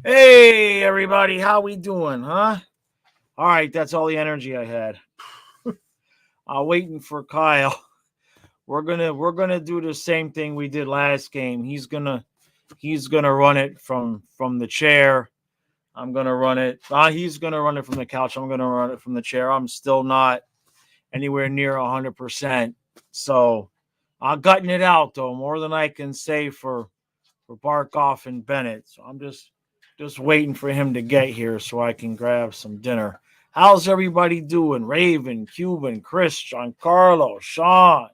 Hey, everybody, how we doing, huh? All right, that's all the energy I had. Waiting for Kyle. We're gonna do the same thing we did last game. He's gonna run it from the chair. I'm gonna run it. He's gonna run it from the couch. I'm gonna run it from the chair. I'm still not anywhere near 100%. So I'm gutting it out though, more than I can say for Barkoff and Bennett. So I'm just waiting for him to get here so I can grab some dinner. How's everybody doing? Raven, Cuban, Chris, Giancarlo, Sean.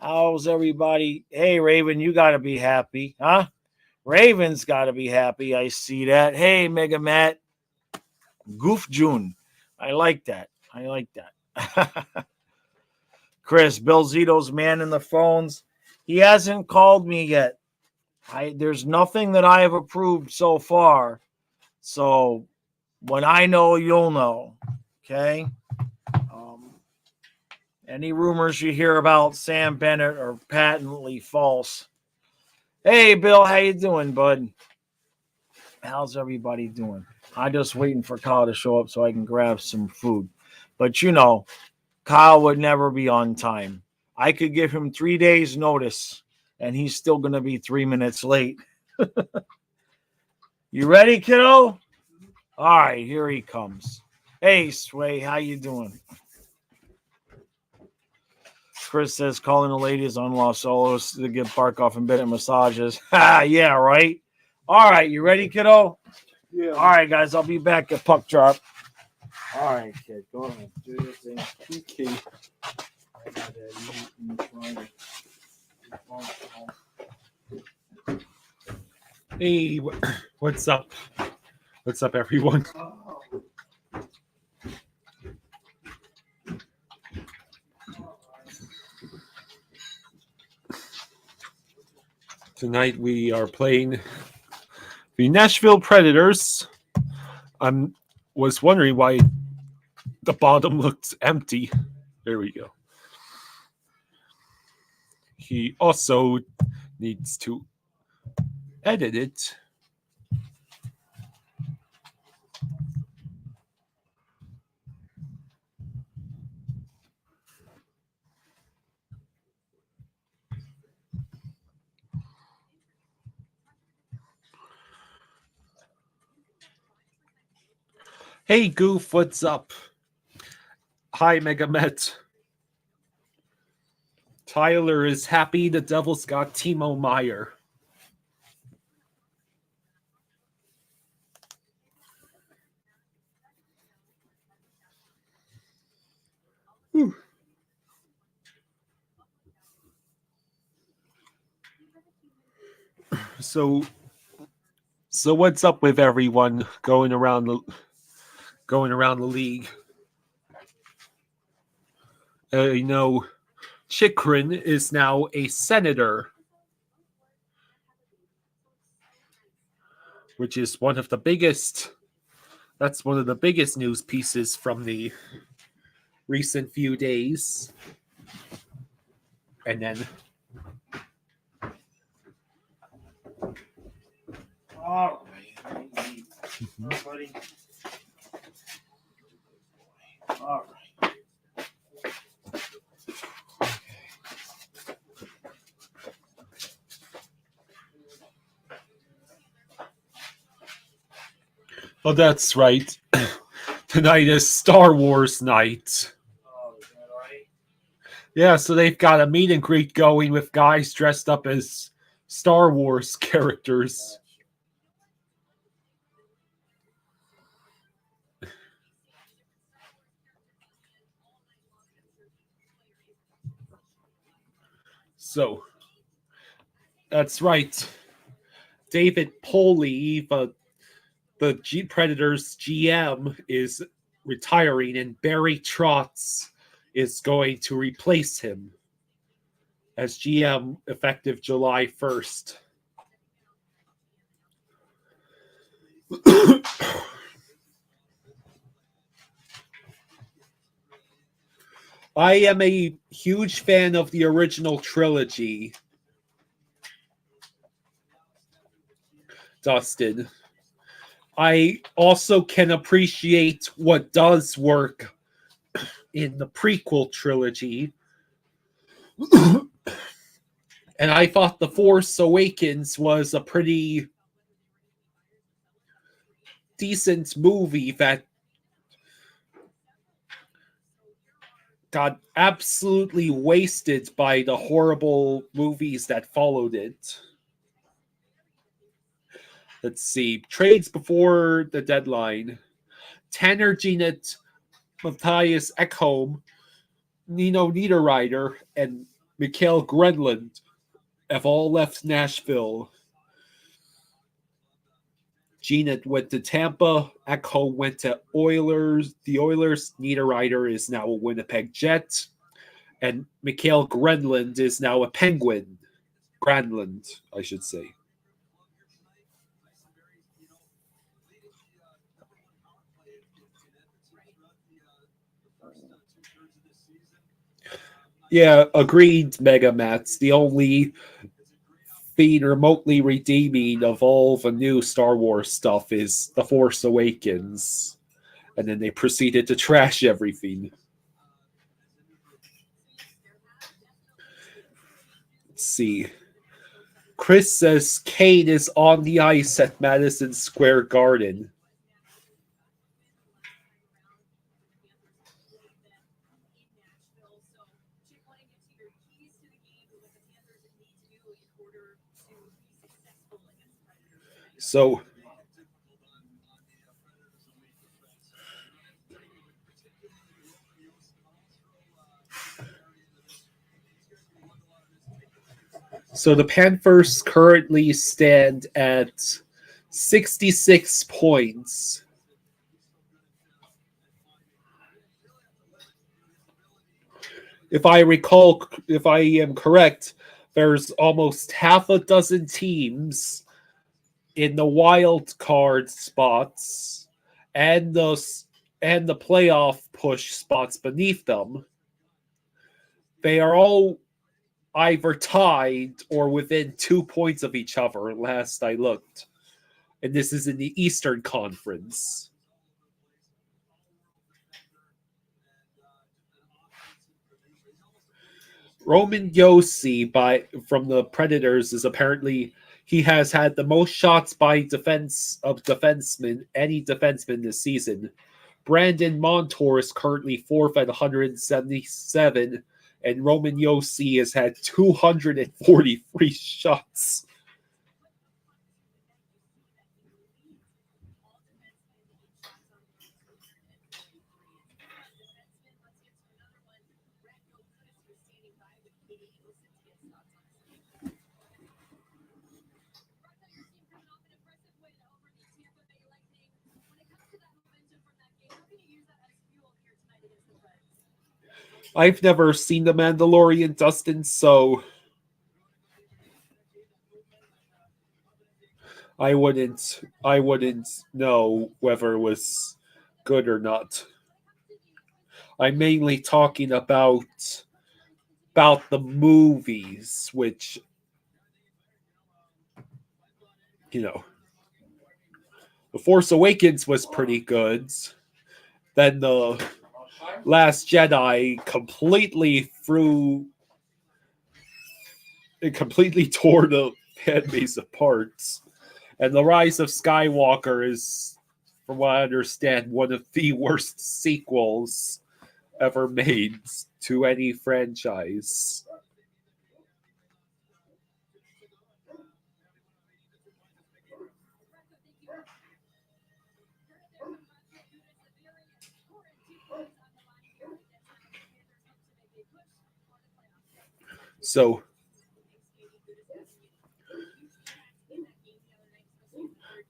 How's everybody? Hey, Raven, you got to be happy, huh? Raven's got to be happy. I see that. Hey, Mega Matt, Goof June. I like that. I like that. Chris, Bill Zito's man in the phones. He hasn't called me yet. There's nothing that I have approved so far. So when I know, you'll know. Okay. Any rumors you hear about Sam Bennett are patently false. Hey, Bill, how you doing, bud? How's everybody doing? I'm just waiting for Kyle to show up so I can grab some food. But Kyle would never be on time. I could give him 3 days notice, and he's still going to be 3 minutes late. You ready, kiddo? All right, here he comes. Hey, Sway, how you doing? Chris says calling the ladies on Los Solos to give Barkoff and Bennett massages. Yeah, right. All right, you ready, kiddo? Yeah. All right, guys, I'll be back at puck drop. All right, kid, go ahead. Do your thing. Okay. Hey, what's up? What's up, everyone? Tonight we are playing the Nashville Predators. I was wondering why the bottom looks empty. There we go. He also needs to edit it. Hey, Goof, what's up? Hi, Megamet. Tyler is happy the Devils got Timo Meyer. Whew. So what's up with everyone going around the league? Chikrin is now a senator, which is one of the biggest. That's one of the biggest news pieces from the recent few days. And then All right. Buddy. All right. oh, that's right. Tonight is Star Wars night. Oh, is that right? Yeah, so they've got a meet and greet going with guys dressed up as Star Wars characters. So, that's right. David Poley, the Predators GM, is retiring, and Barry Trotz is going to replace him as GM effective July 1st. I am a huge fan of the original trilogy, Dustin. I also can appreciate what does work in the prequel trilogy. And I thought The Force Awakens was a pretty decent movie that got absolutely wasted by the horrible movies that followed it. Let's see. Trades before the deadline. Tanner Jeanette, Matthias Ekholm, Nino Niederreiter, and Mikael Grenland have all left Nashville. Jeanette went to Tampa. Ekholm went to Oilers. The Oilers. Niederreiter is now a Winnipeg Jet. And Mikael Grenland is now a Penguin. Granlund, I should say. Yeah, agreed, Mega Mats. The only thing remotely redeeming of all the new Star Wars stuff is The Force Awakens. And then they proceeded to trash everything. Let's see. Chris says Kane is on the ice at Madison Square Garden. So the Panthers currently stand at 66 points. If I am correct, there's almost half a dozen teams in the wild card spots and the playoff push spots beneath them. They are all either tied or within 2 points of each other last I looked. And this is in the Eastern Conference. Roman Yossi from the Predators is apparently he has had the most shots by any defenseman this season. Brandon Montour is currently fourth at 177, and Roman Yossi has had 243 shots. I've never seen The Mandalorian, Dustin, so I wouldn't know whether it was good or not. I'm mainly talking about the movies, which The Force Awakens was pretty good. Then The Last Jedi completely tore the fan base apart. And The Rise of Skywalker is, from what I understand, one of the worst sequels ever made to any franchise. So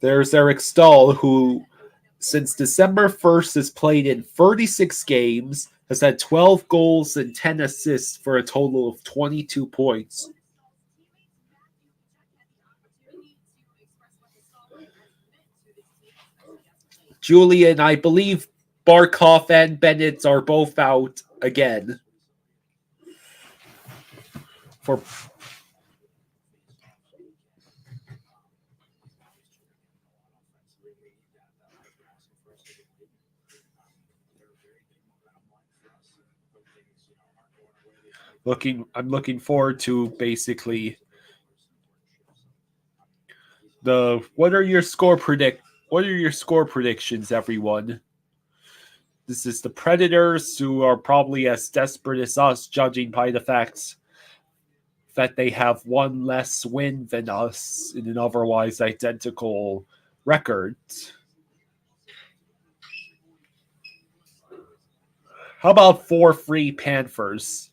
there's Eric Stahl, who since December 1st has played in 36 games, has had 12 goals and 10 assists for a total of 22 points. Julian, I believe Barkov and Bennett are both out again. I'm looking forward to basically what are your score predictions, everyone? This is the Predators, who are probably as desperate as us, judging by the facts that they have one less win than us in an otherwise identical record. How about 4-3 Panthers?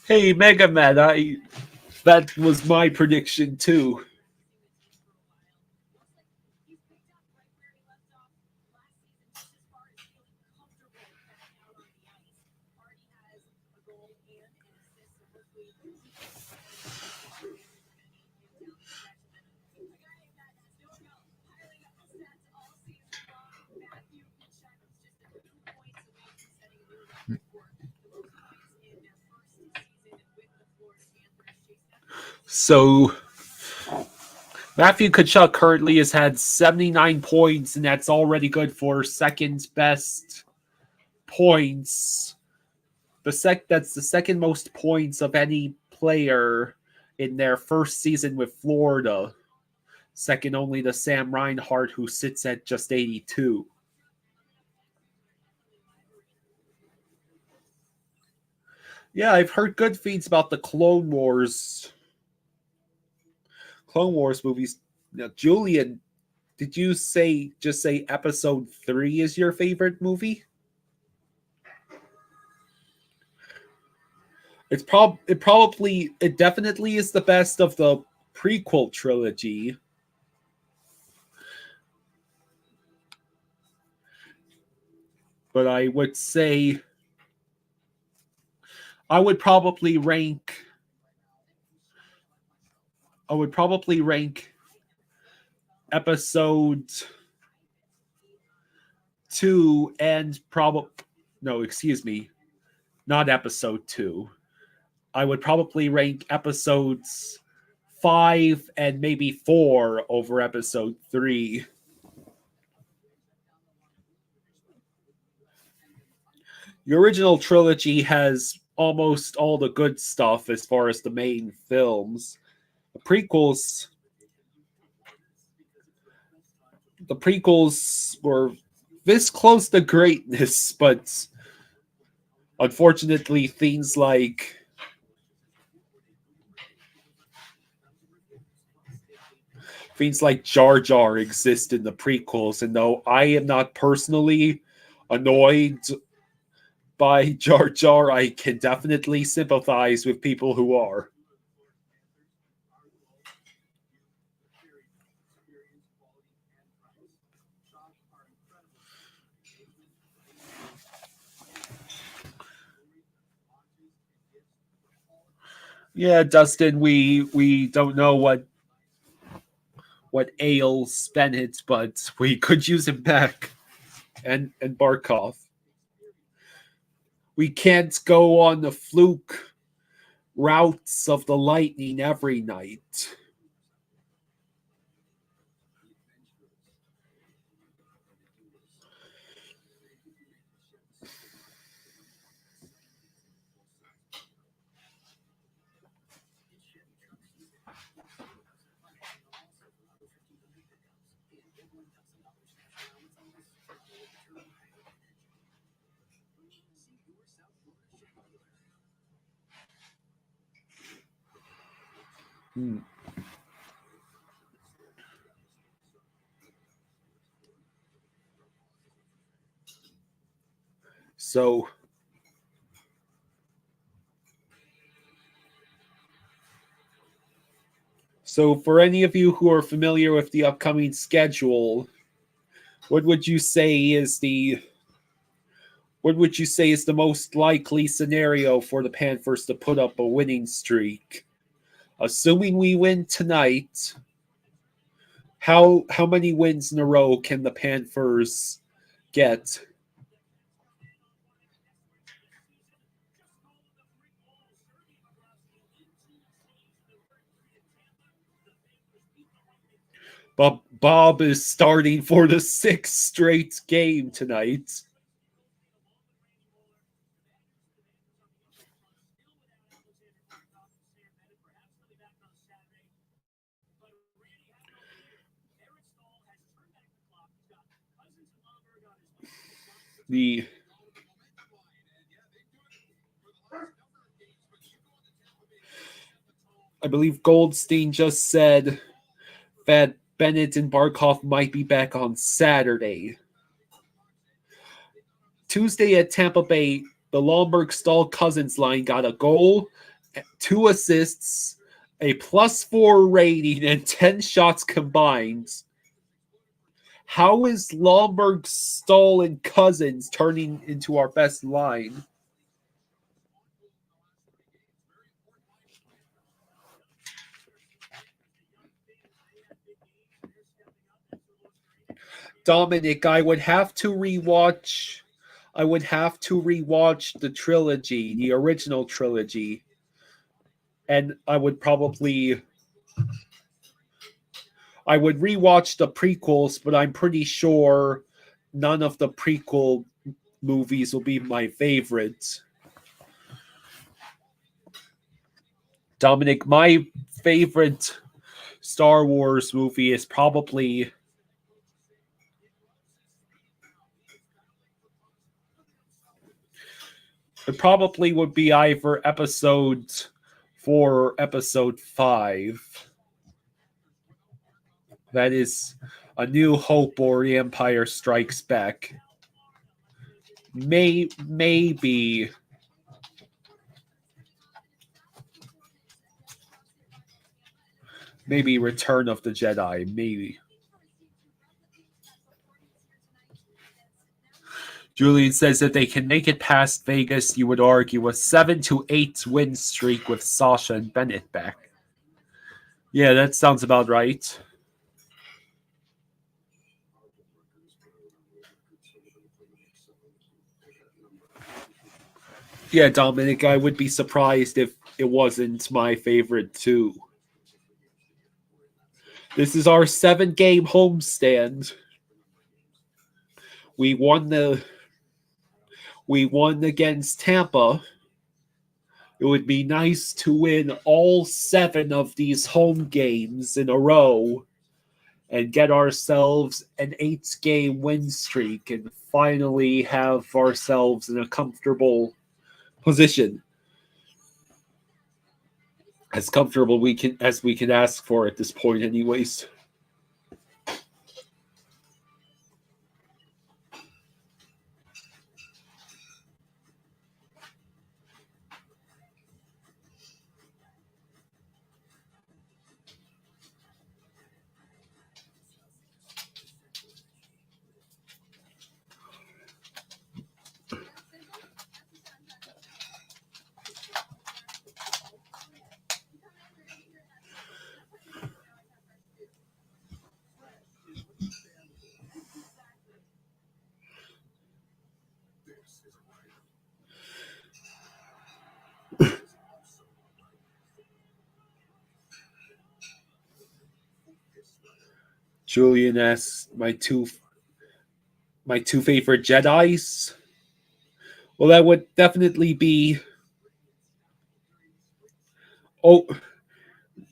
Hey, Mega Man, that was my prediction too. So Matthew Tkachuk currently has had 79 points, and that's already good for second best points. That's the second most points of any player in their first season with Florida. Second only to Sam Reinhart, who sits at just 82. Yeah, I've heard good things about the Clone Wars movies. Now, Julian, did you just say episode 3 is your favorite movie? It definitely is the best of the prequel trilogy. But I would say I would probably rank episode 2 and not episode 2. I would probably rank episodes 5 and maybe 4 over episode 3. The original trilogy has almost all the good stuff as far as the main films. The prequels were this close to greatness, but unfortunately things like Jar Jar exist in the prequels, and though I am not personally annoyed by Jar Jar, I can definitely sympathize with people who are. Yeah, Dustin, we don't know what ails Bennett, but we could use him back. And Barkov. We can't go on the fluke routes of the Lightning every night. So for any of you who are familiar with the upcoming schedule, what would you say is the most likely scenario for the Panthers to put up a winning streak? Assuming we win tonight, how many wins in a row can the Panthers get? But Bob is starting for the sixth straight game tonight. I believe Goldstein just said that Bennett and Barkov might be back on Saturday. Tuesday at Tampa Bay, the Lomberg Stahl Cousins line got a goal, 2 assists, a +4 rating, and 10 shots combined. How is Lomberg, Stahl, and Cousins turning into our best line? Dominic, I would have to rewatch the trilogy, the original trilogy. And I would rewatch the prequels, but I'm pretty sure none of the prequel movies will be my favorites. Dominic, my favorite Star Wars movie is probably it probably would be either episode 4 or episode 5. That is A New Hope or The Empire Strikes Back. Maybe Return of the Jedi. Maybe. Julian says that they can make it past Vegas, you would argue, a 7 to 8 win streak with Sasha and Bennett back. Yeah, that sounds about right. Yeah, Dominic, I would be surprised if it wasn't my favorite too. This is our 7-game homestand. We won against Tampa. It would be nice to win all 7 of these home games in a row and get ourselves an 8-game win streak and finally have ourselves in a comfortable position. As comfortable as we can ask for at this point anyways. Julian asks my two favorite Jedis. Well, that would definitely be. Oh,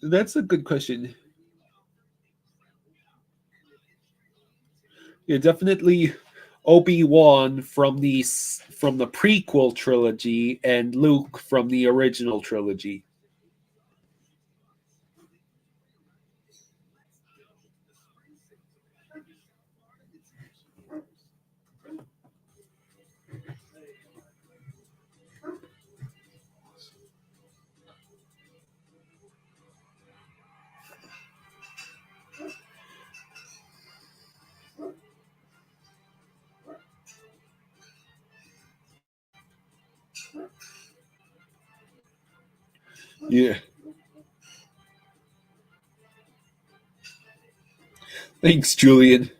that's a good question. Yeah, definitely Obi-Wan from the prequel trilogy and Luke from the original trilogy. Yeah. Thanks, Julian.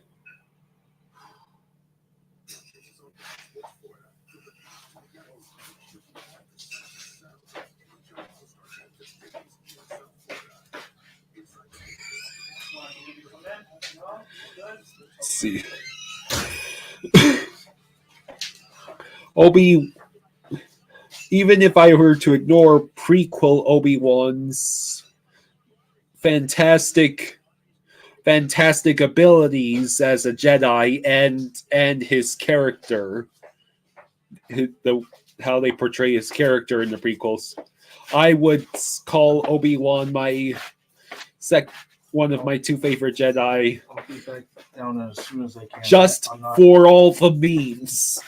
Let's see. Even if I were to ignore prequel Obi-Wan's fantastic abilities as a Jedi and his character, how they portray his character in the prequels, I would call Obi-Wan one of my two favorite Jedi. I'll be back down as soon as I can. Just for all the memes.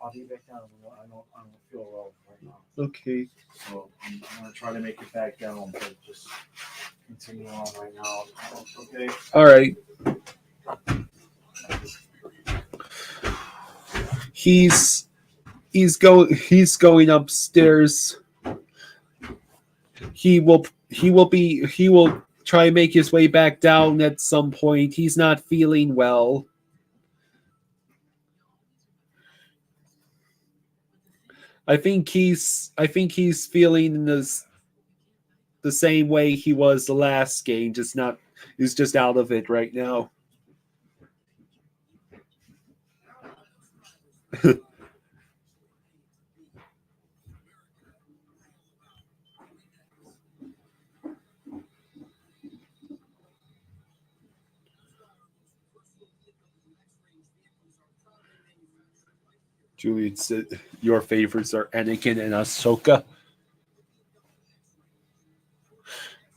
I'll be back down. I don't feel well right now. Okay. So I'm going to try to make it back down, but just continue on right now. Okay. All right. He's going upstairs. He will try and make his way back down at some point. He's not feeling well. I think he's feeling the same way he was the last game, he's just out of it right now. Julian said your favorites are Anakin and Ahsoka.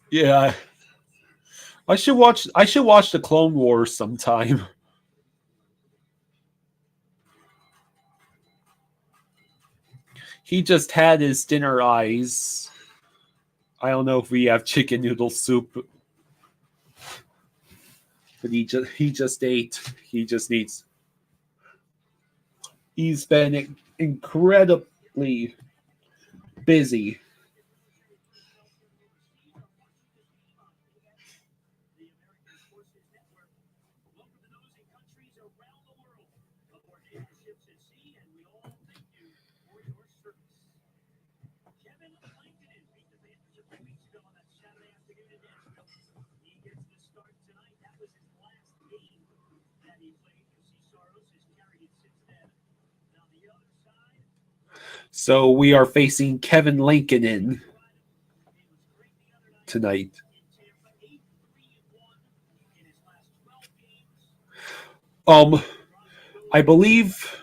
Yeah, I should watch the Clone Wars sometime. He just had his dinner eyes. I don't know if we have chicken noodle soup, but he just ate. He just needs. He's been incredibly busy. So we are facing Kevin Lankinen tonight. I believe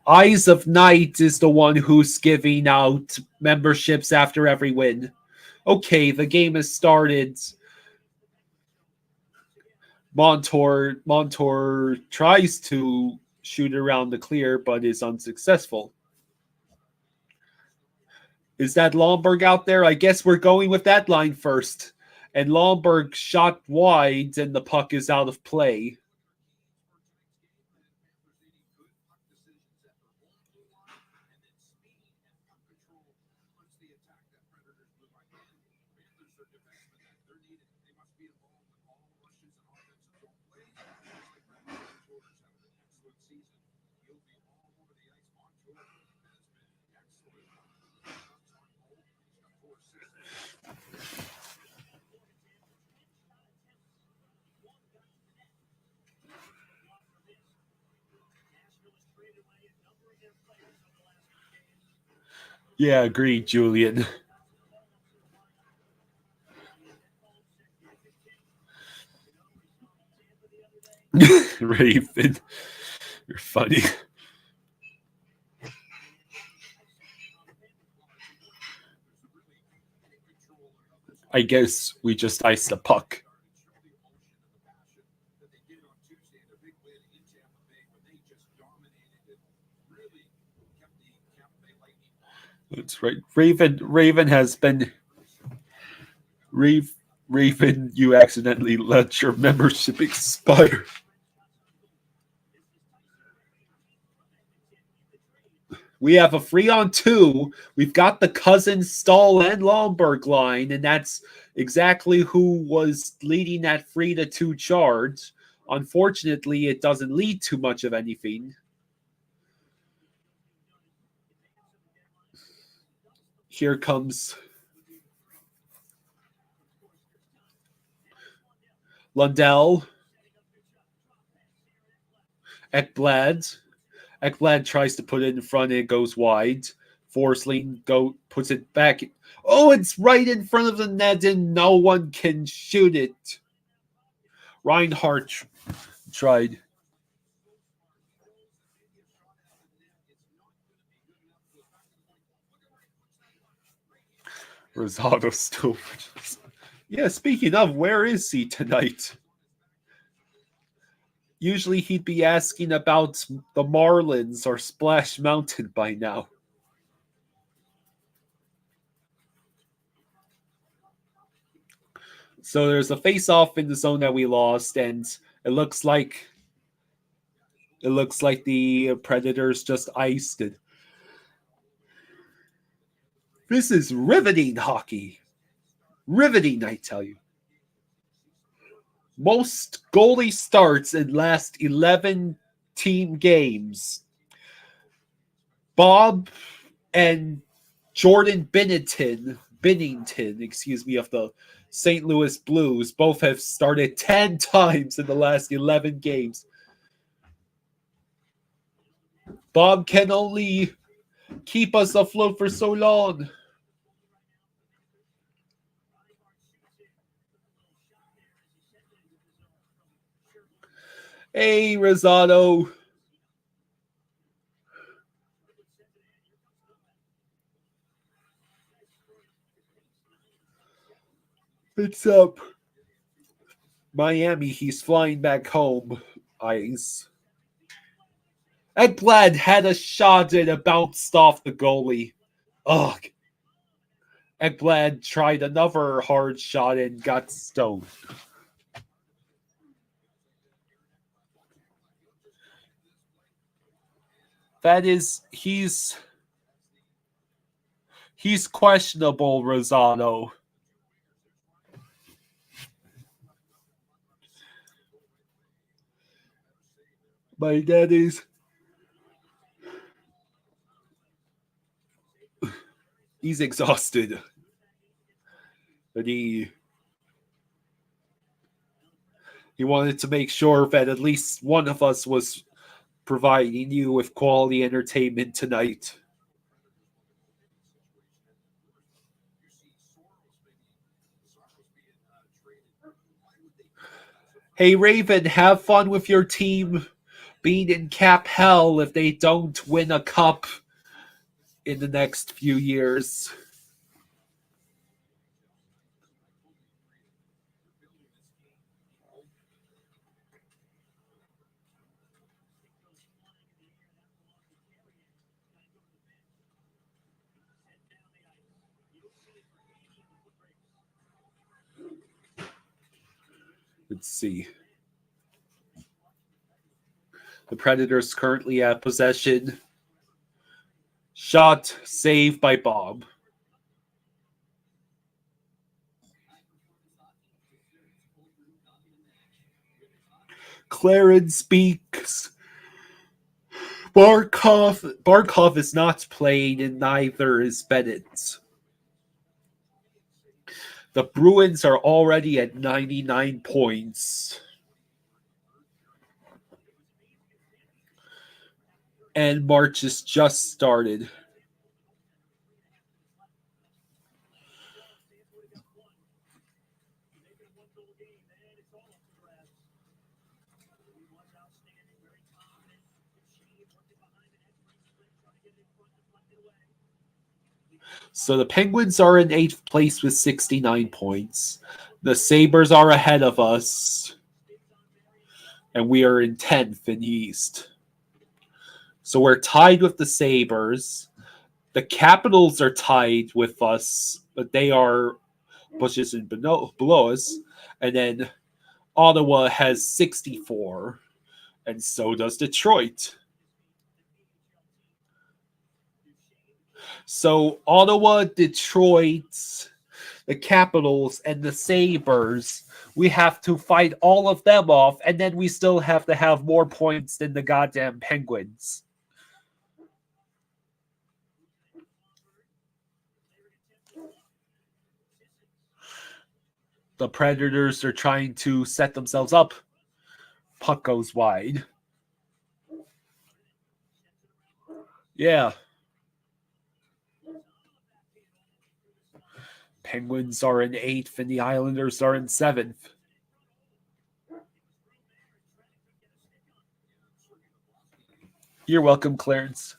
Eyes of Night is the one who's giving out memberships after every win. Okay, the game has started. Montour tries to shoot around the clear, but is unsuccessful. Is that Lomberg out there? I guess we're going with that line first. And Lomberg shot wide, and the puck is out of play. Yeah, agreed, Julian. Raven, you're funny. I guess we just iced the puck. That's right. Raven has been. Raven, you accidentally let your membership expire. We have a 3-on-2. We've got the Cousins, Stahl, and Lomberg line, and that's exactly who was leading that 3-2 charge. Unfortunately, it doesn't lead to much of anything. Here comes Lundell. Ekblad. Ekblad tries to put it in front and it goes wide. Forsling puts it back. Oh, it's right in front of the net and no one can shoot it. Reinhardt tried. Rosado still. Yeah, speaking of, where is he tonight? Usually he'd be asking about the Marlins or Splash Mountain by now. So there's a face-off in the zone that we lost, and it looks like the Predators just iced it. This is riveting hockey. Riveting, I tell you. Most goalie starts in last 11 team games. Bob and Jordan Binnington, of the St. Louis Blues, both have started 10 times in the last 11 games. Bob can only keep us afloat for so long. Hey, Rosado. What's up? Miami, he's flying back home. Ice. Ekblad had a shot and it bounced off the goalie. Ugh. Ekblad tried another hard shot and got stoned. That is, he's questionable, Rosado. My dad is. He's exhausted. But he wanted to make sure that at least one of us was providing you with quality entertainment tonight. Hey, Raven, have fun with your team being in cap hell if they don't win a cup in the next few years. Let's see. The Predators currently have possession. Shot saved by Bob. Clarence speaks. Barkov is not playing, and neither is Bennett. The Bruins are already at 99 points. And March has just started. So the Penguins are in 8th place with 69 points. The Sabres are ahead of us. And we are in 10th in the East. So we're tied with the Sabres. The Capitals are tied with us, but they are bushes and below us. And then Ottawa has 64. And so does Detroit. So Ottawa, Detroit, the Capitals, and the Sabres, we have to fight all of them off, and then we still have to have more points than the goddamn Penguins. The Predators are trying to set themselves up. Puck goes wide. Yeah. Penguins are in 8th and the Islanders are in 7th. You're welcome, Clarence.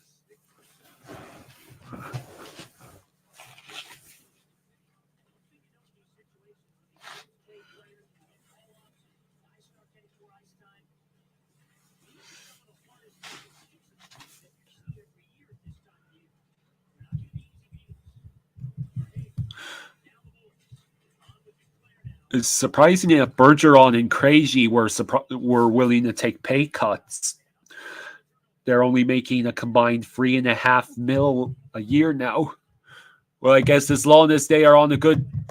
It's surprising that Bergeron and Krejci were willing to take pay cuts. They're only making a combined $3.5 million a year now. Well, I guess as long as they are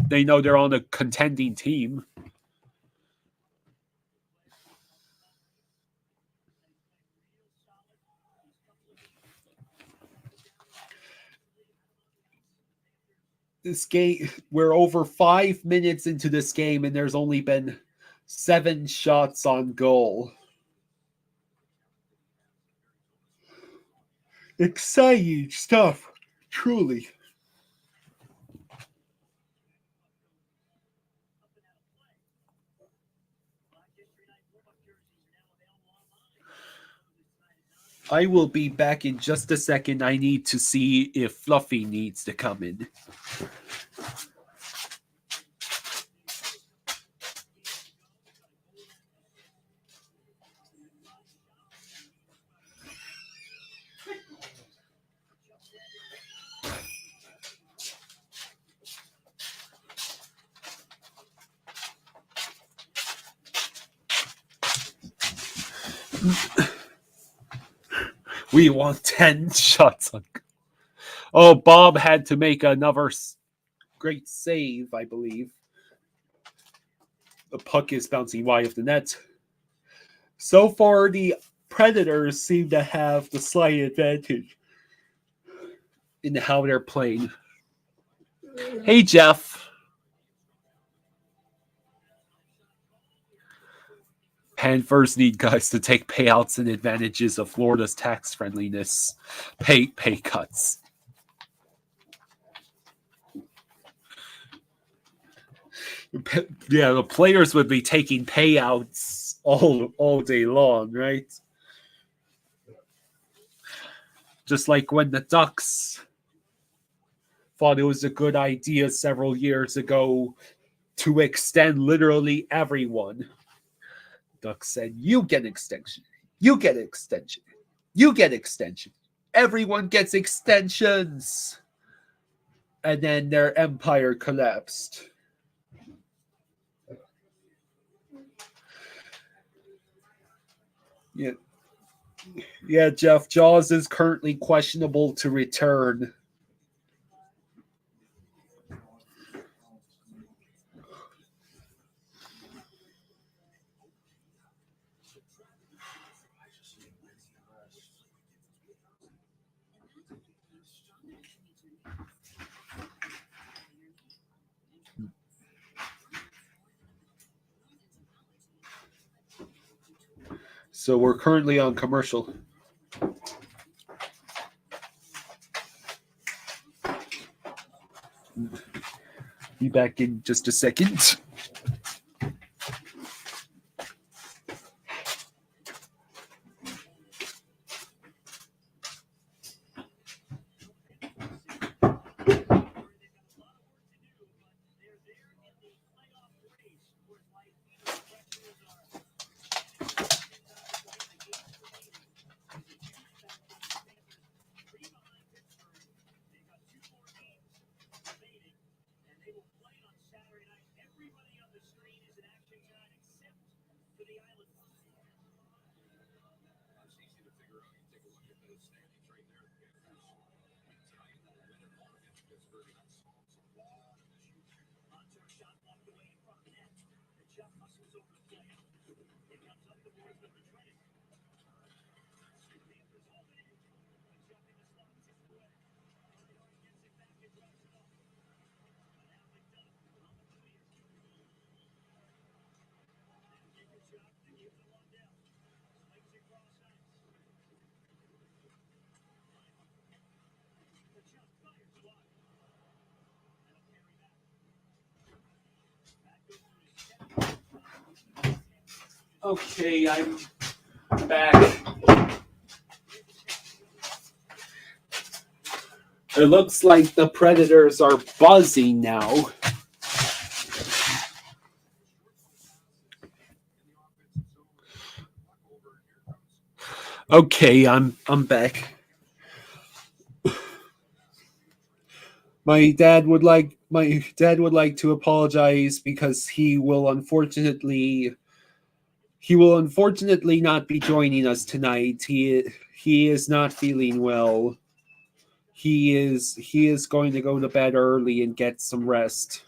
they know they're on a contending team. This game, we're over 5 minutes into this game, and there's only been 7 shots on goal. Exciting stuff, truly. I will be back in just a second. I need to see if Fluffy needs to come in. We want 10 shots on. Oh, Bob had to make another great save, I believe. The puck is bouncing wide of the net. So far, the Predators seem to have the slight advantage in how they're playing. Hey, Jeff. Panthers need guys to take payouts and advantages of Florida's tax friendliness. Pay cuts. Yeah, the players would be taking payouts all day long, right? Just like when the Ducks thought it was a good idea several years ago to extend literally everyone. Ducks said, you get an extension. You get an extension. You get extension. Everyone gets extensions. And then their empire collapsed. Yeah, Jeff, Jaws is currently questionable to return. So we're currently on commercial. Be back in just a second. Okay, I'm back. It looks like the Predators are buzzing now. Okay, I'm back. My dad would like to apologize because he will unfortunately not be joining us tonight. He is not feeling well. He is going to go to bed early and get some rest.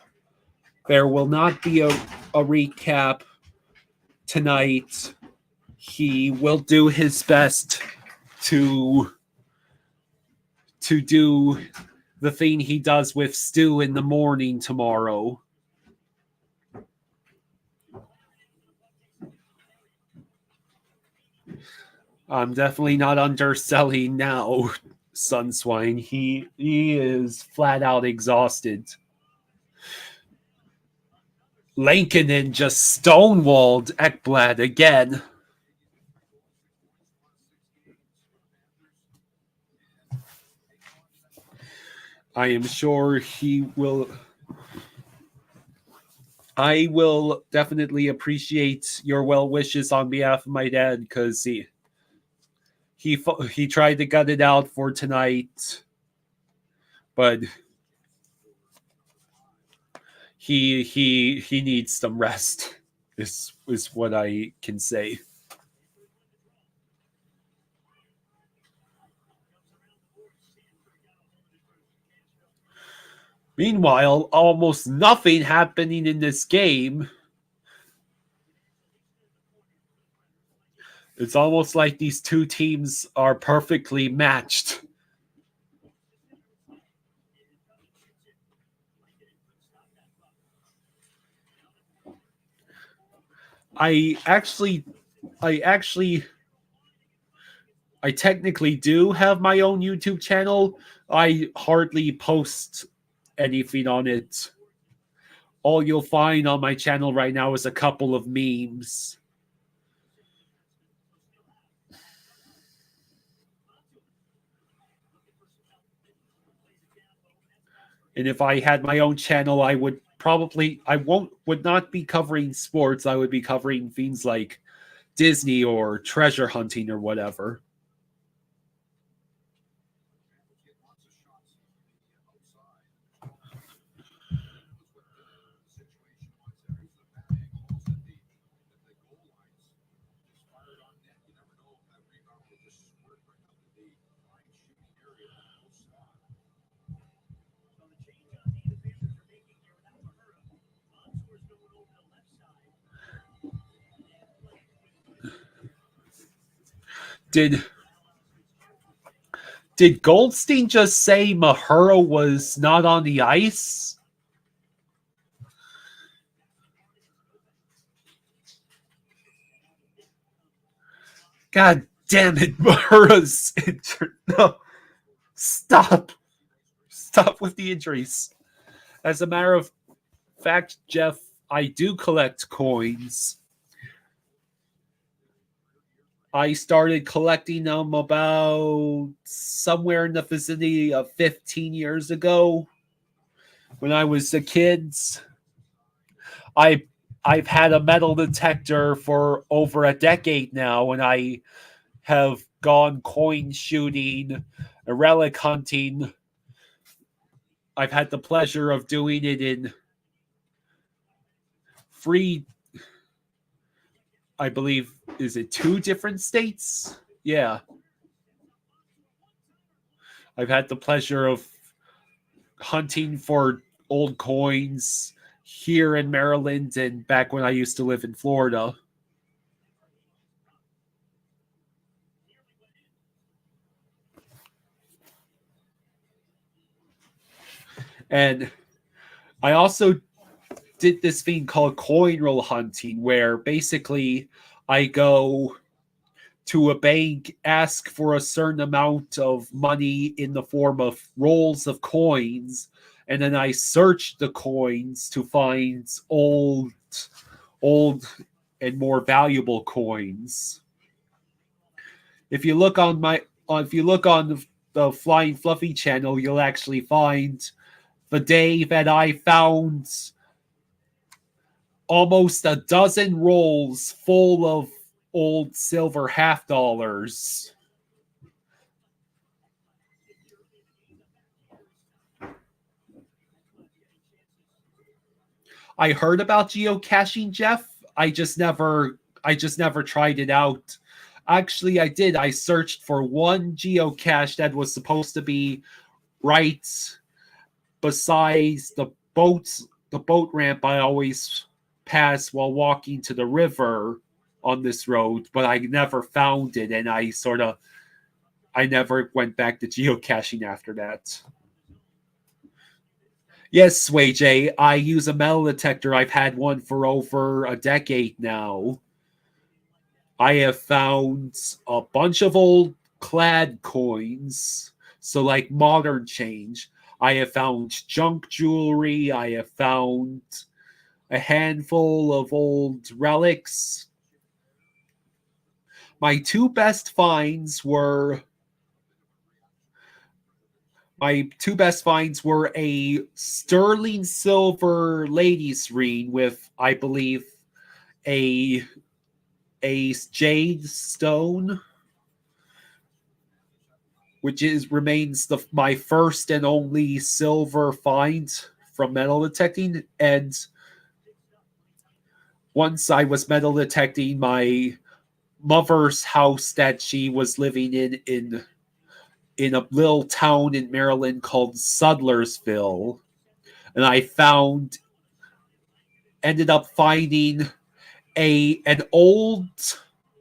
There will not be a recap tonight. He will do his best to do the thing he does with Stu in the morning tomorrow. I'm definitely not underselling now, Sunswine. He is flat out exhausted. Lankinen just stonewalled Ekblad again. I am sure he will. I will definitely appreciate your well wishes on behalf of my dad because he tried to gut it out for tonight, but he needs some rest. Is what I can say. Meanwhile, almost nothing happening in this game. It's almost like these two teams are perfectly matched. I technically do have my own YouTube channel. I hardly post anything on it. All you'll find on my channel right now is a couple of memes. And if I had my own channel, I would would not be covering sports. I would be covering things like Disney or treasure hunting or whatever. Did Goldstein just say Mahura was not on the ice? God damn it, Mahura's injured. No. Stop with the injuries. As a matter of fact, Jeff, I do collect coins. I started collecting them about somewhere in the vicinity of 15 years ago. When I was a kid, I've had a metal detector for over a decade now, and I have gone coin shooting, relic hunting. I've had the pleasure of doing it in free, I believe, is it 2 different states? Yeah. I've had the pleasure of hunting for old coins here in Maryland and back when I used to live in Florida. And I also did this thing called coin roll hunting, where basically I go to a bank, ask for a certain amount of money in the form of rolls of coins, and then I search the coins to find old and more valuable coins. If you look on the Flying Fluffy channel, you'll actually find the day that I found almost a dozen rolls full of old silver half dollars. I heard about geocaching, Jeff. I just never tried it out. Actually, I did. I searched for one geocache that was supposed to be right besides the boat ramp I always pass while walking to the river on this road, but I never found it, and I never went back to geocaching after that. Yes, Sway J, I use a metal detector. I've had one for over a decade now. I have found a bunch of old clad coins, so like modern change. I have found junk jewelry. I have found a handful of old relics. My two best finds were a sterling silver ladies ring with, I believe, a jade stone, which remains my first and only silver find from metal detecting. And once I was metal detecting my mother's house that she was living in a little town in Maryland called Sudlersville, and I ended up finding an old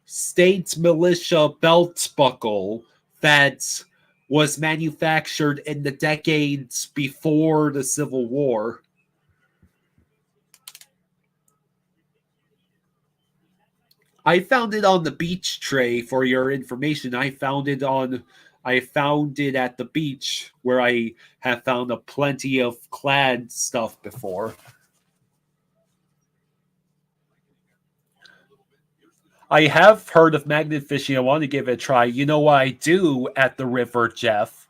state militia belt buckle that was manufactured in the decades before the Civil War. I found it on the beach tray for your information. I found it at the beach where I have found a plenty of clad stuff before. I have heard of magnet fishing. I want to give it a try. You know what I do at the river, Jeff?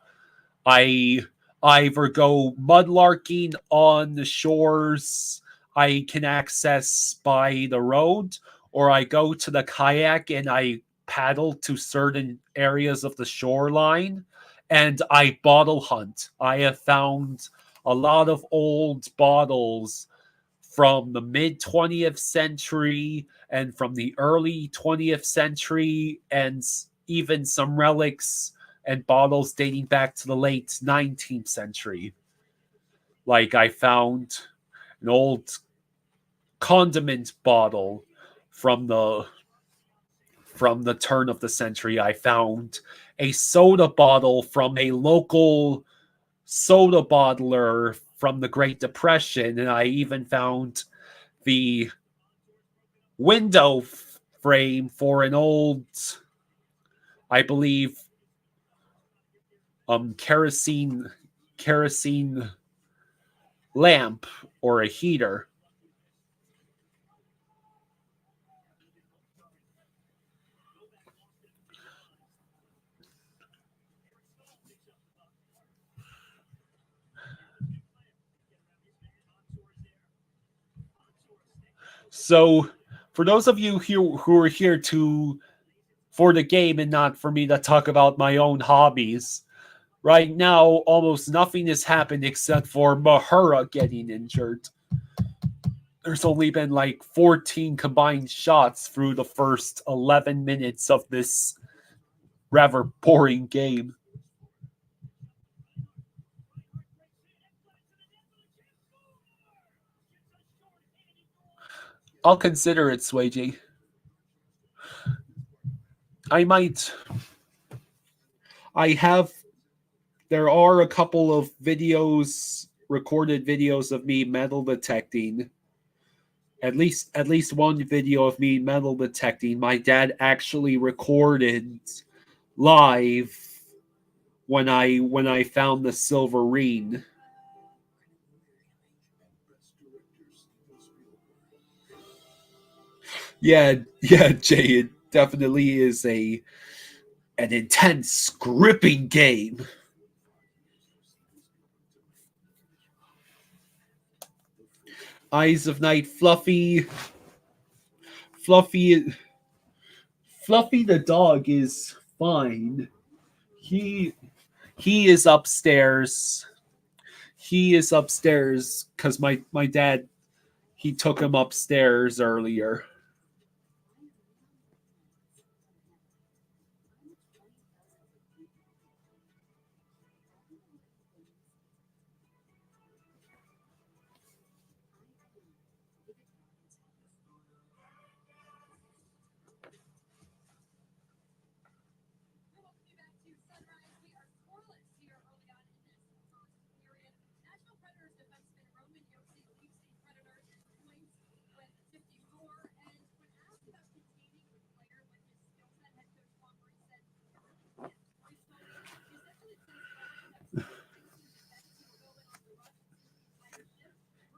I either go mudlarking on the shores I can access by the road, or I go to the kayak and I paddle to certain areas of the shoreline and I bottle hunt. I have found a lot of old bottles from the mid 20th century and from the early 20th century, and even some relics and bottles dating back to the late 19th century. Like I found an old condiment bottle from the turn of the century. I found a soda bottle from a local soda bottler from the Great Depression, and I even found the window frame for an old, I believe, kerosene lamp or a heater. So, for those of you who are here for the game and not for me to talk about my own hobbies, right now almost nothing has happened except for Mahura getting injured. There's only been like 14 combined shots through the first 11 minutes of this rather boring game. I'll consider it, Swagey. I might. There are a couple of recorded videos of me metal detecting. At least one video of me metal detecting. My dad actually recorded live when I found the silver ring. Yeah, Jay, it definitely is an intense, gripping game. Eyes of Night, Fluffy the dog is fine. He is upstairs. He is upstairs because my dad, he took him upstairs earlier.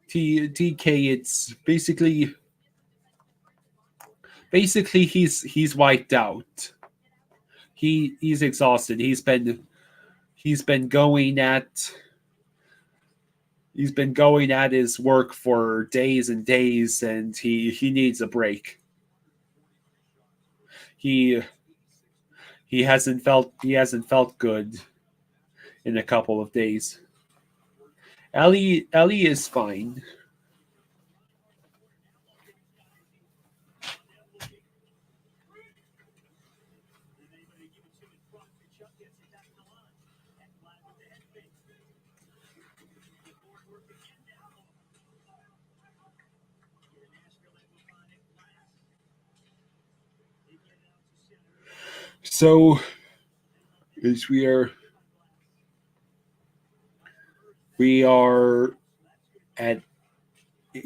TK, it's basically he's wiped out. He's exhausted. He's been going at his work for days and days, and he needs a break. He hasn't felt good in a couple of days. Ellie is fine. So, as we are at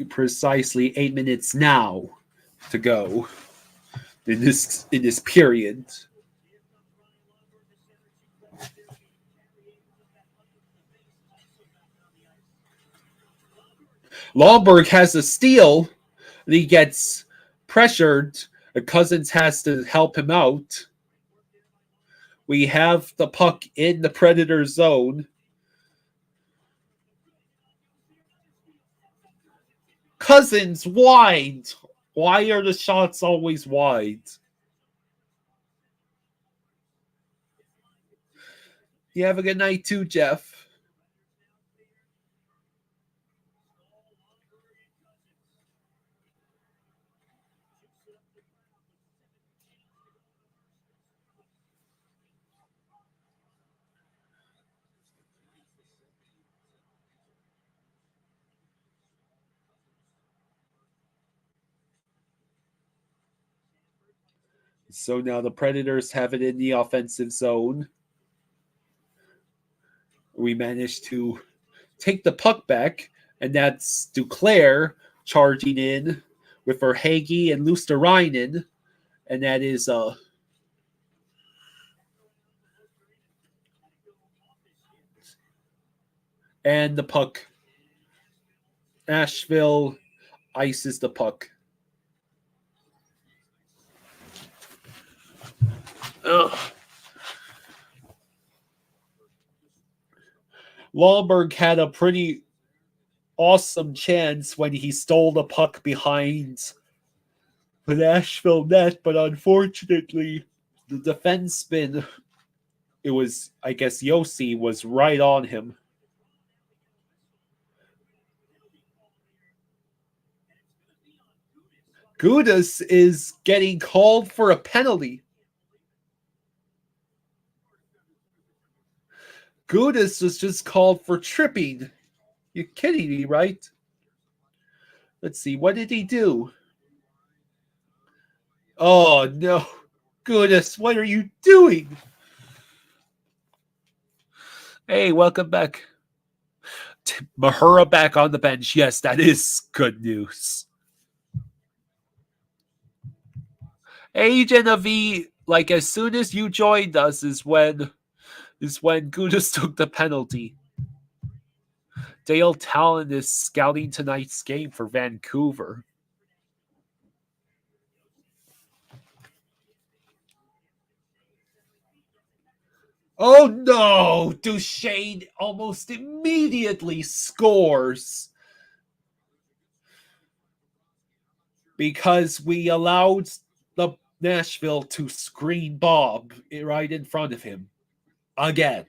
precisely 8 minutes now to go in this period. Lawberg has a steal, and he gets pressured. Cousins has to help him out. We have the puck in the Predator zone. Cousins wide. Why are the shots always wide? You have a good night too, Jeff. So now the Predators have it in the offensive zone. We managed to take the puck back, and that's Duclair charging in with Verhage and Luosterainen, and that is and the puck. Nashville ices the puck. Ugh. Lawberg had a pretty awesome chance when he stole the puck behind the Nashville net, but unfortunately, the defenseman, it was, I guess, Yossi, was right on him. Gudas is getting called for a penalty. Gudas was just called for tripping. You're kidding me, right? Let's see. What did he do? Oh, no. Goodness, what are you doing? Hey, welcome back. Mahura back on the bench. Yes, that is good news. Agent of E, like as soon as you joined us is when Gudis took the penalty. Dale Talon is scouting tonight's game for Vancouver. Oh no! Duchesne almost immediately scores because we allowed the Nashville to screen Bob right in front of him again.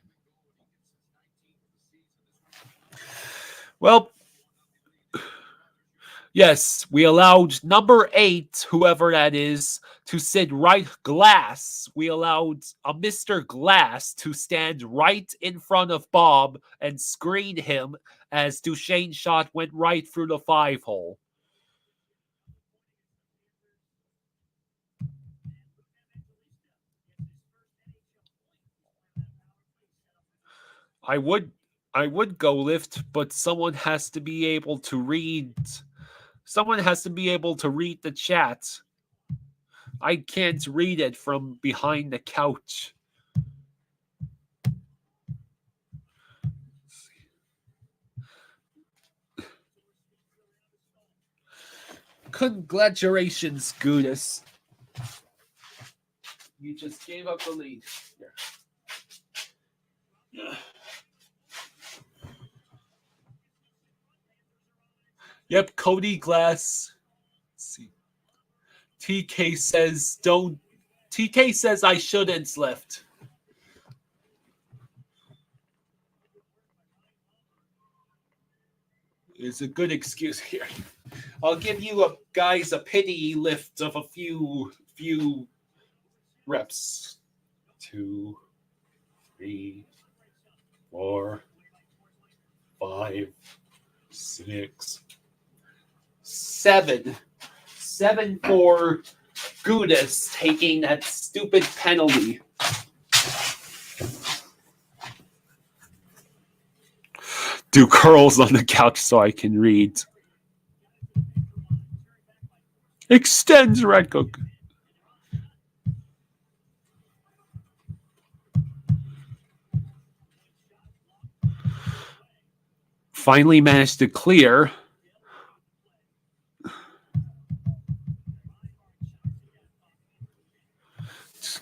Well, yes, we allowed number 8, whoever that is, to sit right glass. We allowed a Mr. Glass to stand right in front of Bob and screen him as Duchesne's shot went right through the 5-hole. I would go lift, but someone has to be able to read. Someone has to be able to read the chat. I can't read it from behind the couch. Congratulations, Gudis. You just gave up the lead. Yeah. Yep, Cody Glass. Let's see. TK says don't. TK says I shouldn't lift. It's a good excuse here. I'll give you guys a pity lift of a few reps. 2, 3, 4, 5, 6, 7. 7 for Gudis taking that stupid penalty. Do curls on the couch so I can read. Extends Red Cook. Finally managed to clear.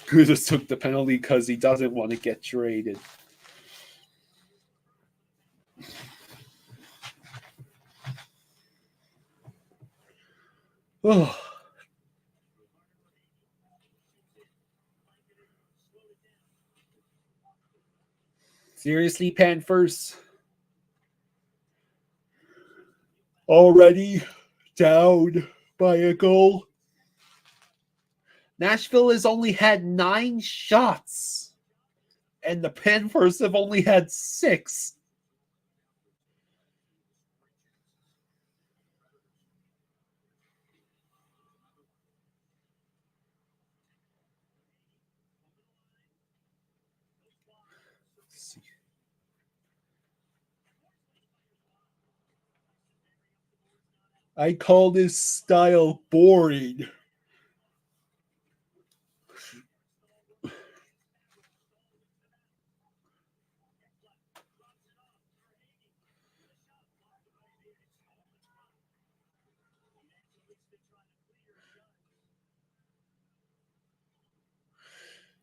Gudis took the penalty because he doesn't want to get traded. Oh. Seriously, Panthers? Already down by a goal? Nashville has only had 9 shots, and the Panthers have only had 6. I call this style boring.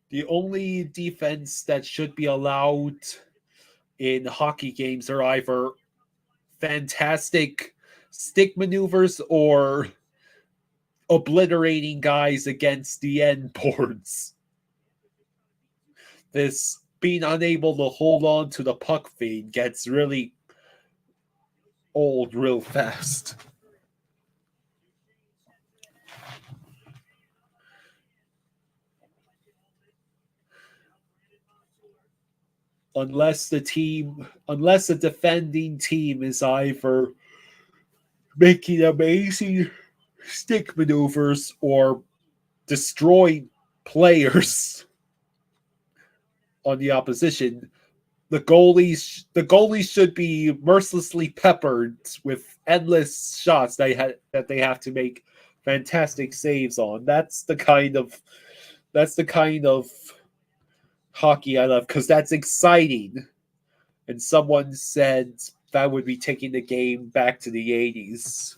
The only defense that should be allowed in hockey games are either fantastic stick maneuvers or obliterating guys against the end boards. This being unable to hold on to the puck feed gets really old real fast. Unless the defending team is either making amazing stick maneuvers or destroy players on the opposition, the goalies should be mercilessly peppered with endless shots that they have to make fantastic saves on. That's the kind of hockey I love, because that's exciting. And someone said that would be taking the game back to the 80s.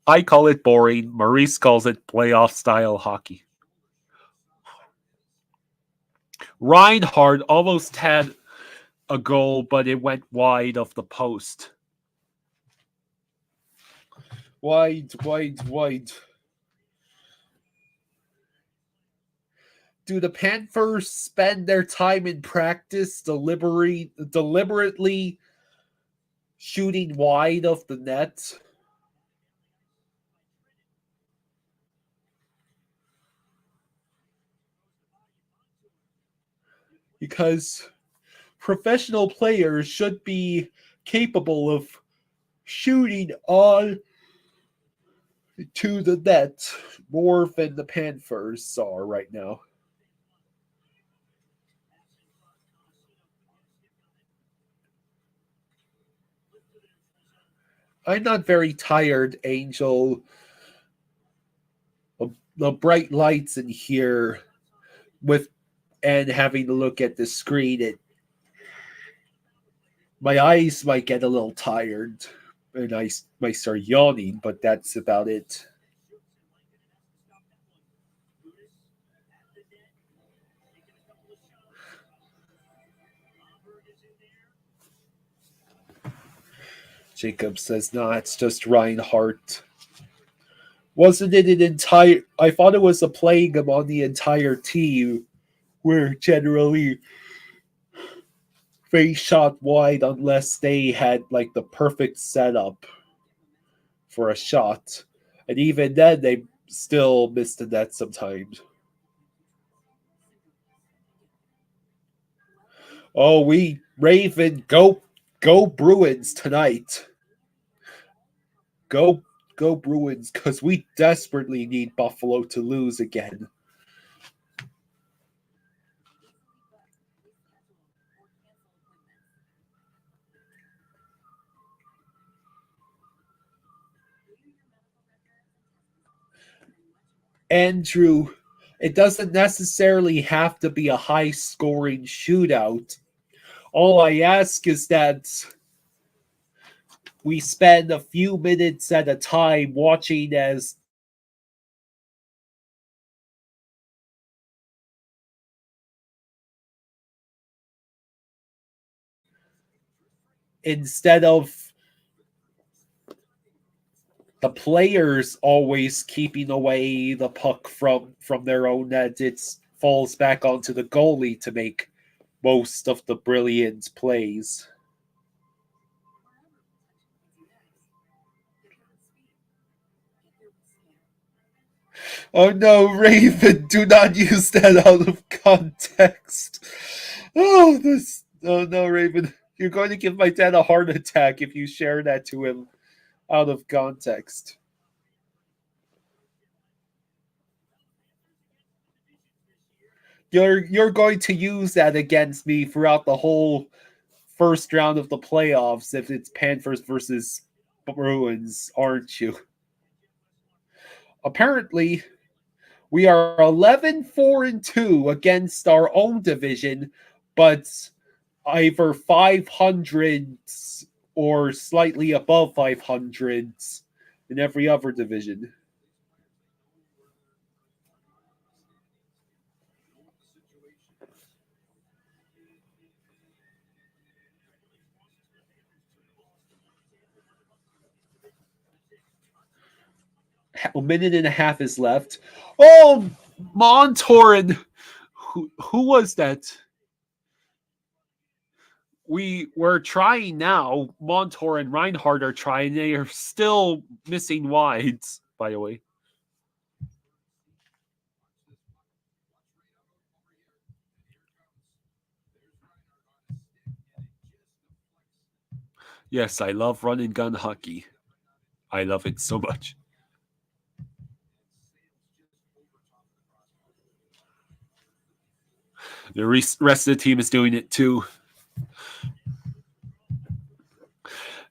I call it boring. Maurice calls it playoff style hockey. Reinhardt almost had a goal, but it went wide of the post. Wide. Do the Panthers spend their time in practice deliberately shooting wide of the net? Because professional players should be capable of shooting on to the net more than the Panthers are right now. I'm not very tired, Angel. The bright lights in here and having to look at the screen, my eyes might get a little tired and I might start yawning, but that's about it. Jacob says, no, it's just Reinhardt. Wasn't it an entire... I thought it was a playing on the entire team where generally they shot wide unless they had like the perfect setup for a shot. And even then, they still missed the net sometimes. Oh, Raven, go Bruins tonight. Go Bruins, because we desperately need Buffalo to lose again. Andrew, it doesn't necessarily have to be a high-scoring shootout. All I ask is that we spend a few minutes at a time watching as instead of the players always keeping away the puck from their own net, it falls back onto the goalie to make most of the brilliant plays. Oh no, Raven, do not use that out of context. Oh no, Raven. You're going to give my dad a heart attack if you share that to him out of context. You're going to use that against me throughout the whole first round of the playoffs if it's Panthers versus Bruins, aren't you? Apparently, we are 11-4-2 against our own division, but either 500s or slightly above 500s in every other division. A minute and a half is left. Oh, Montorin. Who was that? We're trying now. Montour and Reinhardt are trying. They are still missing wides, by the way. Yes, I love run and gun hockey. I love it so much. The rest of the team is doing it too.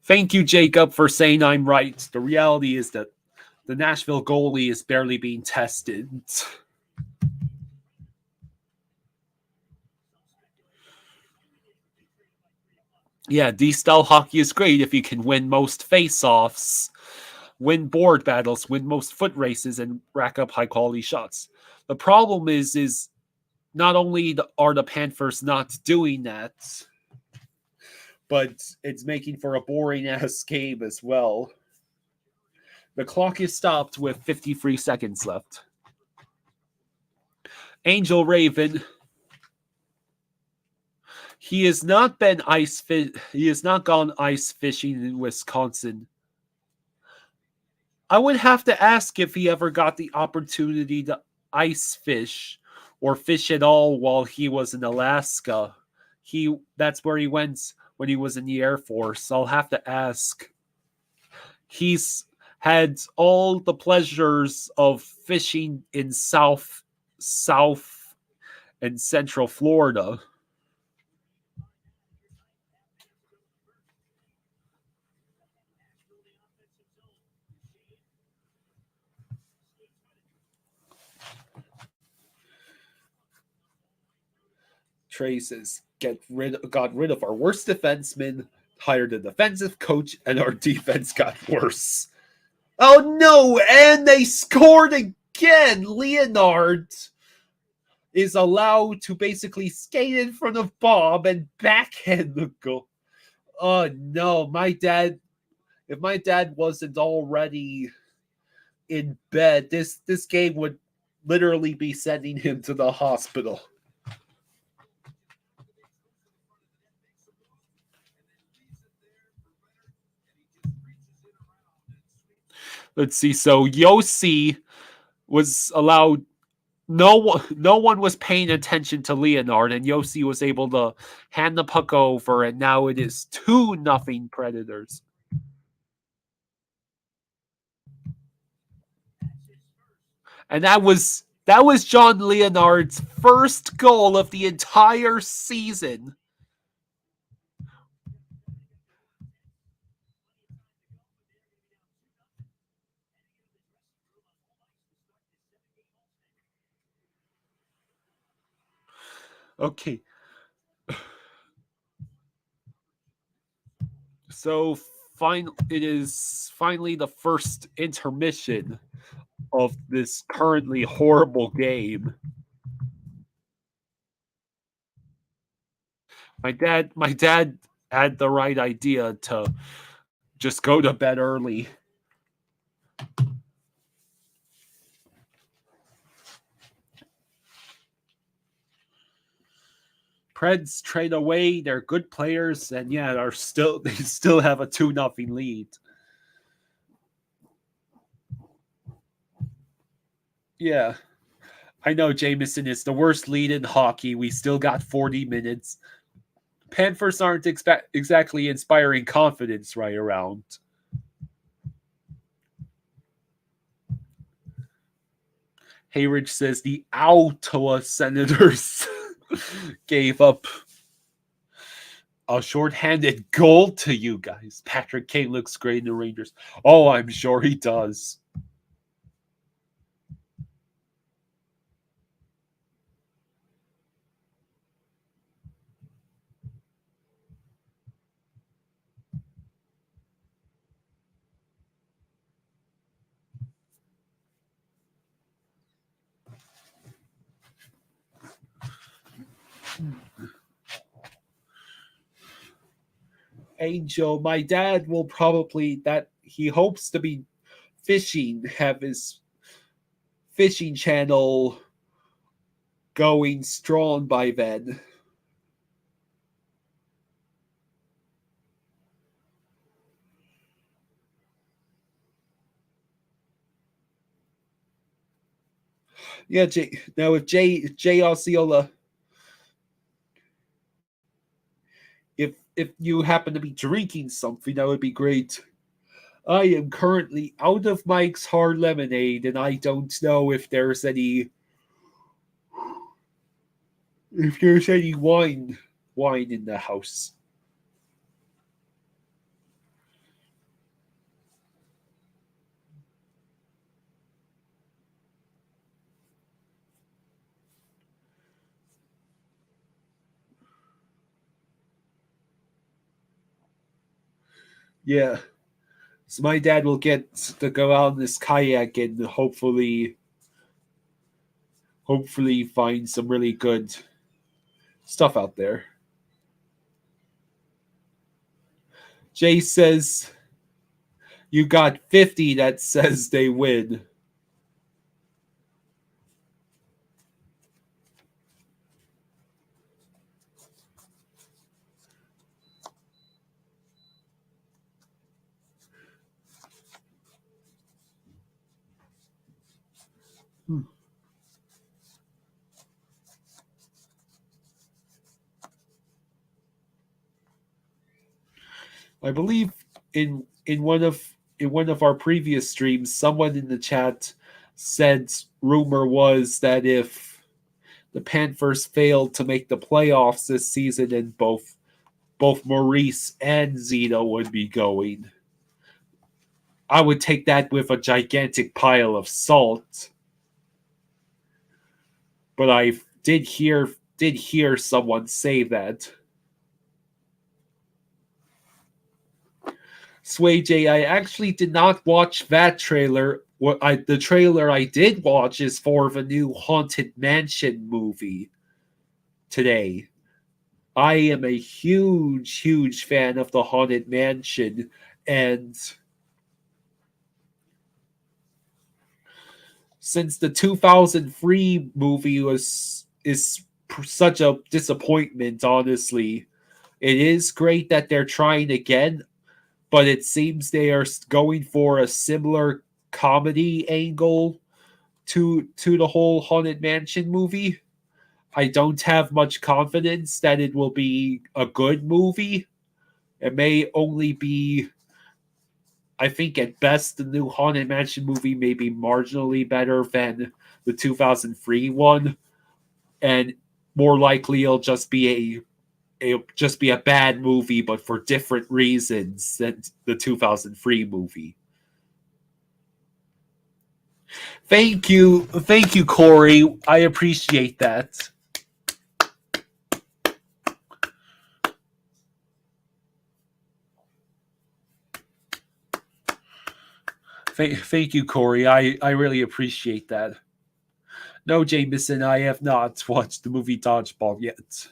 Thank you, Jacob, for saying I'm right. The reality is that the Nashville goalie is barely being tested. Yeah, D-style hockey is great if you can win most face-offs, win board battles, win most foot races, and rack up high-quality shots. The problem is not only are the Panthers not doing that, but it's making for a boring-ass game as well. The clock is stopped with 53 seconds left. Angel Raven. He has not been he has not gone ice fishing in Wisconsin. I would have to ask if he ever got the opportunity to ice fish or fish at all while he was in Alaska. That's where he went when he was in the Air Force. I'll have to ask. He's had all the pleasures of fishing in South and Central Florida. Trey says, got rid of our worst defenseman, hired a defensive coach, and our defense got worse. Oh no, and they scored again. Leonard is allowed to basically skate in front of Bob and backhand the goal. Oh no, if my dad wasn't already in bed, this game would literally be sending him to the hospital. Let's see. So Yossi was allowed. No one was paying attention to Leonard, and Yossi was able to hand the puck over, and now it is 2-0 Predators. And that was John Leonard's first goal of the entire season. Okay. So it is finally the first intermission of this currently horrible game. My dad had the right idea to just go to bed early. Preds trade away. They're good players, and yeah, they still have a 2-0 lead. Yeah, I know Jameson is the worst lead in hockey. We still got 40 minutes. Panthers aren't exactly inspiring confidence right around. Hayridge says the Ottawa Senators gave up a shorthanded goal to you guys. Patrick Kane looks great in the Rangers. Oh, I'm sure he does. Angel, my dad will probably he hopes to be have his fishing channel going strong by then. Yeah, now if Jay Osceola, if you happen to be drinking something, that would be great. I am currently out of Mike's Hard Lemonade, and I don't know if there's any if there's any wine in the house. Yeah. So my dad will get to go out in this kayak and hopefully find some really good stuff out there. Jay says you got 50 that says they win. I believe in one of our previous streams, someone in the chat said rumor was that if the Panthers failed to make the playoffs this season, and both Maurice and Zito would be going. I would take that with a gigantic pile of salt. But I did hear someone say that. Sway J, I actually did not watch that trailer. The trailer I did watch is for the new Haunted Mansion movie today. I am a huge fan of the Haunted Mansion, and since the 2003 movie is such a disappointment, honestly, it is great that they're trying again, but it seems they are going for a similar comedy angle to the whole Haunted Mansion movie. I don't have much confidence that it will be a good movie. It may only be, I think at best, the new Haunted Mansion movie may be marginally better than the 2003 one, and more likely it'll just be a bad movie, but for different reasons than the 2003 movie. Thank you, Corey. I appreciate that. Thank you, Corey. I really appreciate that. No, Jameson, I have not watched the movie Dodgeball yet.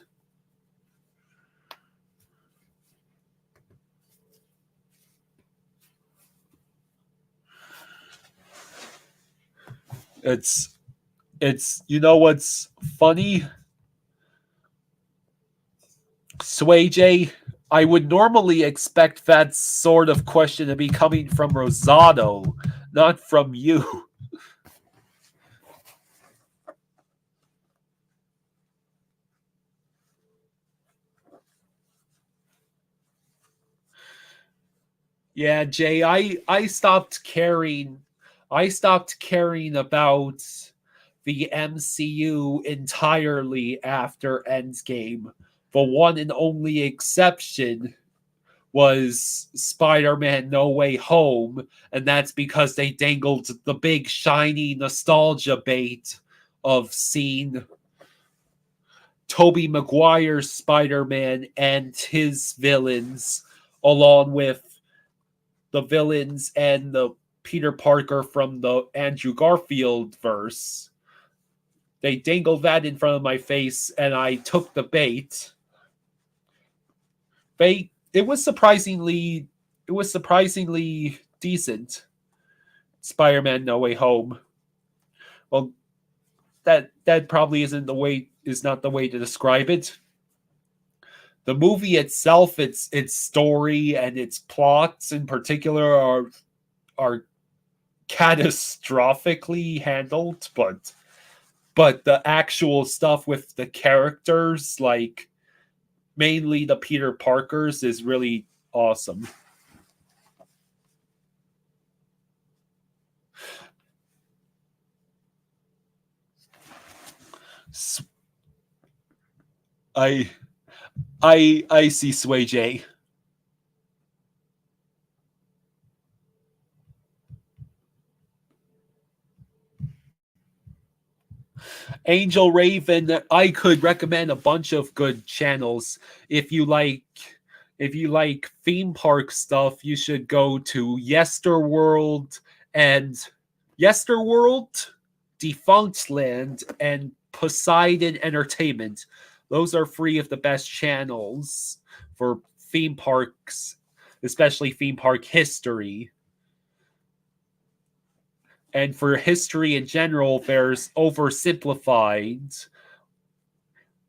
It's you know what's funny? Sway J, I would normally expect that sort of question to be coming from Rosado, not from you. Yeah, Jay, I stopped caring. I stopped caring about the MCU entirely after Endgame. The one and only exception was Spider-Man No Way Home, and that's because they dangled the big shiny nostalgia bait of seeing Tobey Maguire's Spider-Man and his villains, along with the villains and the Peter Parker from the Andrew Garfield verse. They dangled that in front of my face, and I took the bait. It was surprisingly decent. Spider-Man No Way Home. Well, that probably is not the way to describe it. The movie itself, its story and its plots in particular are catastrophically handled, but the actual stuff with the characters, like mainly the Peter Parkers, is really awesome. I I see Sway J. Angel Raven, I could recommend a bunch of good channels. If you like theme park stuff, you should go to Yesterworld and Yesterworld, Defunct Land, and Poseidon Entertainment. Those are three of the best channels for theme parks, especially theme park history. And for history in general, there's oversimplified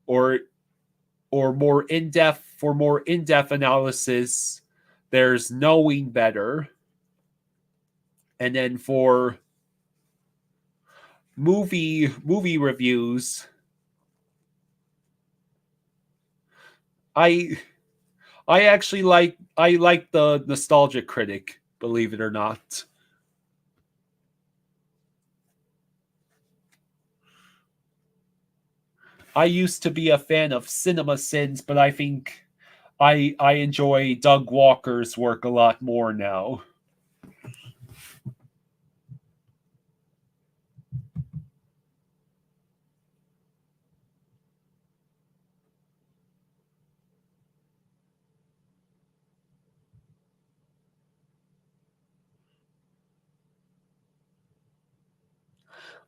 or more in-depth for more in-depth analysis. There's knowing better, and then for movie reviews, I I like the Nostalgia Critic, believe it or not. I used to be a fan of Cinema Sins, but I think I enjoy Doug Walker's work a lot more now.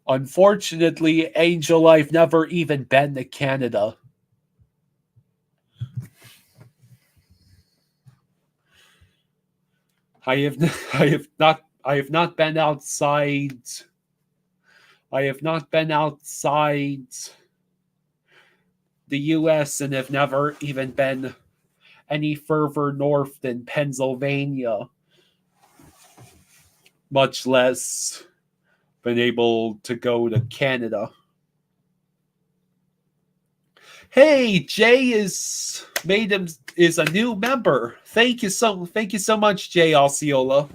Unfortunately, Angel, I've never even been to Canada. I have I have not been outside. I have not been outside the US and have never even been any further north than Pennsylvania, much less been able to go to Canada. Hey, Jay is a new member. Thank you so much, Jay Osceola.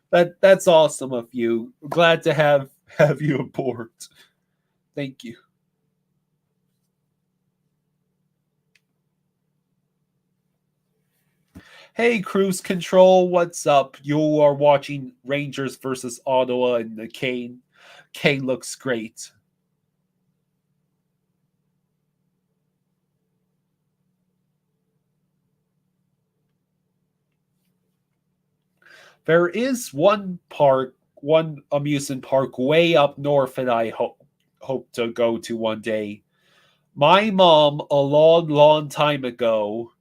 That's awesome of you. Glad to have you aboard. Thank you. Hey, Cruise Control, what's up? You are watching Rangers versus Ottawa, and the Kane looks great. There is one amusement park way up north that I hope to go to one day. My mom, a long, long time ago,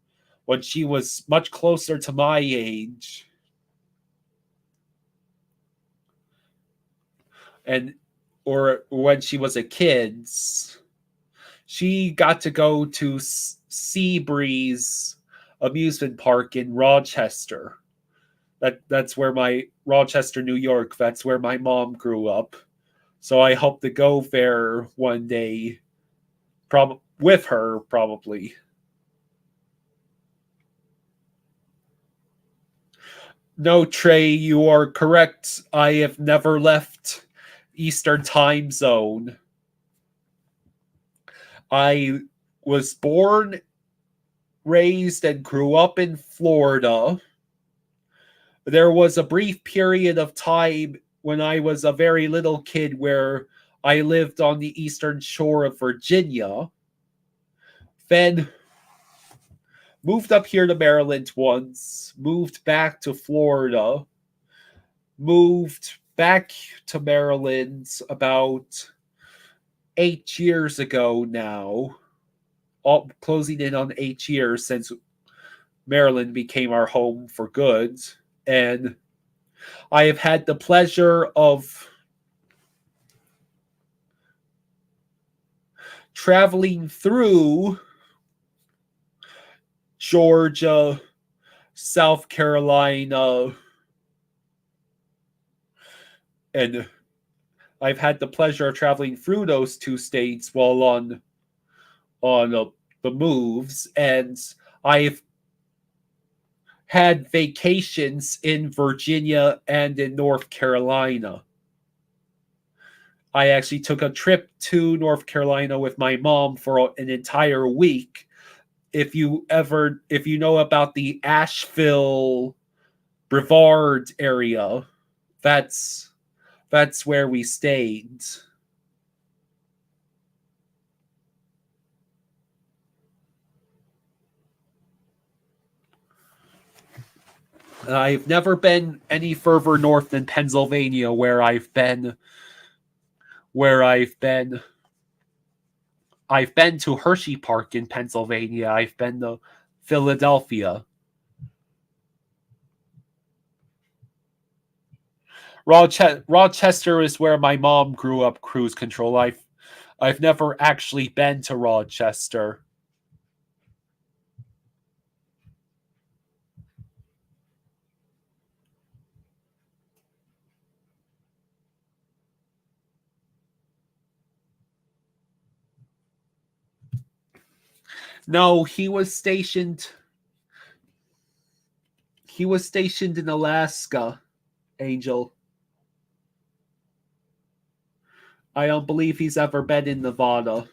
when she was much closer to my age, and or when she was a kid, she got to go to Seabreeze amusement park in Rochester. That's where my Rochester, New York. That's where my mom grew up. So I hope to go there one day, with her probably. No, Trey, you are correct. I have never left Eastern Time Zone. I was born, raised, and grew up in Florida. There was a brief period of time when I was a very little kid where I lived on the eastern shore of Virginia. Then moved up here to Maryland once, moved back to Florida, moved back to Maryland about 8 years ago now, closing in on 8 years since Maryland became our home for good. And I have had the pleasure of traveling through Georgia, South Carolina, and I've had the pleasure of traveling through those two states while on the moves, and I've had vacations in Virginia and in North Carolina. I actually took a trip to North Carolina with my mom for an entire week. If you know about the Asheville Brevard area, that's where we stayed. I've never been any further north than Pennsylvania, where I've been. I've been to Hershey Park in Pennsylvania. I've been to Philadelphia. Rochester is where my mom grew up. Cruise control. I've never actually been to Rochester. No, he was stationed. He was stationed in Alaska, Angel. I don't believe he's ever been in Nevada.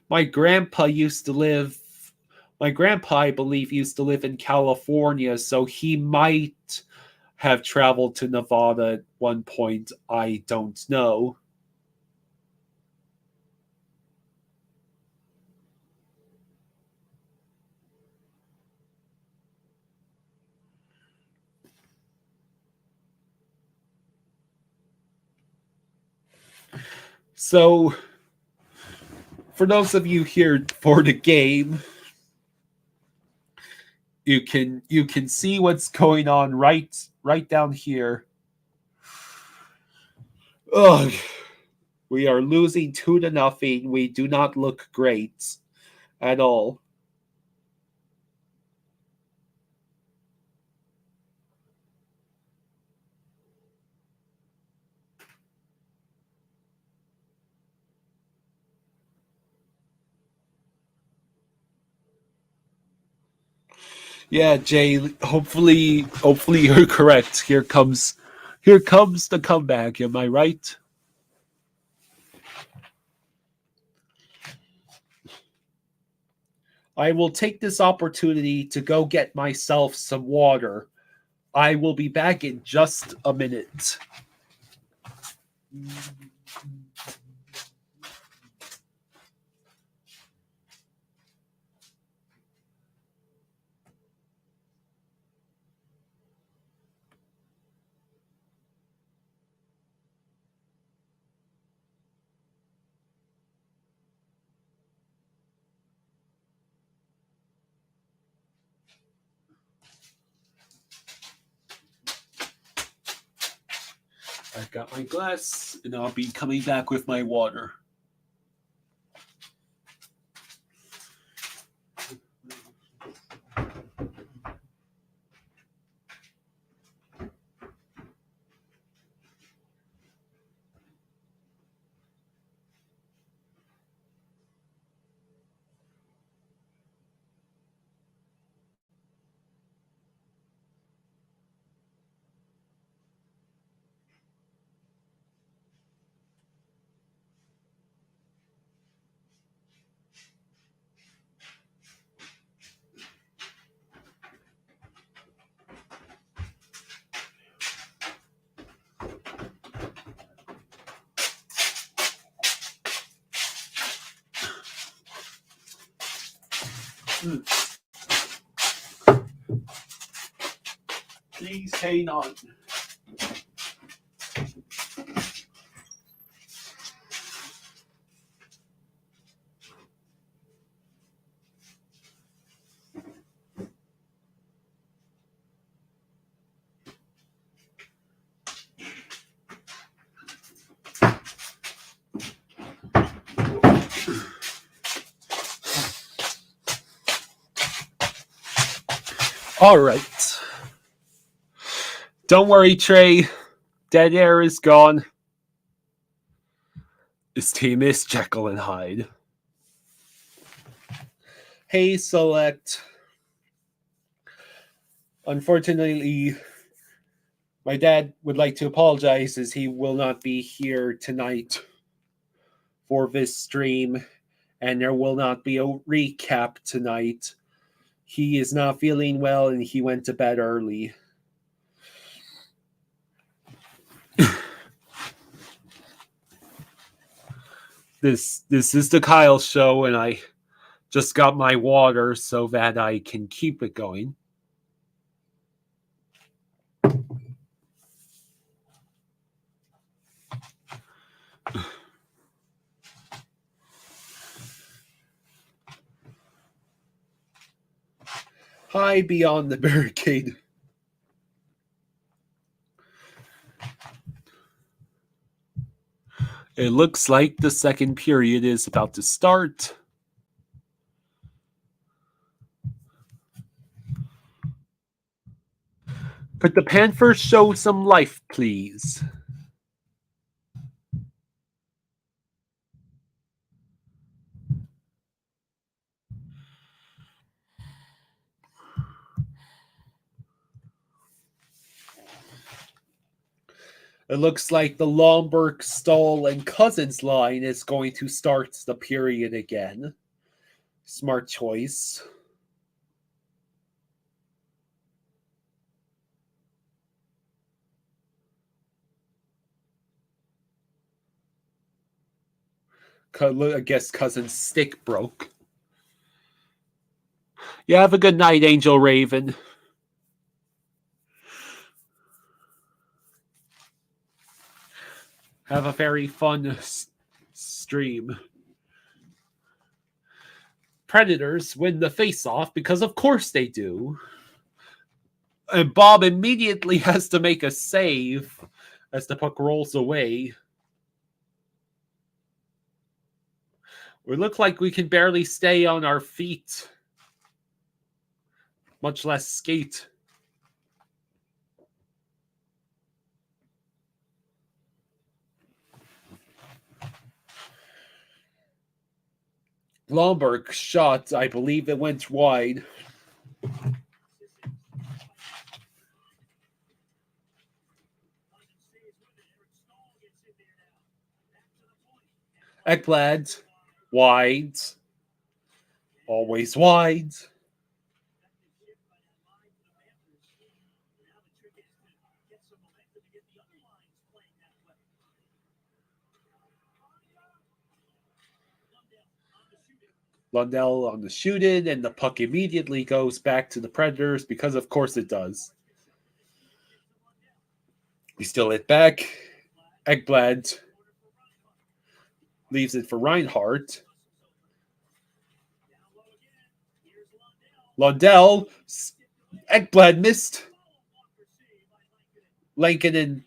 My grandpa, I believe, used to live in California, so he might have traveled to Nevada at one point. I don't know. So, for those of you here for the game, you can see what's going on right down here. Ugh. We are losing 2-0. We do not look great at all. Yeah, Jay, hopefully you're correct. Here comes the comeback, am I right? I will take this opportunity to go get myself some water. I will be back in just a minute. I've got my glass, and I'll be coming back with my water. Please hang on. All right. Don't worry, Trey. Dead air is gone. This team is Jekyll and Hyde. Hey, Select. Unfortunately, my dad would like to apologize as he will not be here tonight for this stream, and there will not be a recap tonight. He is not feeling well and he went to bed early. This is the Kyle show, and I just got my water so that I can keep it going. Hi, beyond the barricade. It looks like the second period is about to start. Could the Panthers show some life, please? It looks like the Lomberg, Stahl, and Cousins line is going to start the period again. Smart choice. I guess Cousins' stick broke. Yeah, have a good night, Angel Raven. Have a very fun stream. Predators win the face-off because of course they do. And Bob immediately has to make a save as the puck rolls away. We look like we can barely stay on our feet, much less skate. Lomberg shot, I believe it went wide. Ekblad, wide. Always wide. Lundell on the shoot-in, and the puck immediately goes back to the Predators because, of course, it does. We still hit back. Ekblad leaves it for Reinhardt. Lundell. Ekblad missed. Lankinen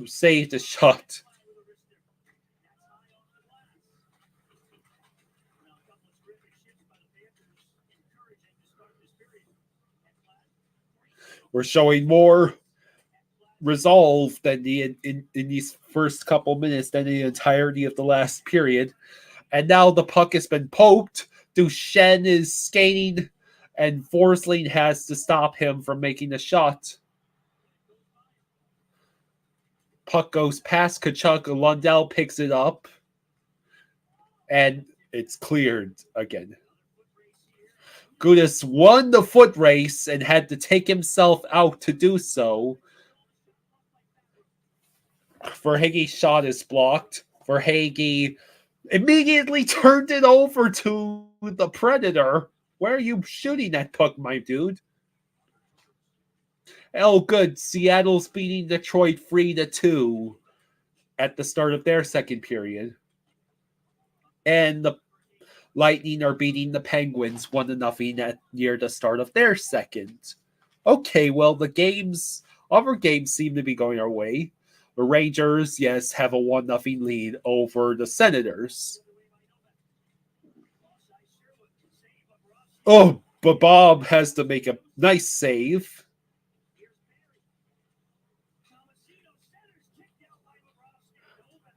saved the shot. We're showing more resolve than in these first couple minutes than the entirety of the last period. And now the puck has been poked. Duchesne is skating, and Forsling has to stop him from making a shot. Puck goes past Kachuk. Lundell picks it up, and it's cleared again. Gudas won the foot race and had to take himself out to do so. Verhaeghe's shot is blocked. Verhaeghe immediately turned it over to the Predator. Where are you shooting that puck, my dude? Oh, good. Seattle's beating Detroit 3-2 at the start of their second period. And the Lightning are beating the Penguins 1-0 near the start of their second. Okay, well, other games seem to be going our way. The Rangers, yes, have a 1-0 lead over the Senators. Oh, but Bob has to make a nice save.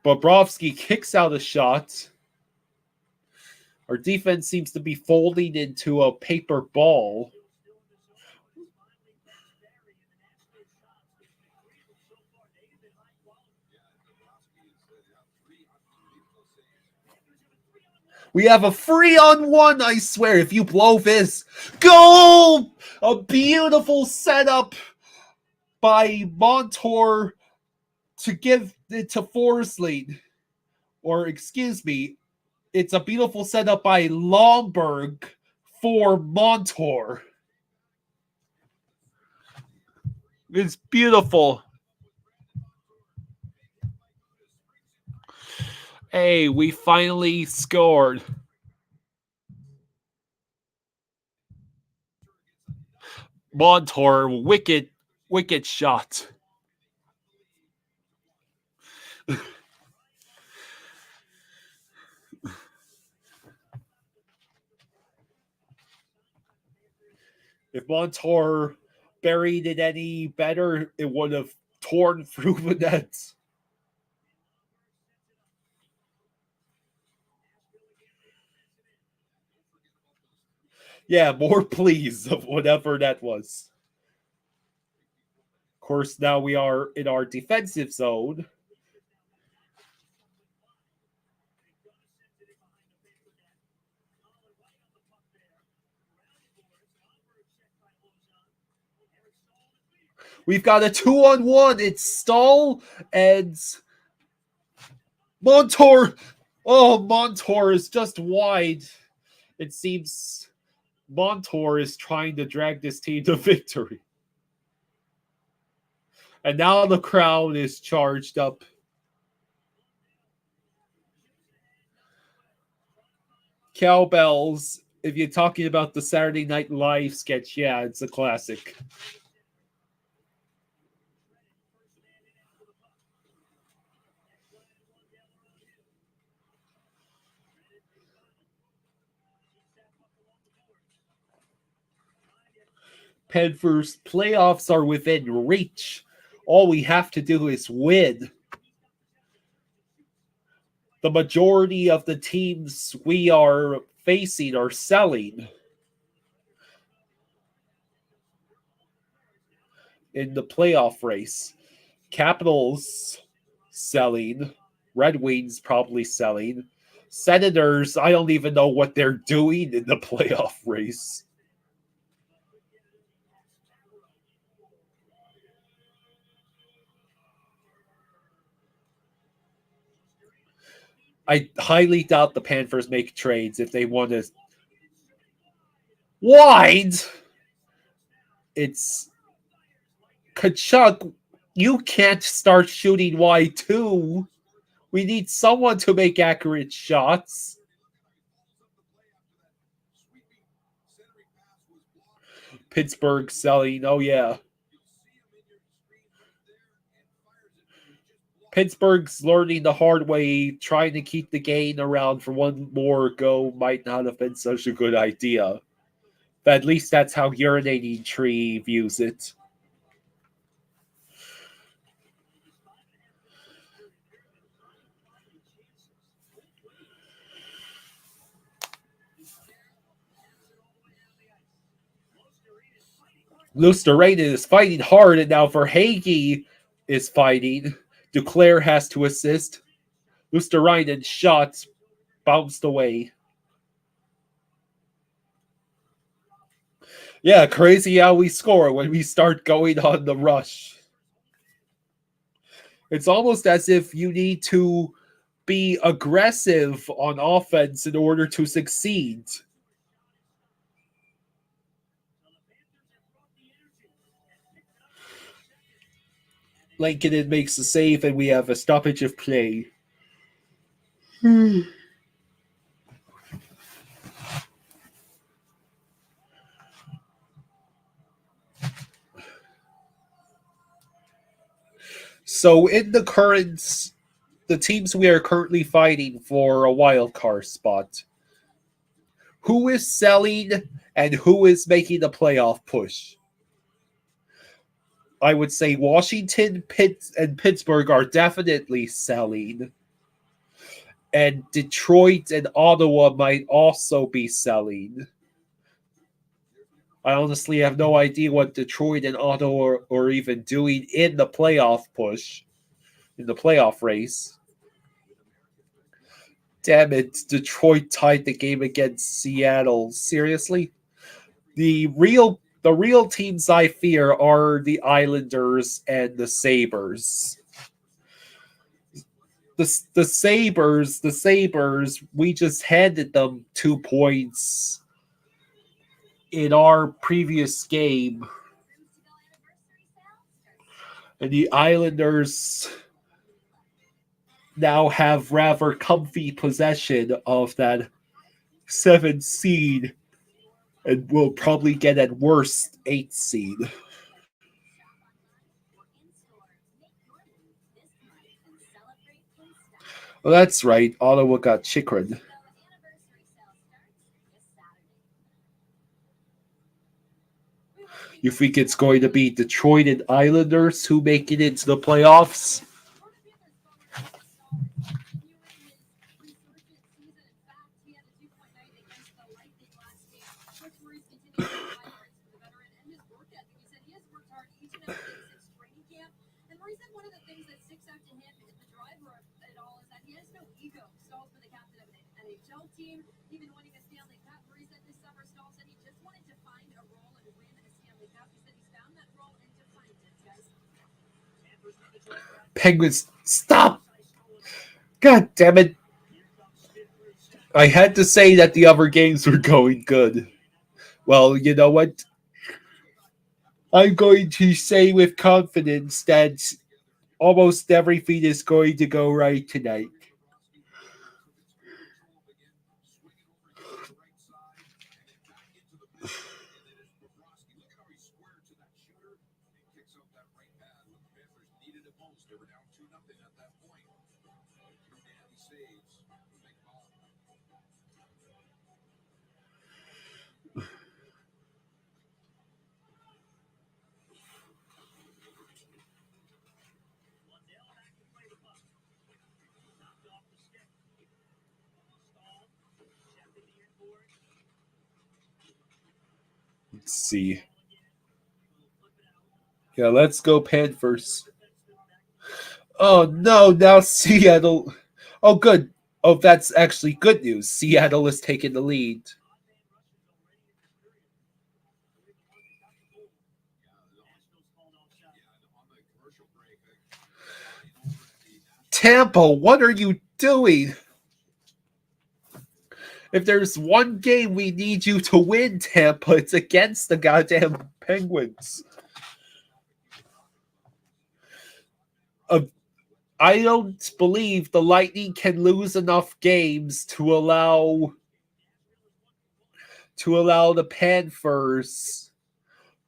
Bobrovsky kicks out a shot. Our defense seems to be folding into a paper ball. We have a 3-on-1, I swear. If you blow this, goal! A beautiful setup by Montour to give it to Forsling. Or, excuse me, it's a beautiful setup by Lomberg for Montour. It's beautiful. Hey, we finally scored. Montour, wicked shot. If Montour buried it any better, it would have torn through the net. Yeah, more please of whatever that was. Of course, now we are in our defensive zone. We've got a 2-on-1. It's Stahl and Montour. Oh, Montour is just wide. It seems Montour is trying to drag this team to victory. And now the crowd is charged up. Cowbells. If you're talking about the Saturday Night Live sketch, yeah, it's a classic. Panthers playoffs are within reach. All we have to do is win. The majority of the teams we are facing are selling in the playoff race. Capitals selling. Red Wings probably selling. Senators, I don't even know what they're doing in the playoff race. I highly doubt the Panthers make trades if they want to. Wide! It's Kachuk. You can't start shooting wide too. We need someone to make accurate shots. Pittsburgh selling. Oh, yeah. Pittsburgh's learning the hard way. Trying to keep the gain around for one more go might not have been such a good idea. But at least that's how Urinating Tree views it. Lusterrainen is fighting hard, and now Verhaeghe is fighting. Duclair has to assist. Lusterrainen's shot bounced away. Yeah, crazy how we score when we start going on the rush. It's almost as if you need to be aggressive on offense in order to succeed. Lankinen makes a save, and we have a stoppage of play. So in the teams we are currently fighting for a wild card spot, who is selling and who is making the playoff push? I would say Washington, and Pittsburgh are definitely selling. And Detroit and Ottawa might also be selling. I honestly have no idea what Detroit and Ottawa are even doing in the playoff push, in the playoff race. Damn it, Detroit tied the game against Seattle. Seriously? The real teams I fear are the Islanders and the Sabres. The Sabres, we just handed them 2 points in our previous game. And the Islanders now have rather comfy possession of that 7th seed and will probably get at worst 8th seed. Well, that's right. Ottawa got chikrin. You think it's going to be Detroit and Islanders who make it into the playoffs? Penguins, stop! God damn it. I had to say that the other games were going good. Well, you know what? I'm going to say with confidence that almost everything is going to go right tonight. Let's see. Yeah, let's go Panthers. Oh no, now Seattle. Oh, good. Oh, that's actually good news. Seattle is taking the lead. Tampa, what are you doing? If there's one game we need you to win, Tampa, it's against the goddamn Penguins. I don't believe the Lightning can lose enough games to allow the Panthers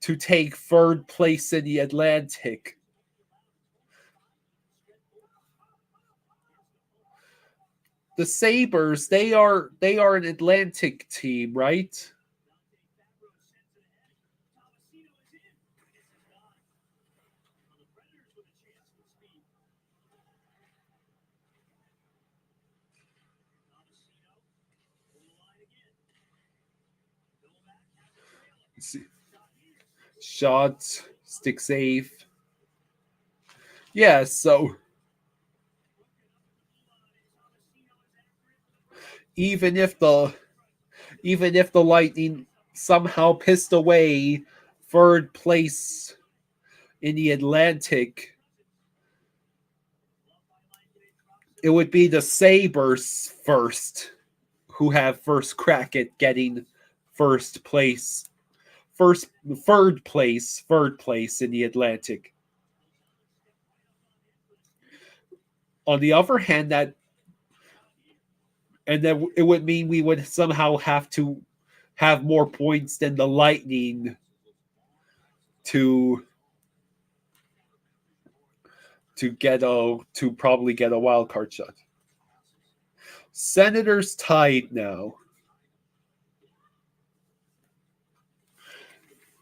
to take third place in the Atlantic. The Sabres, they are an Atlantic team, right? Let's see. Shot, stick save. Yeah, so even if the Lightning somehow pissed away third place in the Atlantic, it would be the Sabres first who have first crack at getting third place in the Atlantic. On the other hand, then it would mean we would somehow have to have more points than the Lightning to probably get a wild card shot. Senators tied now.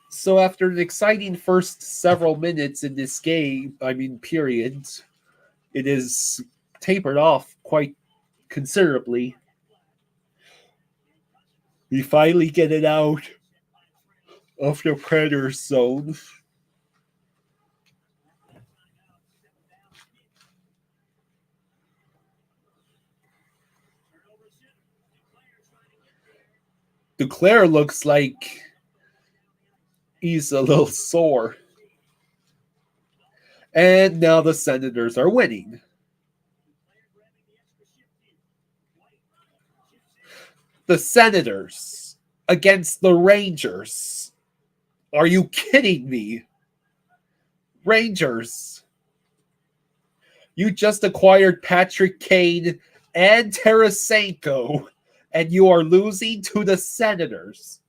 So after an exciting first several minutes in this game, period, it is tapered off quite considerably. We finally get it out of the Predator zone. Duclair looks like he's a little sore. And now the Senators are winning. The Senators against the Rangers. Are you kidding me? Rangers. You just acquired Patrick Kane and Tarasenko, and you are losing to the Senators.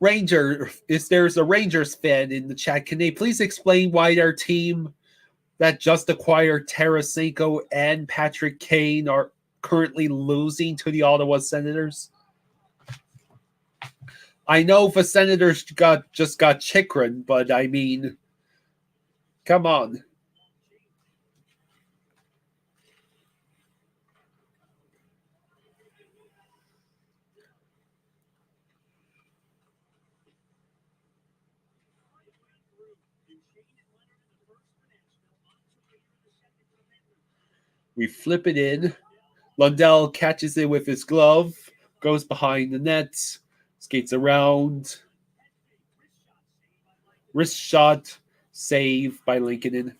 If there's a Rangers fan in the chat, can they please explain why their team that just acquired Tarasenko and Patrick Kane are currently losing to the Ottawa Senators? I know the Senators just got Chikrin, but I mean, come on. We flip it in. Lundell catches it with his glove, goes behind the net, skates around. Wrist shot, save by Lincoln.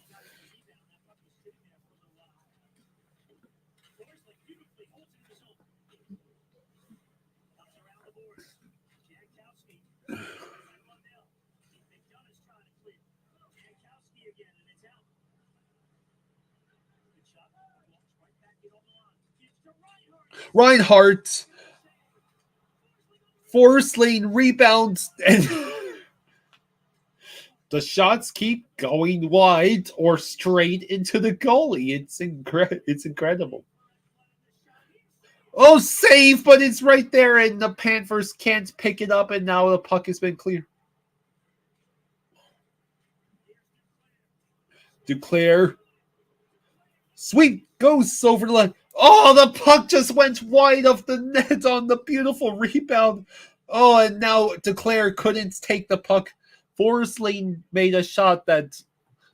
Reinhardt, Forest Lane rebounds, and the shots keep going wide or straight into the goalie. It's incredible. Oh, save, but it's right there, and the Panthers can't pick it up, and now the puck has been cleared. Duclair. Sweep goes over the line. Oh, the puck just went wide of the net on the beautiful rebound. Oh, and now Duclair couldn't take the puck. Forest Lane made a shot that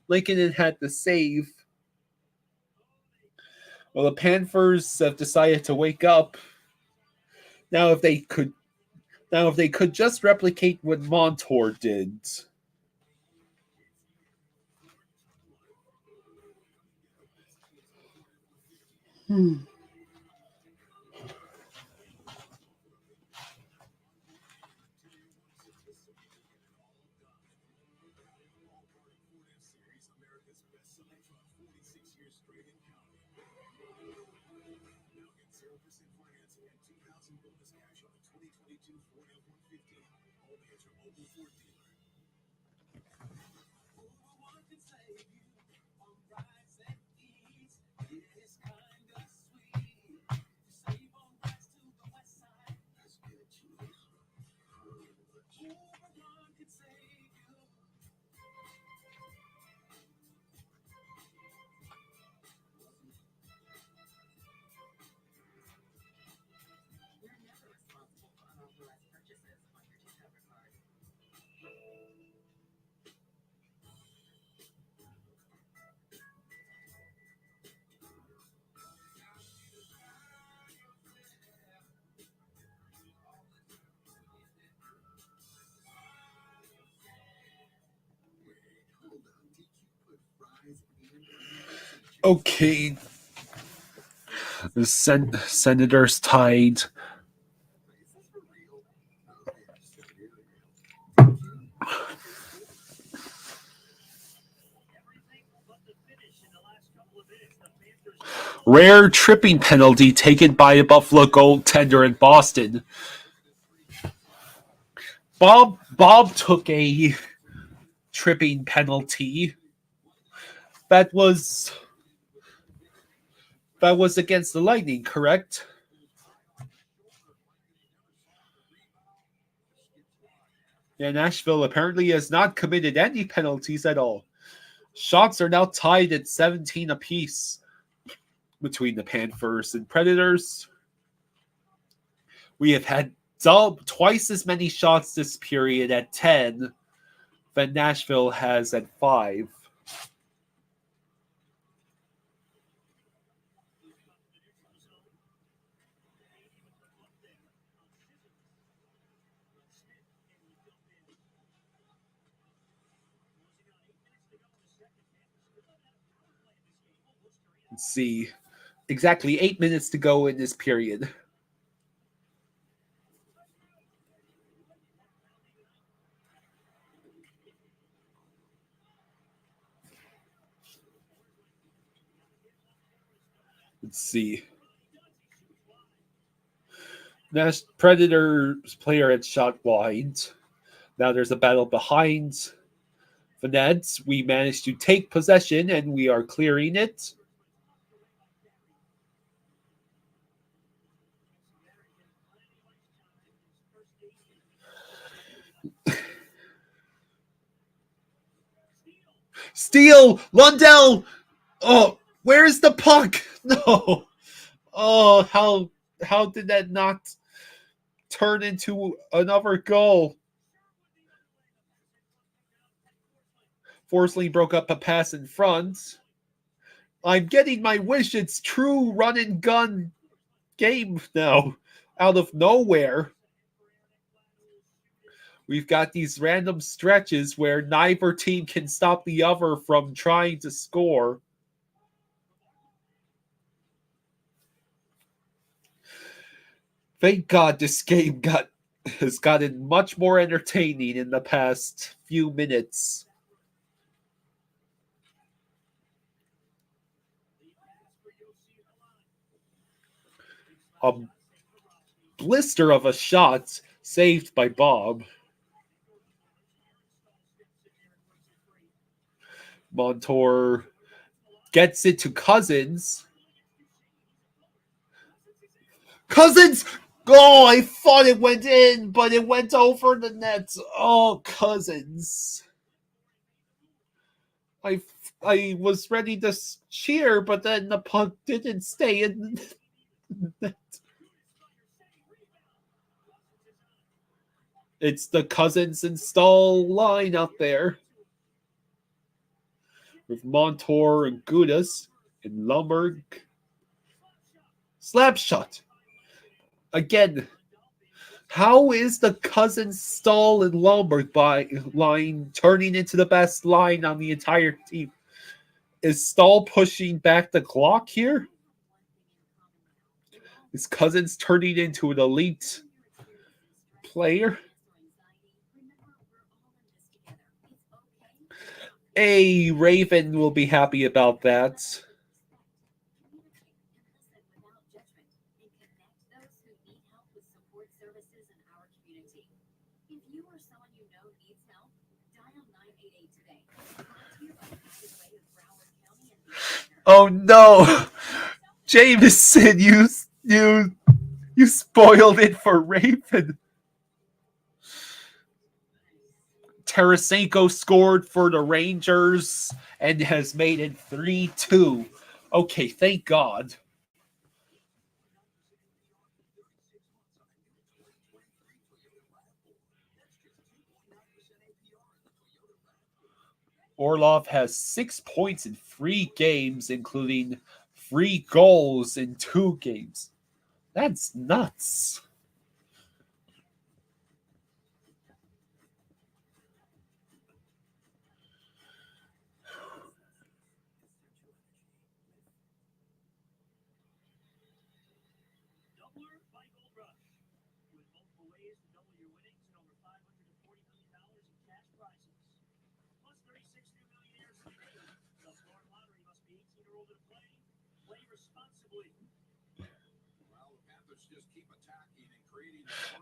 Lincoln had to save. Well, the Panthers have decided to wake up. Now, if they could just replicate what Montour did. Okay. The Senators tied. Rare tripping penalty taken by a Buffalo goaltender in Boston. Bob took a tripping penalty. That was against the Lightning, correct? Yeah, Nashville apparently has not committed any penalties at all. Shots are now tied at 17 apiece between the Panthers and Predators. We have had twice as many shots this period at 10 than Nashville has at 5. Let's see. Exactly 8 minutes to go in this period. Let's see. Predators player had shot wide. Now there's a battle behind the nets. We managed to take possession and we are clearing it. Steal! Lundell! Oh, where's the puck? No. Oh, how did that not turn into another goal? Forsley broke up a pass in front. I'm getting my wish. It's true run and gun game now. Out of nowhere. We've got these random stretches where neither team can stop the other from trying to score. Thank God this game has gotten much more entertaining in the past few minutes. A blister of a shot saved by Bob. Montour gets it to Cousins. Cousins! Oh, I thought it went in, but it went over the net. Oh, Cousins. I was ready to cheer, but then the puck didn't stay in the net. It's the Cousins install line out there. With Montour and Gudas and Lumberg. Slap shot. Again, how is the Cousins, Stahl, and Lumberg line turning into the best line on the entire team? Is Stahl pushing back the clock here? Is Cousins turning into an elite player? A Raven will be happy about that. Oh no, Jameson, you spoiled it for Raven. Tarasenko scored for the Rangers and has made it 3-2. Okay, thank God. Orlov has 6 points in 3 games, including 3 goals in 2 games. That's nuts.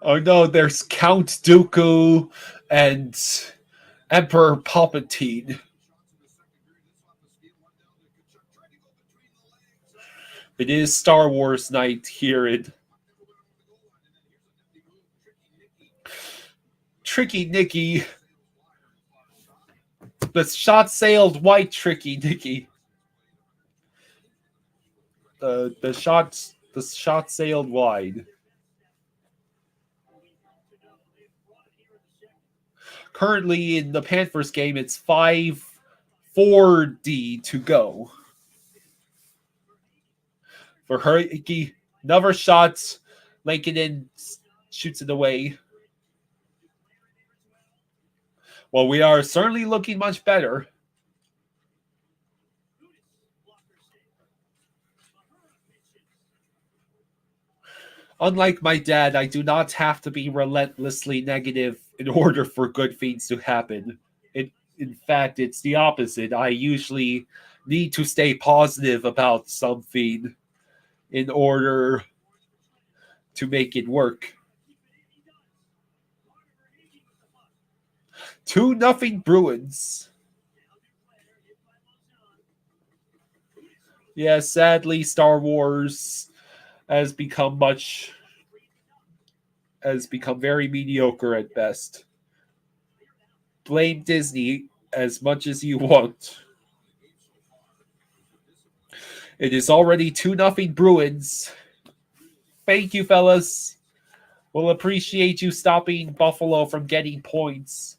Oh no, there's Count Dooku and Emperor Palpatine. It is Star Wars night here in Tricky Nicky. The shot sailed white Tricky Nicky. The shot sailed wide. Currently in the Panthers game, it's 5-4D to go. For Hurricane, another shot. Lincoln shoots it away. Well, we are certainly looking much better. Unlike my dad, I do not have to be relentlessly negative in order for good things to happen. In fact, it's the opposite. I usually need to stay positive about something in order to make it work. 2-0 Bruins. Yeah, sadly, Star Wars has become very mediocre at best. Blame Disney as much as you want. It is already 2-0 Bruins. Thank you, fellas. We'll appreciate you stopping Buffalo from getting points.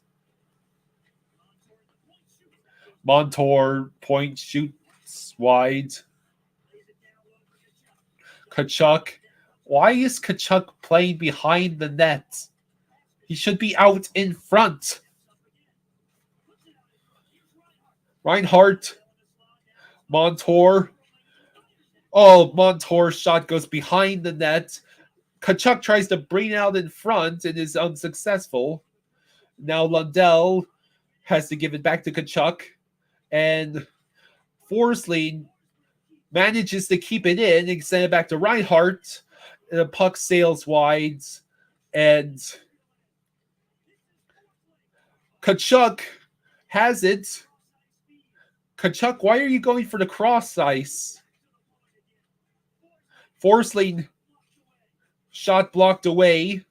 Montour point shoots wide. Tkachuk. Why is Tkachuk playing behind the net? He should be out in front. Reinhardt. Montour. Oh, Montour's shot goes behind the net. Tkachuk tries to bring out in front and is unsuccessful. Now Lundell has to give it back to Tkachuk. And Forsling manages to keep it in and send it back to Reinhardt. And the puck sails wide. And Tkachuk has it. Tkachuk, why are you going for the cross ice? Forsling, shot blocked away.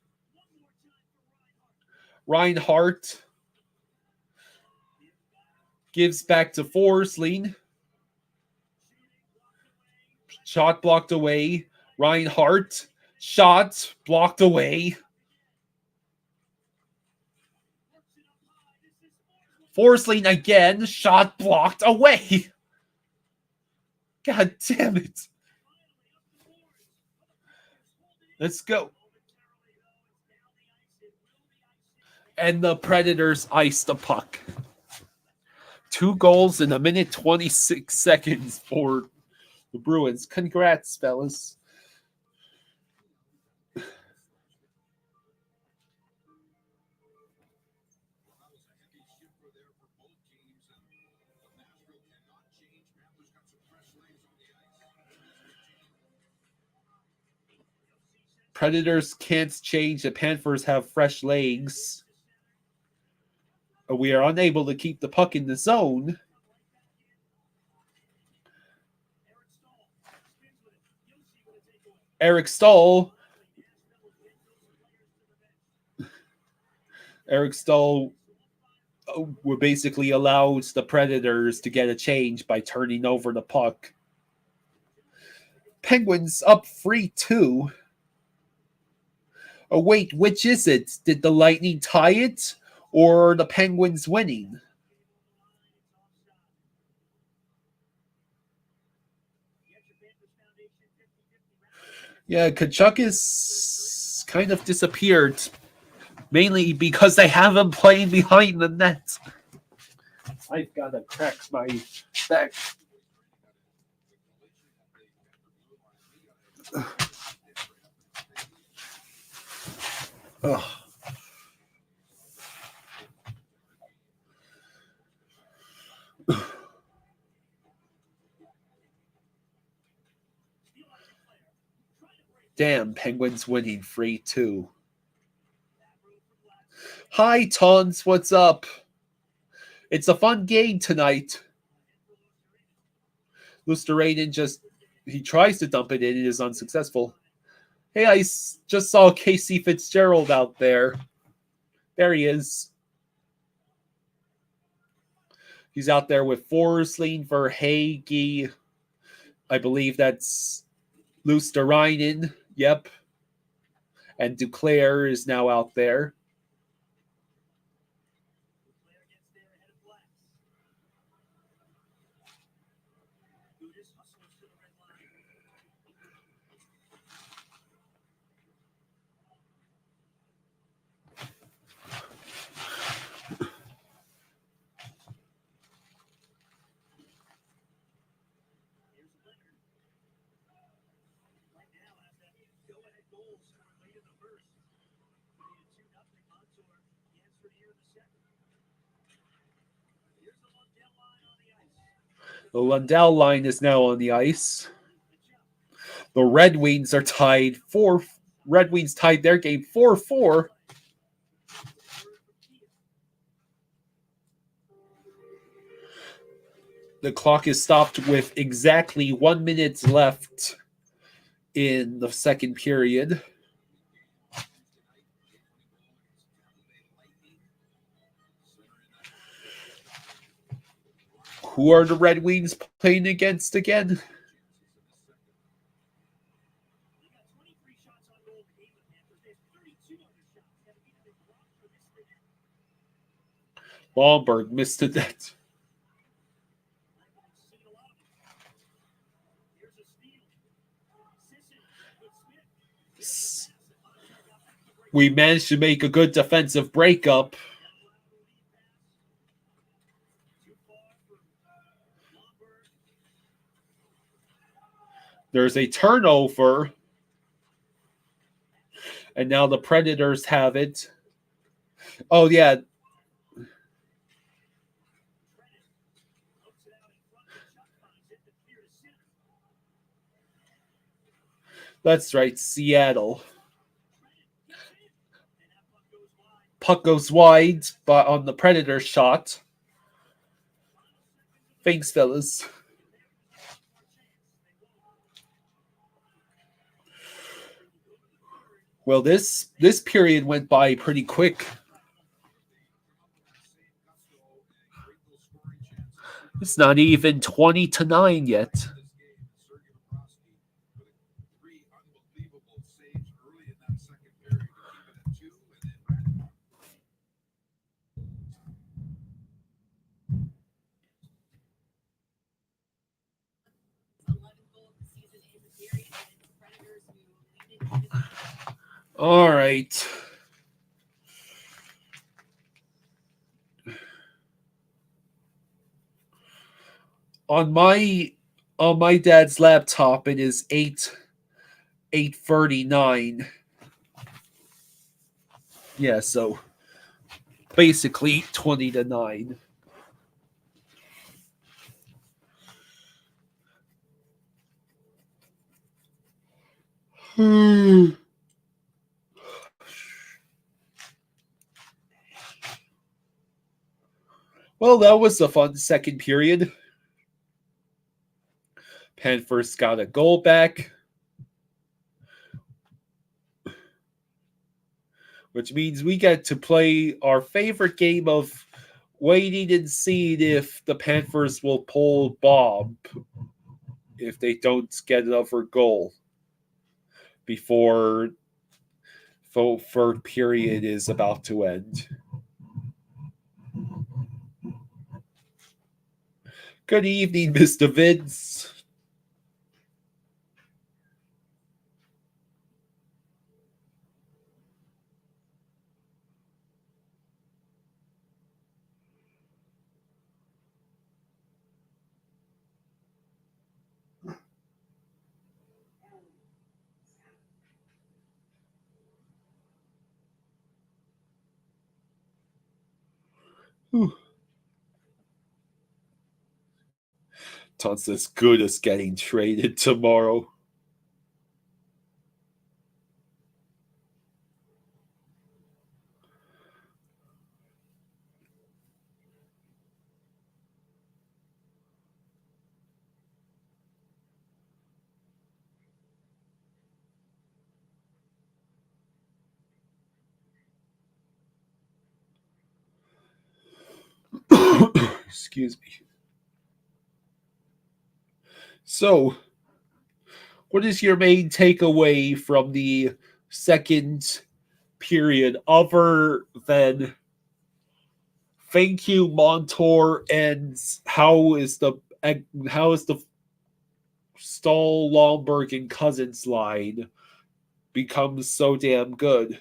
Reinhardt gives back to Forsling. Shot blocked away. Reinhardt, shot blocked away. Forsling again, shot blocked away. God damn it. Let's go. And the Predators ice the puck. 2 goals in 1 minute 26 seconds for the Bruins. Congrats, fellas. Predators can't change. The Panthers have fresh legs. We are unable to keep the puck in the zone. Eric Stahl basically allows the Predators to get a change by turning over the puck. Penguins up 3-2. Oh, wait, which is it? Did the Lightning tie it or the Penguins winning? Yeah, Tkachuk is kind of disappeared, mainly because they have him playing behind the net. I've got to crack my back. Ugh. Damn, Penguins winning 3-2. Hi, Tons, what's up? It's a fun game tonight. Lusterraden he tries to dump it in. It is unsuccessful. Hey, I just saw Casey Fitzgerald out there. There he is. He's out there with Forsling, Verhaeghe. I believe that's Lusterrainen. Yep. And Duclair is now out there. The Lundell line is now on the ice. The Red Wings are tied 4. Red Wings tied their game 4-4. The clock is stopped with exactly 1 minute left in the second period. Who are the Red Wings playing against again? Wahlberg missed the net. We managed to make a good defensive breakup. There's a turnover. And now the Predators have it. Oh, yeah. That's right, Seattle. Puck goes wide but on the Predator shot. Thanks, fellas. Well, this period went by pretty quick. It's not even 20-9 yet. All right. On my dad's laptop, it is 8:39. Yeah, so basically 20-9. Well, that was a fun second period. Panthers got a goal back, which means we get to play our favorite game of waiting and seeing if the Panthers will pull Bob if they don't get another goal before third period is about to end. Good evening, Mr. Vince. Ton's as good as getting traded tomorrow. Excuse me. So, what is your main takeaway from the second period other than thank you, Montour, and how is the Stahl, Lomberg, and Cousins line becomes so damn good.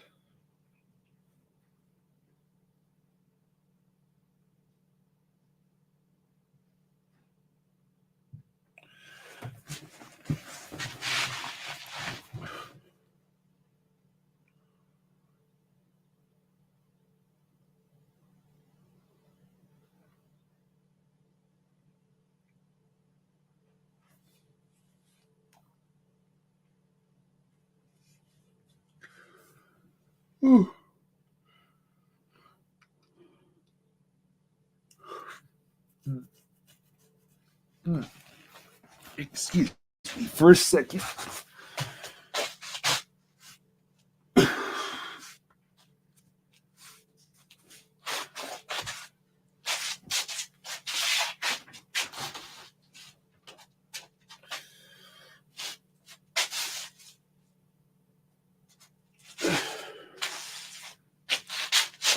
Excuse me for a second.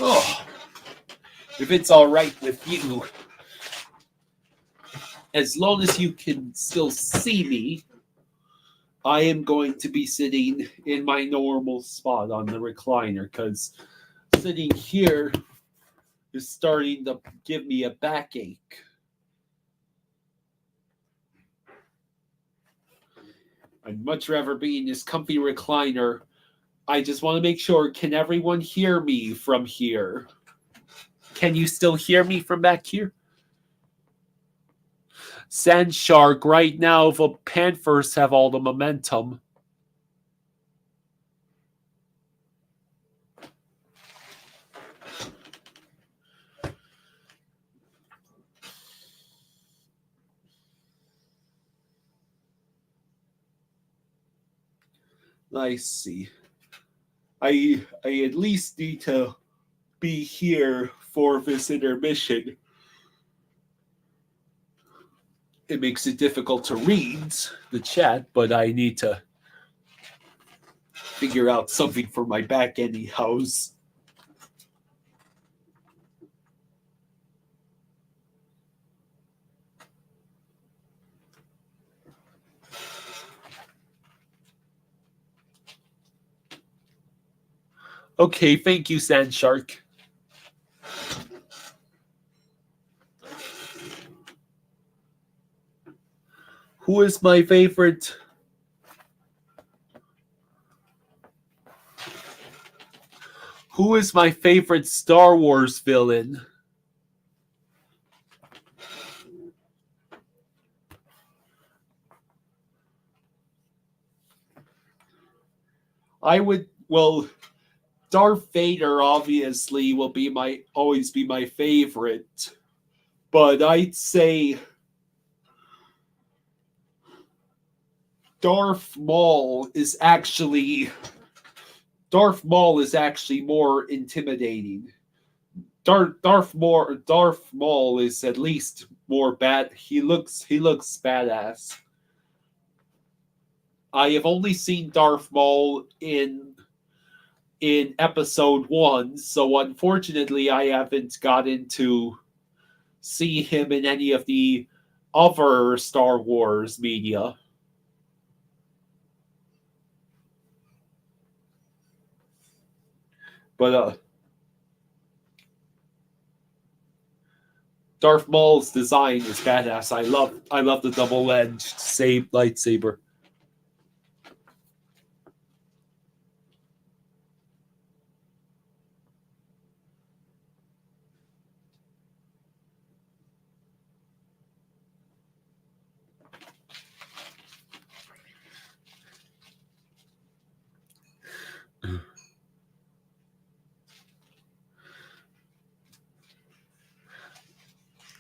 Oh, if it's all right with you, as long as you can still see me, I am going to be sitting in my normal spot on the recliner because sitting here is starting to give me a backache. I'd much rather be in this comfy recliner. I just want to make sure, can everyone hear me from here? Can you still hear me from back here? Sand Shark, right now the Panthers have all the momentum. I see. I at least need to be here for this intermission. It makes it difficult to read the chat, but I need to figure out something for my back anyhow. Okay, thank you, Sand Shark. Who is my favorite? Who is my favorite Star Wars villain? Darth Vader obviously will be always be my favorite, but I'd say Darth Maul is actually more intimidating. Darth Maul is at least more bad. He looks badass. I have only seen Darth Maul in episode 1, so unfortunately I haven't gotten to see him in any of the other Star Wars media. But Darth Maul's design is badass. I love the double-edged lightsaber.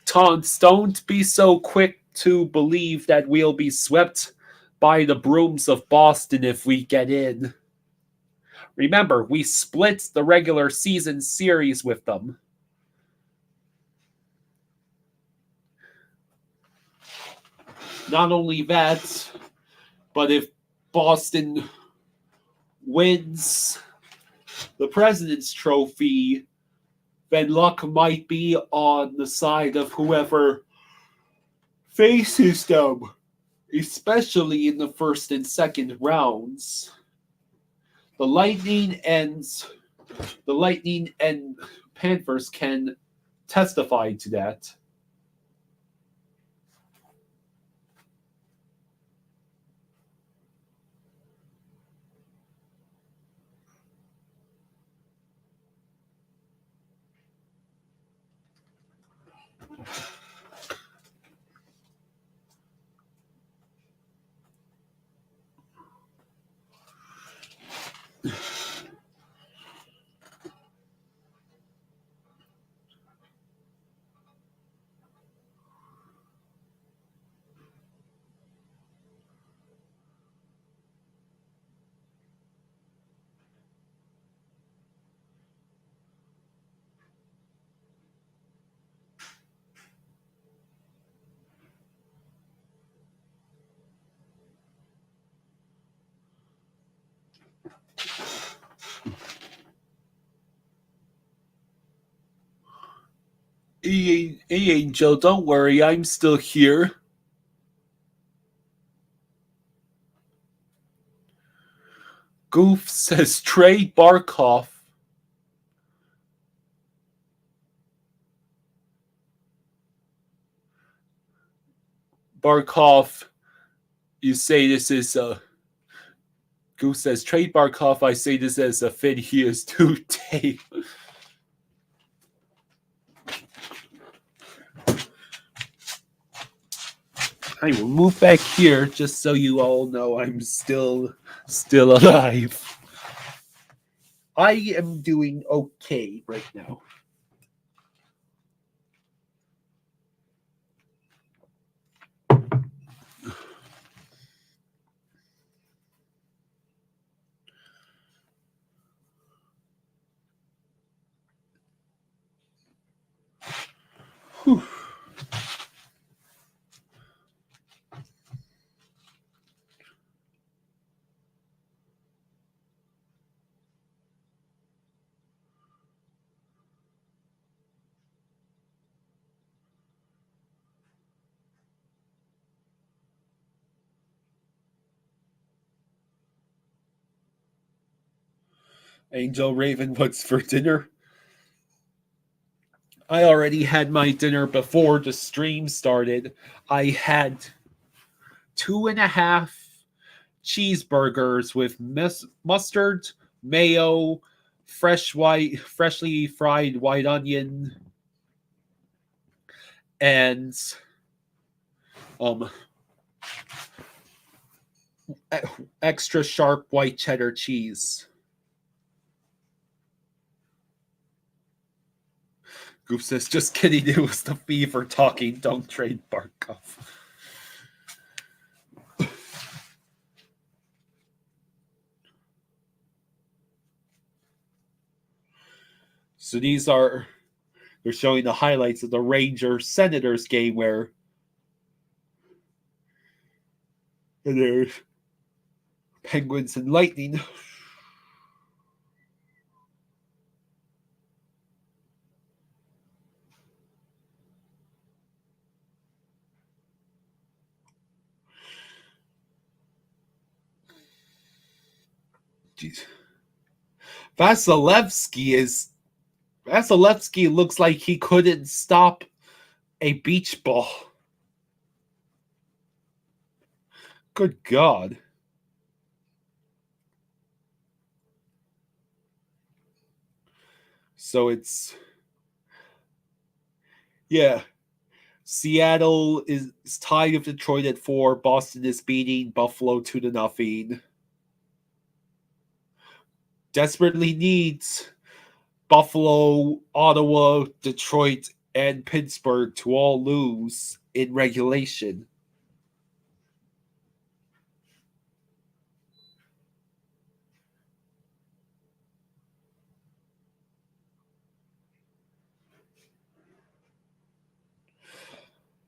Taunts, don't be so quick to believe that we'll be swept by the brooms of Boston if we get in. Remember, we split the regular season series with them. Not only that, but if Boston wins the President's Trophy, then luck might be on the side of whoever faces them, especially in the first and second rounds. The Lightning and Panthers can testify to that. Hey, Angel, don't worry, I'm still here. Goof says Trey Barkov. Barkov, you say this is a. Goof says Trey Barkov, I say this as a fit he is today. I will move back here just so you all know I'm still alive. I am doing okay right now. Whew. Angel Raven, what's for dinner? I already had my dinner before the stream started. I had 2.5 cheeseburgers with mustard, mayo, freshly fried white onion, and extra sharp white cheddar cheese. Goof says, just kidding, it was the fever talking, don't trade Barkov. So they're showing the highlights of the Rangers-Senators game where there's Penguins and Lightning. Jeez. Vasilevsky looks like he couldn't stop a beach ball. Good God. So it's, yeah. Seattle is tied with Detroit at 4. Boston is beating Buffalo 2-0. Desperately needs Buffalo, Ottawa, Detroit, and Pittsburgh to all lose in regulation.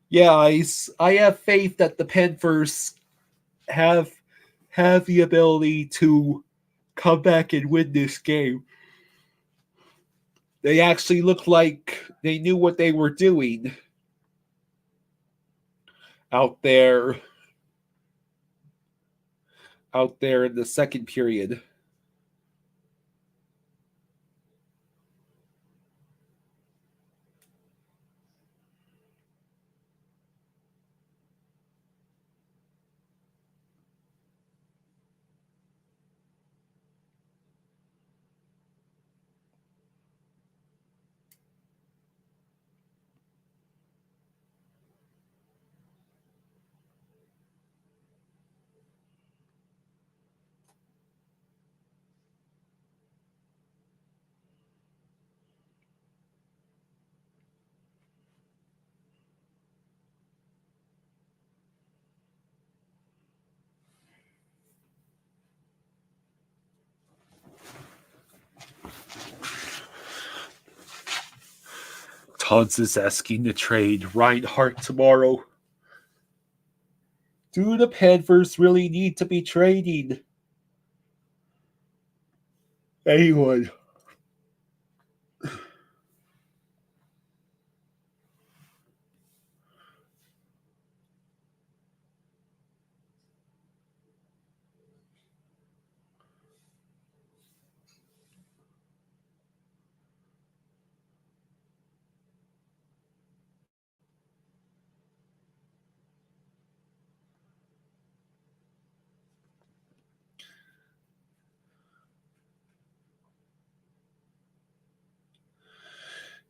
Yeah, I have faith that the Panthers have the ability to come back and win this game. They actually looked like they knew what they were doing out there in the second period. Tons is asking to trade Reinhardt tomorrow. Do the Panthers really need to be trading anyone?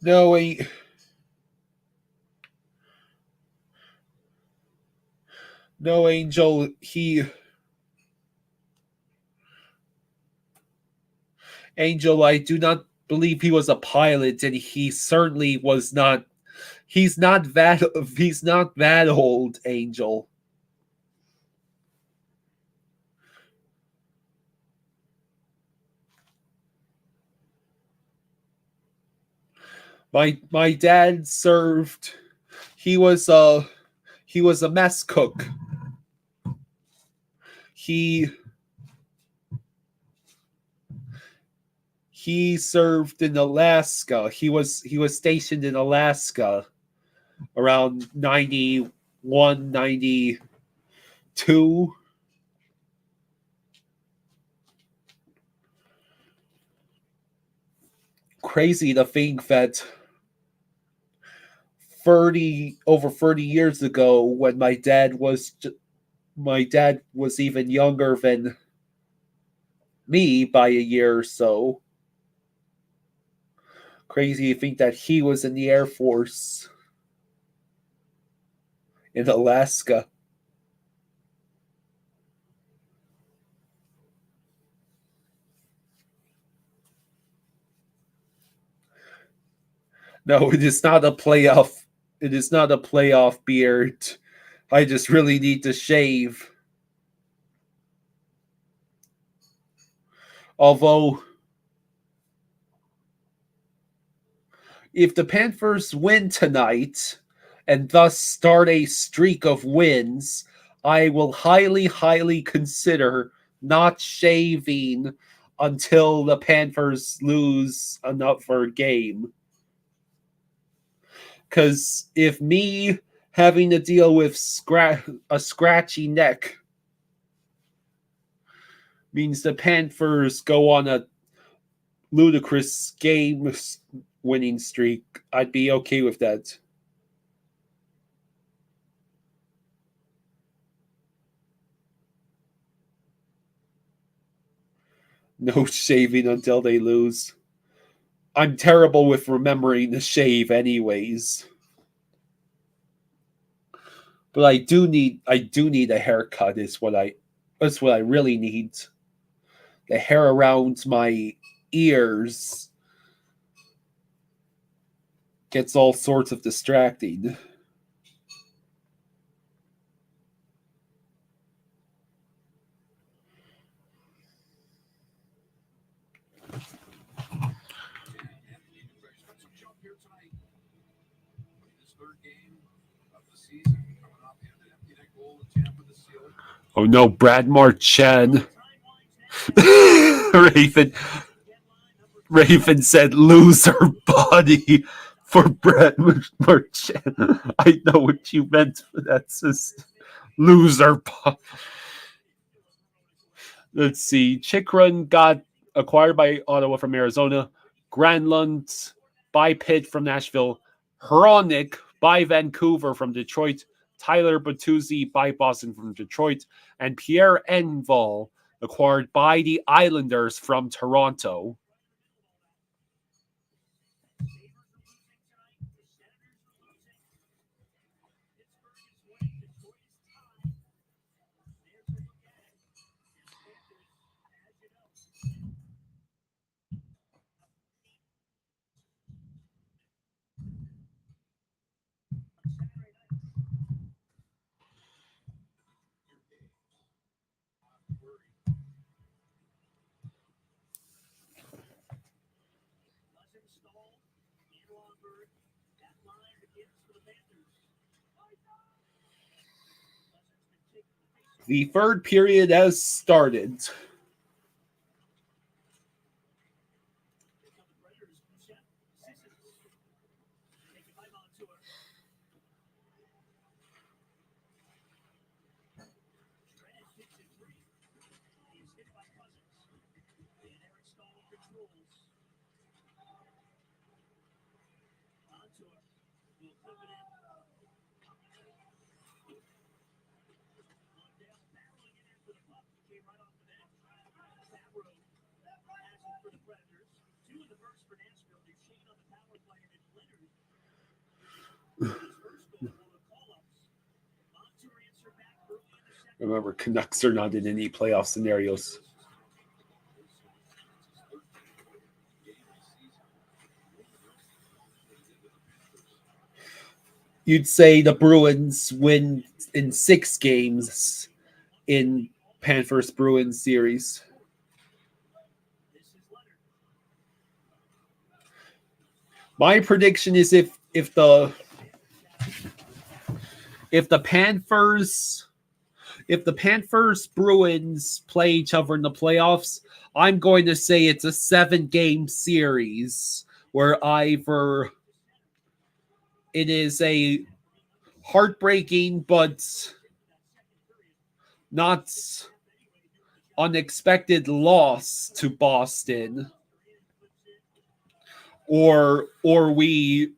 No, no, Angel. Angel, I do not believe he was a pilot, and he certainly was not. He's not that. He's not that old, Angel. My dad served. He was a mess cook. He served in Alaska. He was stationed in Alaska around 91, 92. Crazy to think that over 30 years ago, when my dad was even younger than me by a year or so. Crazy to think that he was in the Air Force in Alaska. No, it is not a playoff. It is not a playoff beard. I just really need to shave. Although, if the Panthers win tonight and thus start a streak of wins, I will highly, highly consider not shaving until the Panthers lose another game. Because if me having to deal with a scratchy neck means the Panthers go on a ludicrous game winning streak, I'd be okay with that. No shaving until they lose. I'm terrible with remembering to shave anyways. But I do need a haircut that's what I really need. The hair around my ears gets all sorts of distracting. Oh no, Brad Marchand. Raven said loser body for Brett Marchand. I know what you meant for that, sis. Loser body. Let's see. Chikrin got acquired by Ottawa from Arizona. Granlund by Pitt from Nashville. Hronik by Vancouver from Detroit. Tyler Bertuzzi by Boston from Detroit. And Pierre Engvall acquired by the Islanders from Toronto. The third period has started. Remember, Canucks are not in any playoff scenarios. You'd say the Bruins win in 6 games in Panthers Bruins series. My prediction is if the Panthers Bruins play each other in the playoffs, I'm going to say it's a 7-game series where either it is a heartbreaking but not unexpected loss to Boston, or we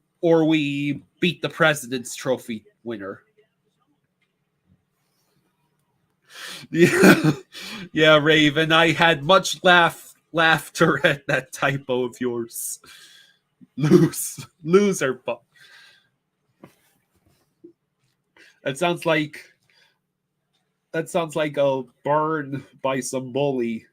beat the President's Trophy winner. Yeah, Raven, I had much laughter at that typo of yours. Loser. That sounds like a burn by some bully.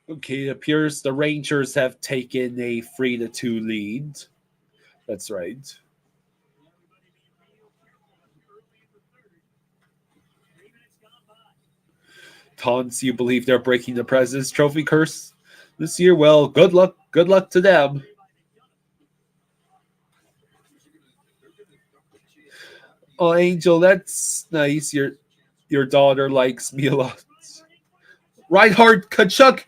Okay, it appears the Rangers have taken a 3-2 lead. That's right. Taunts, you believe they're breaking the President's Trophy curse this year? Well, good luck to them. Oh, Angel, that's nice. Your daughter likes me a lot. Reinhard Kachuk.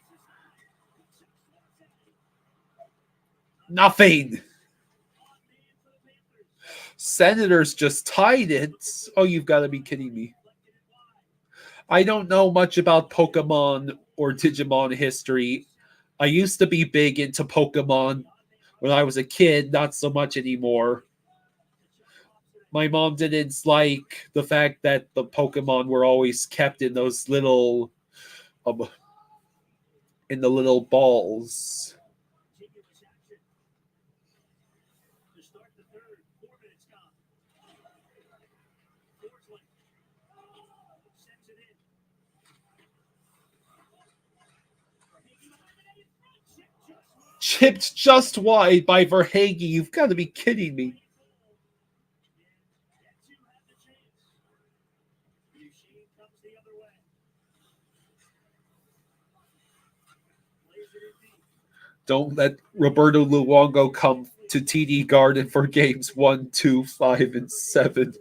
Nothing. Senators just tied it. Oh, you've got to be kidding me. I don't know much about Pokemon or Digimon history. I used to be big into Pokemon when I was a kid, not so much anymore. My mom didn't like the fact that the Pokemon were always kept in those little in the little balls. Chipped just wide by Verhaeghe. You've got to be kidding me. Don't let Roberto Luongo come to TD Garden for games 1, 2, 5, and 7.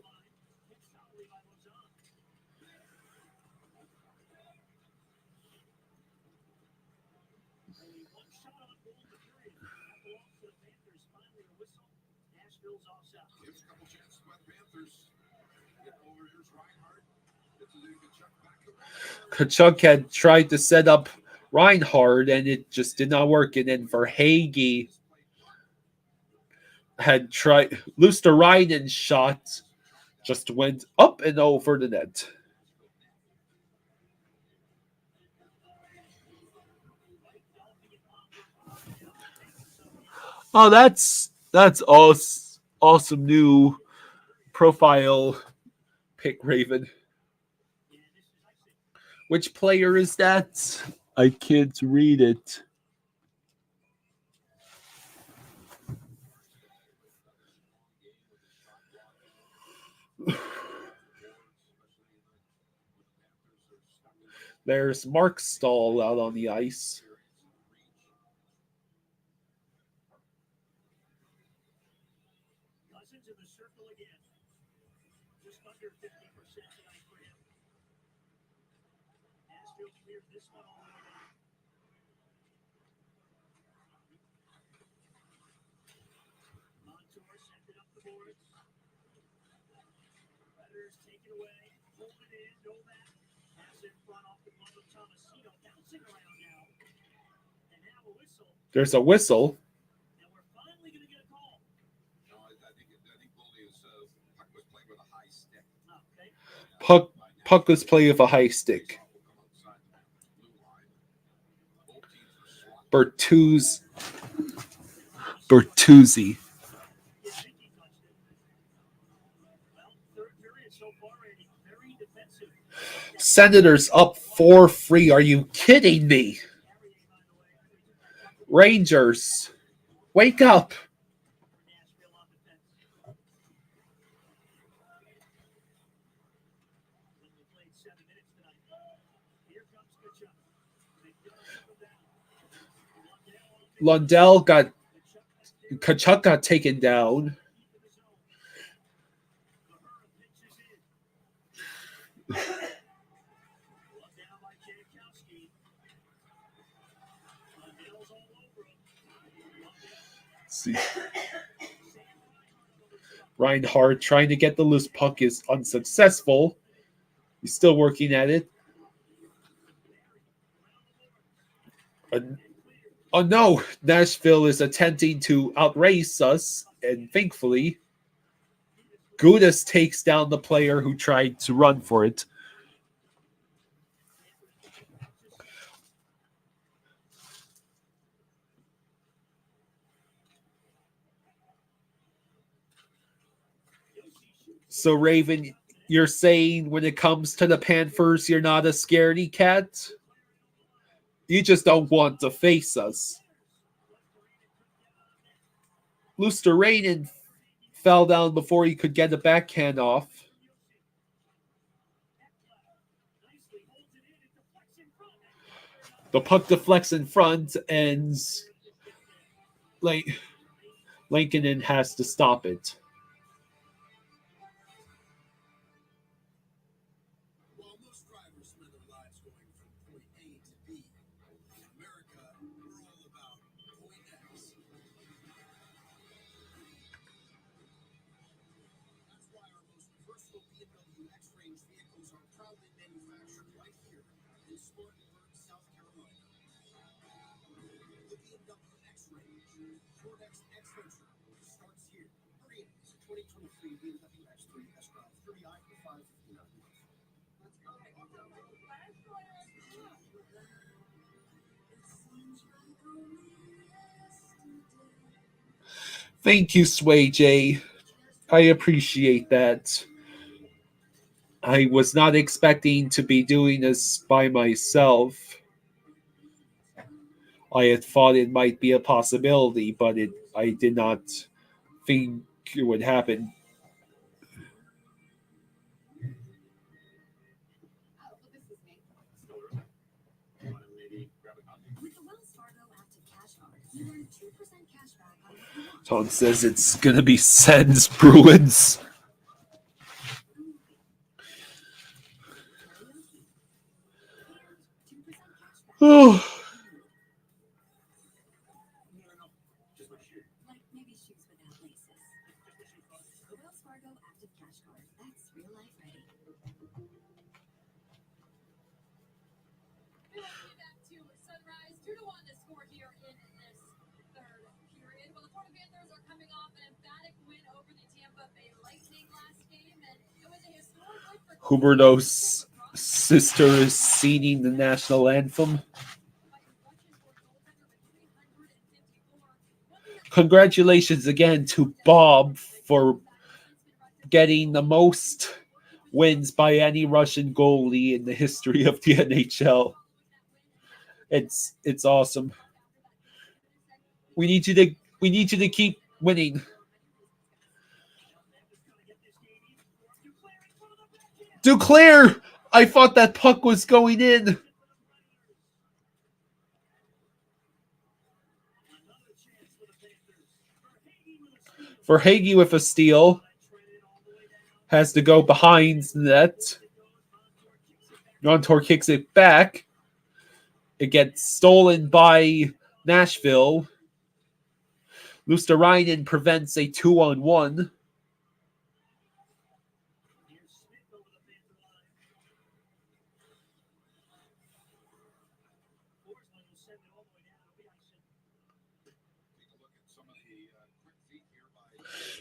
Kachuk had tried to set up Reinhardt, and it just did not work. And then Verhaeghe had tried Luosterainen's shot, just went up and over the net. Oh, that's awesome new profile pick, Raven. Which player is that? I can't read it. There's Mark Stahl out on the ice. There's a whistle. Puck was playing with a high stick. Bertuzzi. Senators up 4-3. Are you kidding me? Rangers, wake up. Kachuk got taken down. See. Reinhardt trying to get the loose puck is unsuccessful. He's still working at it. Oh no, Nashville is attempting to outrace us, and thankfully, Gudas takes down the player who tried to run for it. So, Raven, you're saying when it comes to the Panthers, you're not a scaredy cat? You just don't want to face us. Luosterainen fell down before he could get the backhand off. The puck deflects in front, and Lankinen has to stop it. Thank you, Sway J. I appreciate that. I was not expecting to be doing this by myself. I had thought it might be a possibility, but I did not think it would happen. Tom says it's gonna be Sens Bruins. Oh. Huberto's sister is singing the national anthem. Congratulations again to Bob for getting the most wins by any Russian goalie in the history of the NHL. It's awesome. We need you to keep winning. Duclair! I thought that puck was going in. Verhaeghe with a steal. Has to go behind the net. Montour kicks it back. It gets stolen by Nashville. Luosterainen prevents a 2-on-1.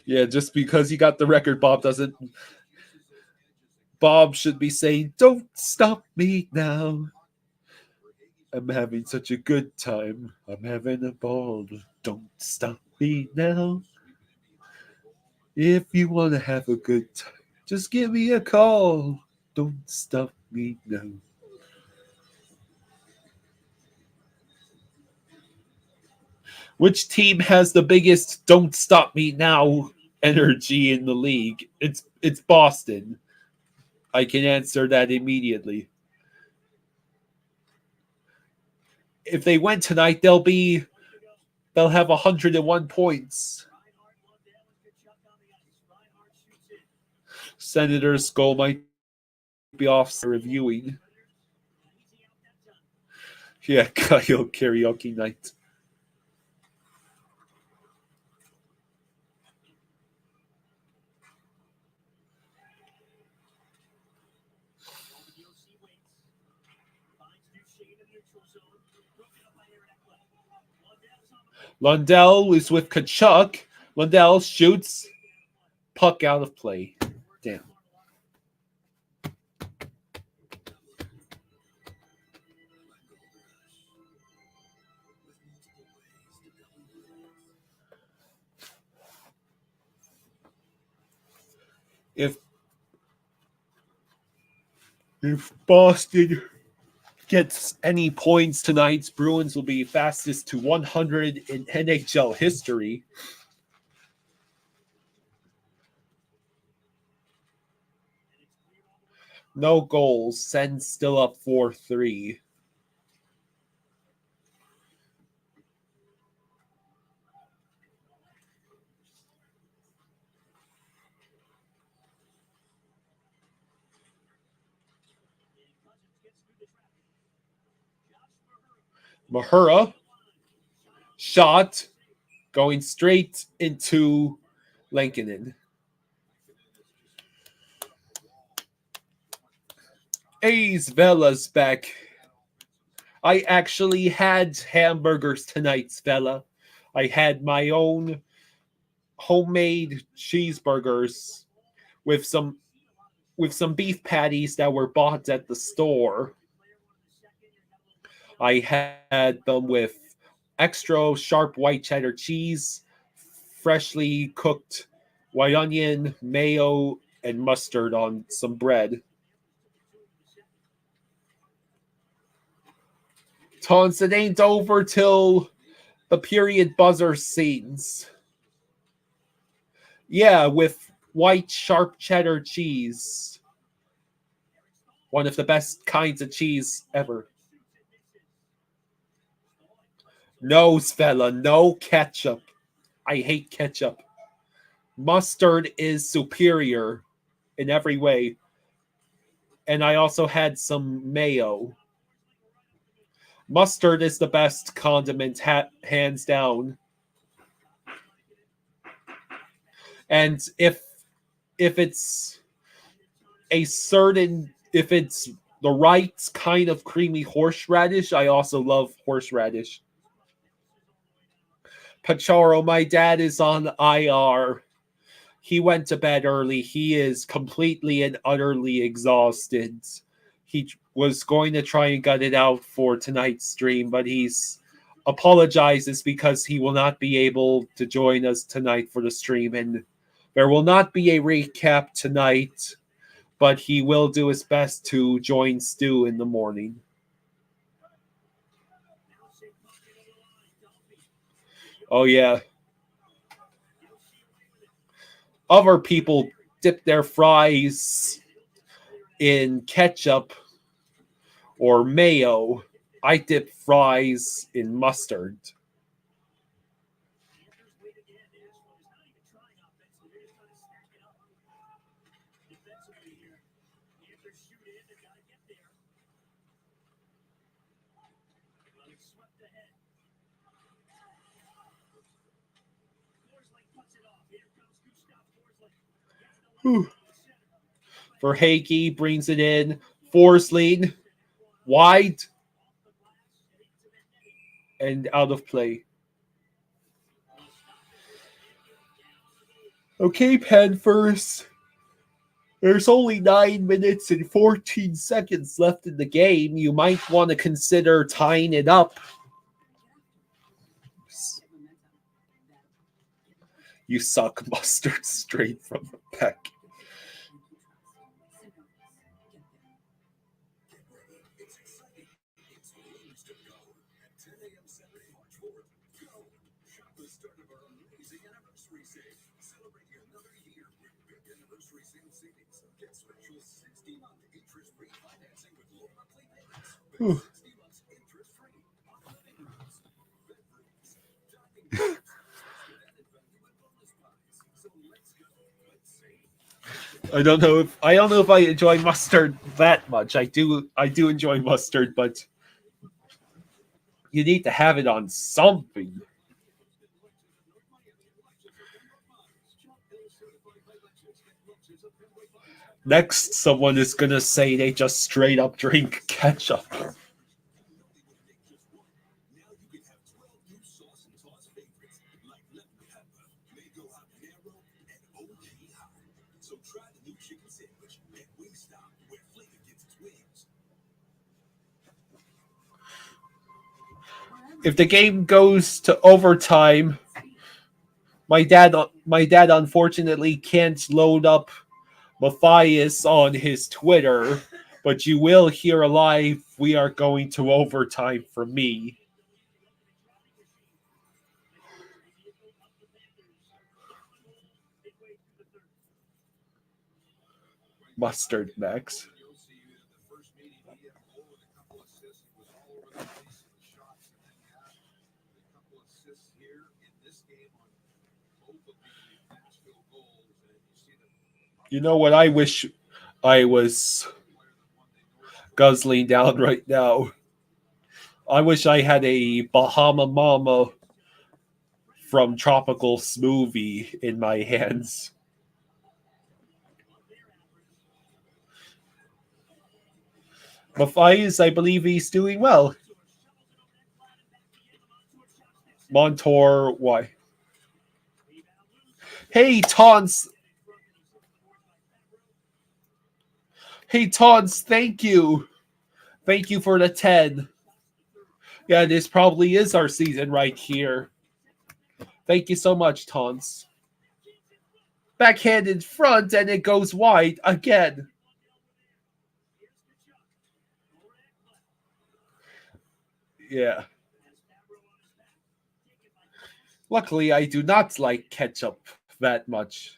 Yeah, just because he got the record, Bob should be saying, "Don't stop me now. I'm having such a good time. I'm having a ball. Don't stop me now. If you want to have a good time, just give me a call. Don't stop me now." Which team has the biggest "Don't stop me now" energy in the league? It's Boston. I can answer that immediately. If they win tonight, they'll have 101 points. Senators' goal might be off reviewing. Yeah, Kyle karaoke night. Lundell is with Kachuk. Lundell shoots. Puck out of play. Damn. If Boston gets any points tonight, Bruins will be fastest to 100 in NHL history. No goals. Sens still up 4-3. Mahura shot going straight into Lankinen. A's Vella's back. I actually had hamburgers tonight, Vela. I had my own homemade cheeseburgers with some beef patties that were bought at the store. I had them with extra sharp white cheddar cheese, freshly cooked white onion, mayo, and mustard on some bread. Tons, it ain't over till the period buzzer scenes. Yeah, with white sharp cheddar cheese. One of the best kinds of cheese ever. No, Svella, no ketchup. I hate ketchup. Mustard is superior in every way. And I also had some mayo. Mustard is the best condiment, hands down. And if it's if it's the right kind of creamy horseradish, I also love horseradish. Pacharo, my dad is on IR. He went to bed early. He is completely and utterly exhausted. He was going to try and gut it out for tonight's stream, but he's apologizes because he will not be able to join us tonight for the stream, and there will not be a recap tonight, but he will do his best to join Stu in the morning. Oh, yeah. Other people dip their fries in ketchup or mayo. I dip fries in mustard. For Hakey, brings it in. Forsling, wide, and out of play. Okay, Panthers. There's only 9 minutes and 14 seconds left in the game. You might want to consider tying it up. You suck, mustard, straight from the pack. I don't know if I enjoy mustard that much. I do enjoy mustard, but you need to have it on something. Next, someone is gonna say they just straight up drink ketchup. If the game goes to overtime, my dad unfortunately can't load up Matthias on his Twitter, but you will hear a live "We are going to overtime" from me. Mustard, Max. You know what I wish I was guzzling down right now? I wish I had a Bahama Mama from Tropical Smoothie in my hands. Matthias, I believe he's doing well. Montour, why? Hey, Tons. Hey, Tons, thank you. Thank you for the 10. Yeah, this probably is our season right here. Thank you so much, Taunts. Backhand in front, and it goes wide again. Yeah. Luckily, I do not like ketchup that much.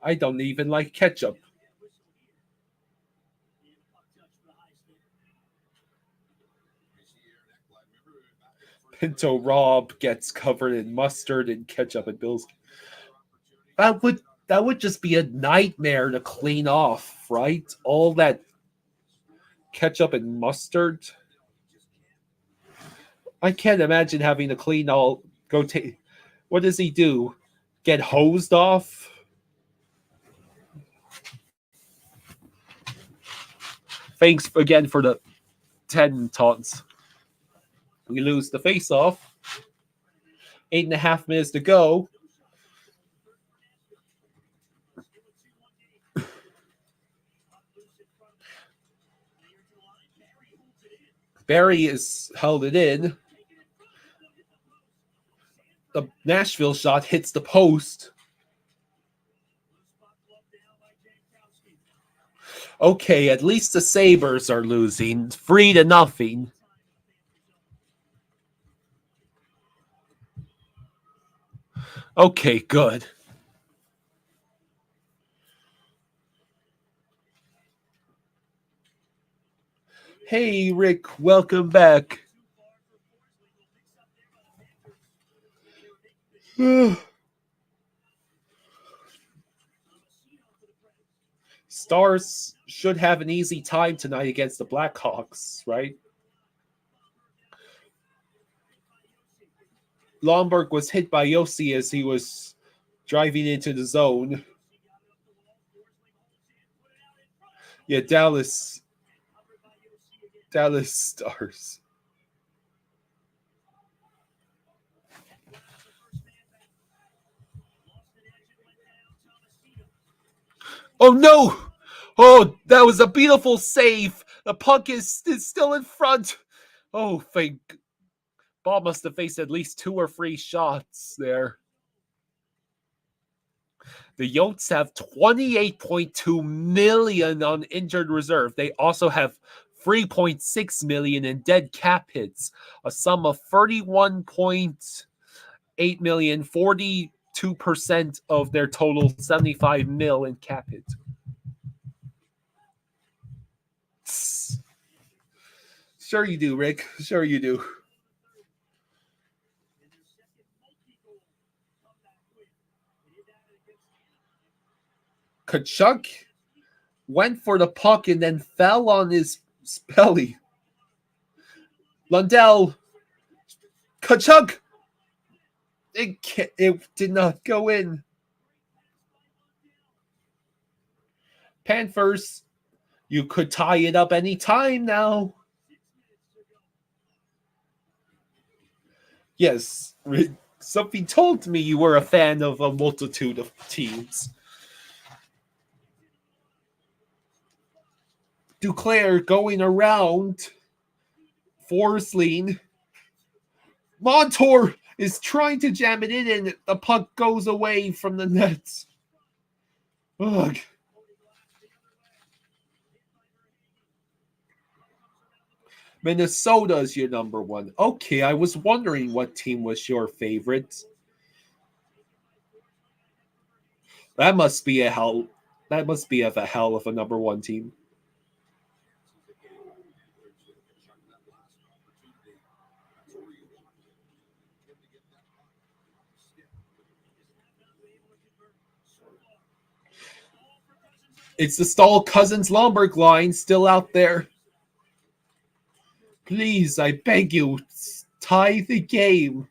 I don't even like ketchup. Pinto Rob gets covered in mustard and ketchup and Bill's. That would just be a nightmare to clean off, right? All that ketchup and mustard. I can't imagine having to clean all. Go take. What does he do? Get hosed off? Thanks again for the 10 taunts. We lose the face off. 8.5 minutes to go. Barry has held it in. The Nashville shot hits the post. Okay, at least the Sabres are losing. 3-0. Okay, good. Hey, Rick, welcome back. Stars should have an easy time tonight against the Blackhawks, right? Lomberg was hit by Yossi as he was driving into the zone. Yeah, Dallas Stars. Oh no! Oh, that was a beautiful save. The puck is still in front. Oh, thank. Bob must have faced at least 2 or 3 shots there. The Yotes have 28.2 million on injured reserve. They also have 3.6 million in dead cap hits, a sum of 31.8 million, 42% of their total 75 mil in cap hits. Sure you do, Rick. Sure you do. Kachuk went for the puck and then fell on his belly. Lundell, Kachuk, it did not go in. Panthers, you could tie it up any time now. Yes, something told me you were a fan of a multitude of teams. Duclair going around. Forsling. Montour is trying to jam it in, and the puck goes away from the nets. Ugh. Minnesota's your number one. Okay, I was wondering what team was your favorite. That must be a hell. That must be a hell of a number one team. It's the Stahl Cousins Lomberg line still out there. Please, I beg you, tie the game.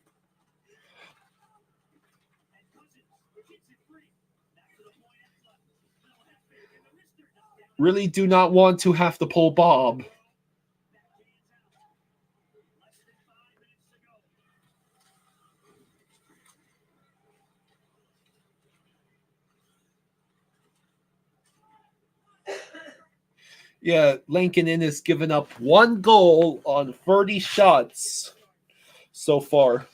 Really do not want to have to pull Bob. Yeah, Lincoln has given up 1 goal on 30 shots. so far.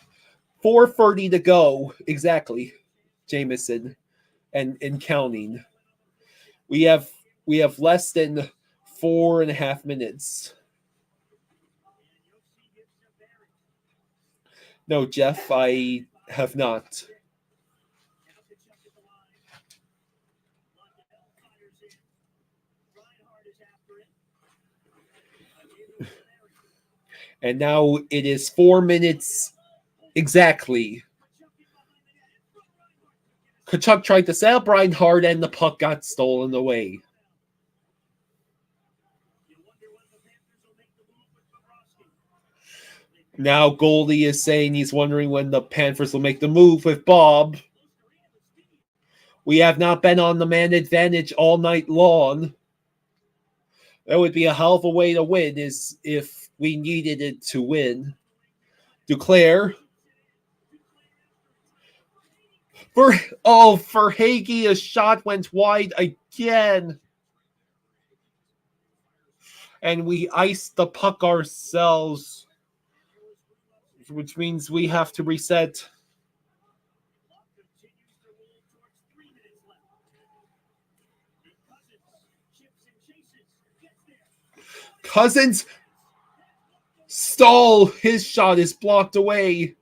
4:30 to go, exactly, Jameson, and counting. We have less than 4.5 minutes. No, Jeff, I have not. And now it is 4 minutes exactly. Kachuk tried to set up Reinhardt and the puck got stolen away. Now Goldie is saying he's wondering when the Panthers will make the move with Bob. We have not been on the man advantage all night long. That would be a hell of a way to win is if we needed it to win. Duclair. For Hagee, a shot went wide again. And we iced the puck ourselves, which means we have to reset. Cousins stall. His shot is blocked away.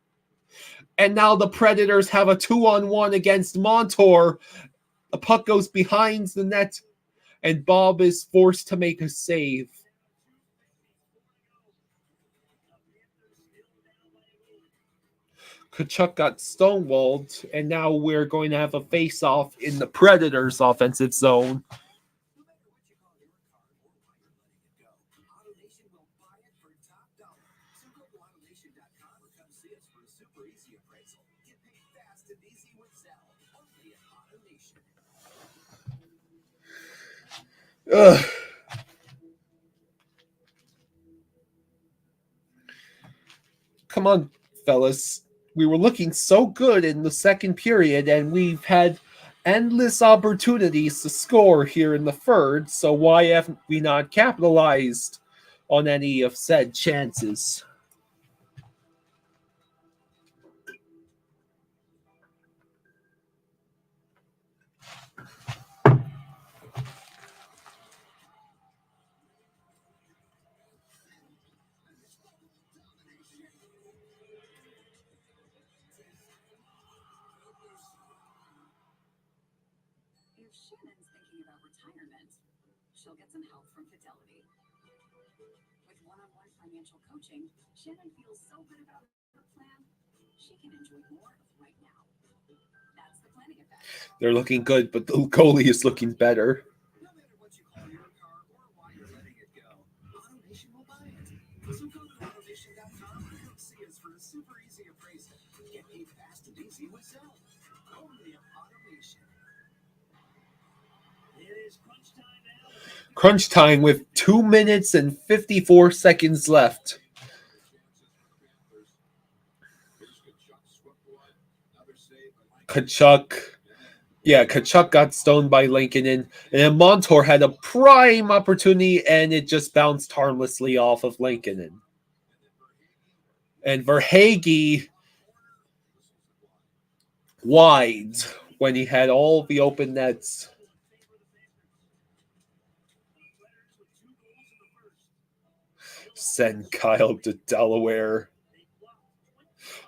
And now the Predators have a 2-on-1 against Montour. The puck goes behind the net, and Bob is forced to make a save. Kachuk got stonewalled, and now we're going to have a face-off in the Predators' offensive zone. Ugh. Come on, fellas. We were looking so good in the second period, and we've had endless opportunities to score here in the third, so why haven't we not capitalized on any of said chances? Shannon's thinking about retirement, she'll get some help from Fidelity. With one-on-one financial coaching, Shannon feels so good about her plan, she can enjoy more of right now. That's the planning effect. They're looking good, but the goalie is looking better. No matter what you call your car or why you're letting it go, AutoNation will buy it. So go to AutoNation.com and come see us for a super easy appraisal. Get paid fast and easy with Zelle. Only at AutoNation. Crunch time with 2 minutes and 54 seconds left. Kachuk got stoned by Lincoln, and then Montour had a prime opportunity, and it just bounced harmlessly off of Lincoln. And Verhaeghe wide when he had all the open nets. Send Kyle to Delaware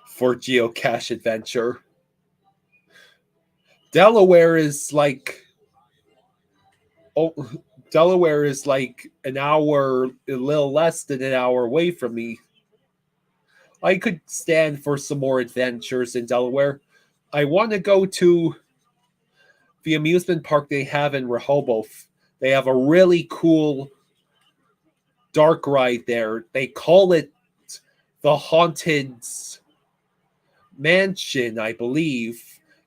for geocache adventure. Delaware is like an hour, a little less than an hour away from me. I could stand for some more adventures in Delaware. I want to go to the amusement park they have in Rehoboth. They have a really cool dark ride there. They call it the Haunted Mansion, I believe.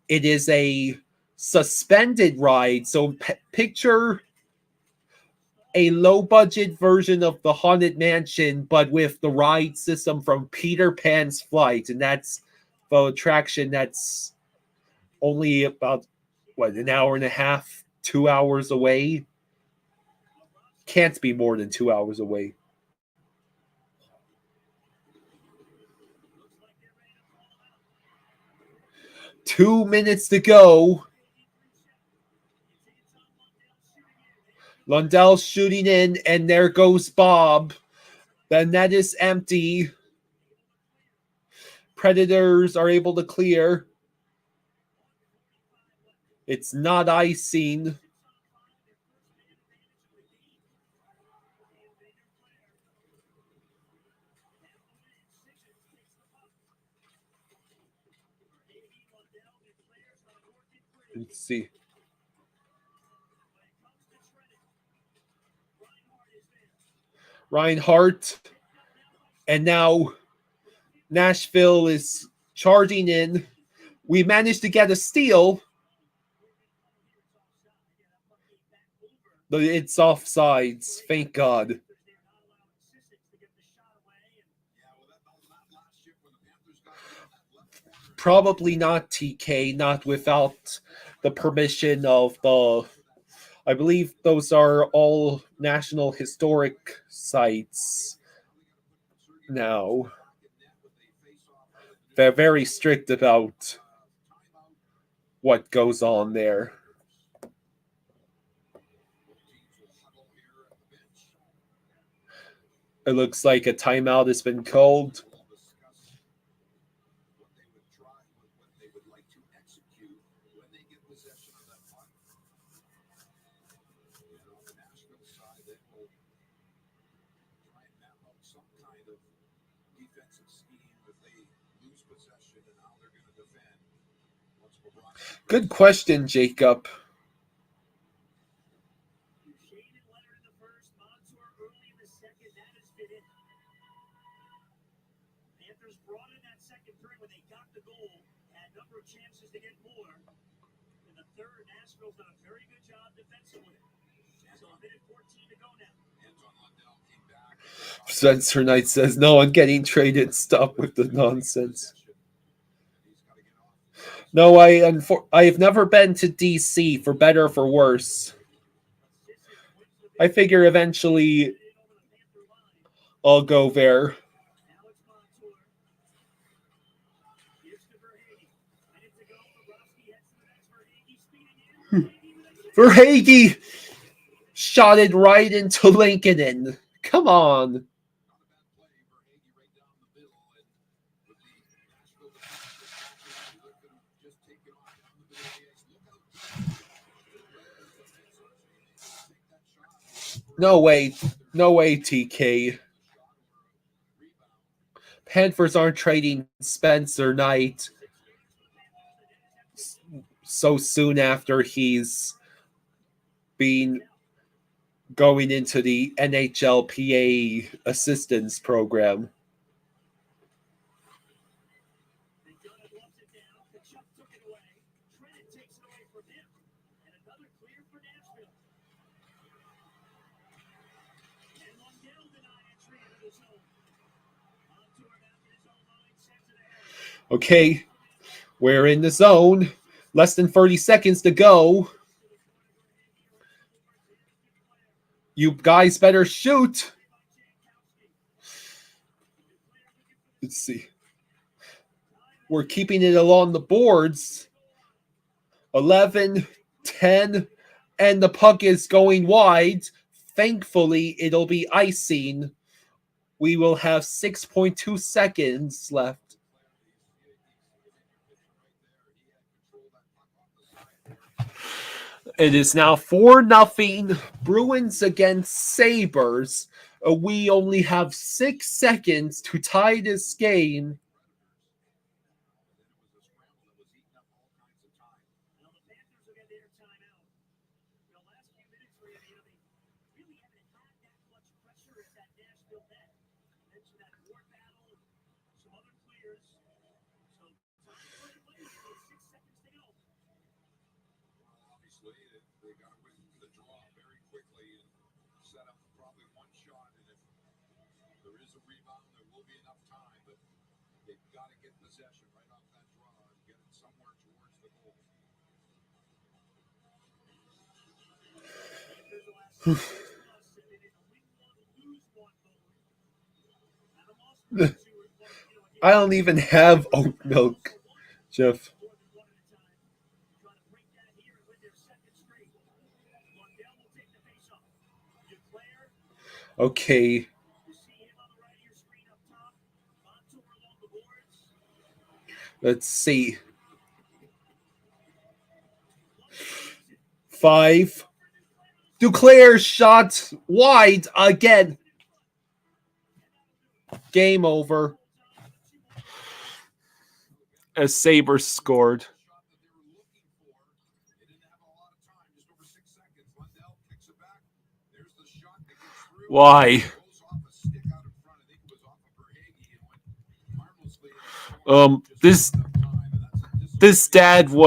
It is a suspended ride. So picture a low-budget version of the Haunted Mansion, but with the ride system from Peter Pan's Flight. And that's the attraction that's only about, an hour and a half, 2 hours away? Can't be more than 2 hours away. 2 minutes to go. Lundell's shooting in, and there goes Bob. The net is empty. Predators are able to clear. It's not icing. Let's see. Reinhardt. And now Nashville is charging in. We managed to get a steal. But it's offsides. Thank God. Probably not TK, not without the permission of the... I believe those are all National Historic Sites now. They're very strict about what goes on there. It looks like a timeout has been called. Good question, Jacob. Panthers brought in that second period when they got the goal, had a number of chances to get more. In the third, Nashville's done a very good job defensively. So a minute 14 to go now. Spencer Knight says, no, I'm getting traded. Stop with the nonsense. No, I have never been to DC, for better or for worse. I figure eventually I'll go there. Verhaeghe shot it right into Lincoln. Come on. No way, TK. Panthers aren't trading Spencer Knight so soon after he's been going into the NHLPA assistance program. Okay, we're in the zone. Less than 30 seconds to go. You guys better shoot. Let's see. We're keeping it along the boards. 11, 10, and the puck is going wide. Thankfully, it'll be icing. We will have 6.2 seconds left. It is now 4-0 Bruins against Sabres. We only have 6 seconds to tie this game. I don't even have oat milk, Jeff. Stockdale will take the face-off. Duclair, Okay, you see him on the right of your screen up top. Montour along the boards. let's see. 5. Duclair shot wide again. Game over. As Sabres scored. Why? This game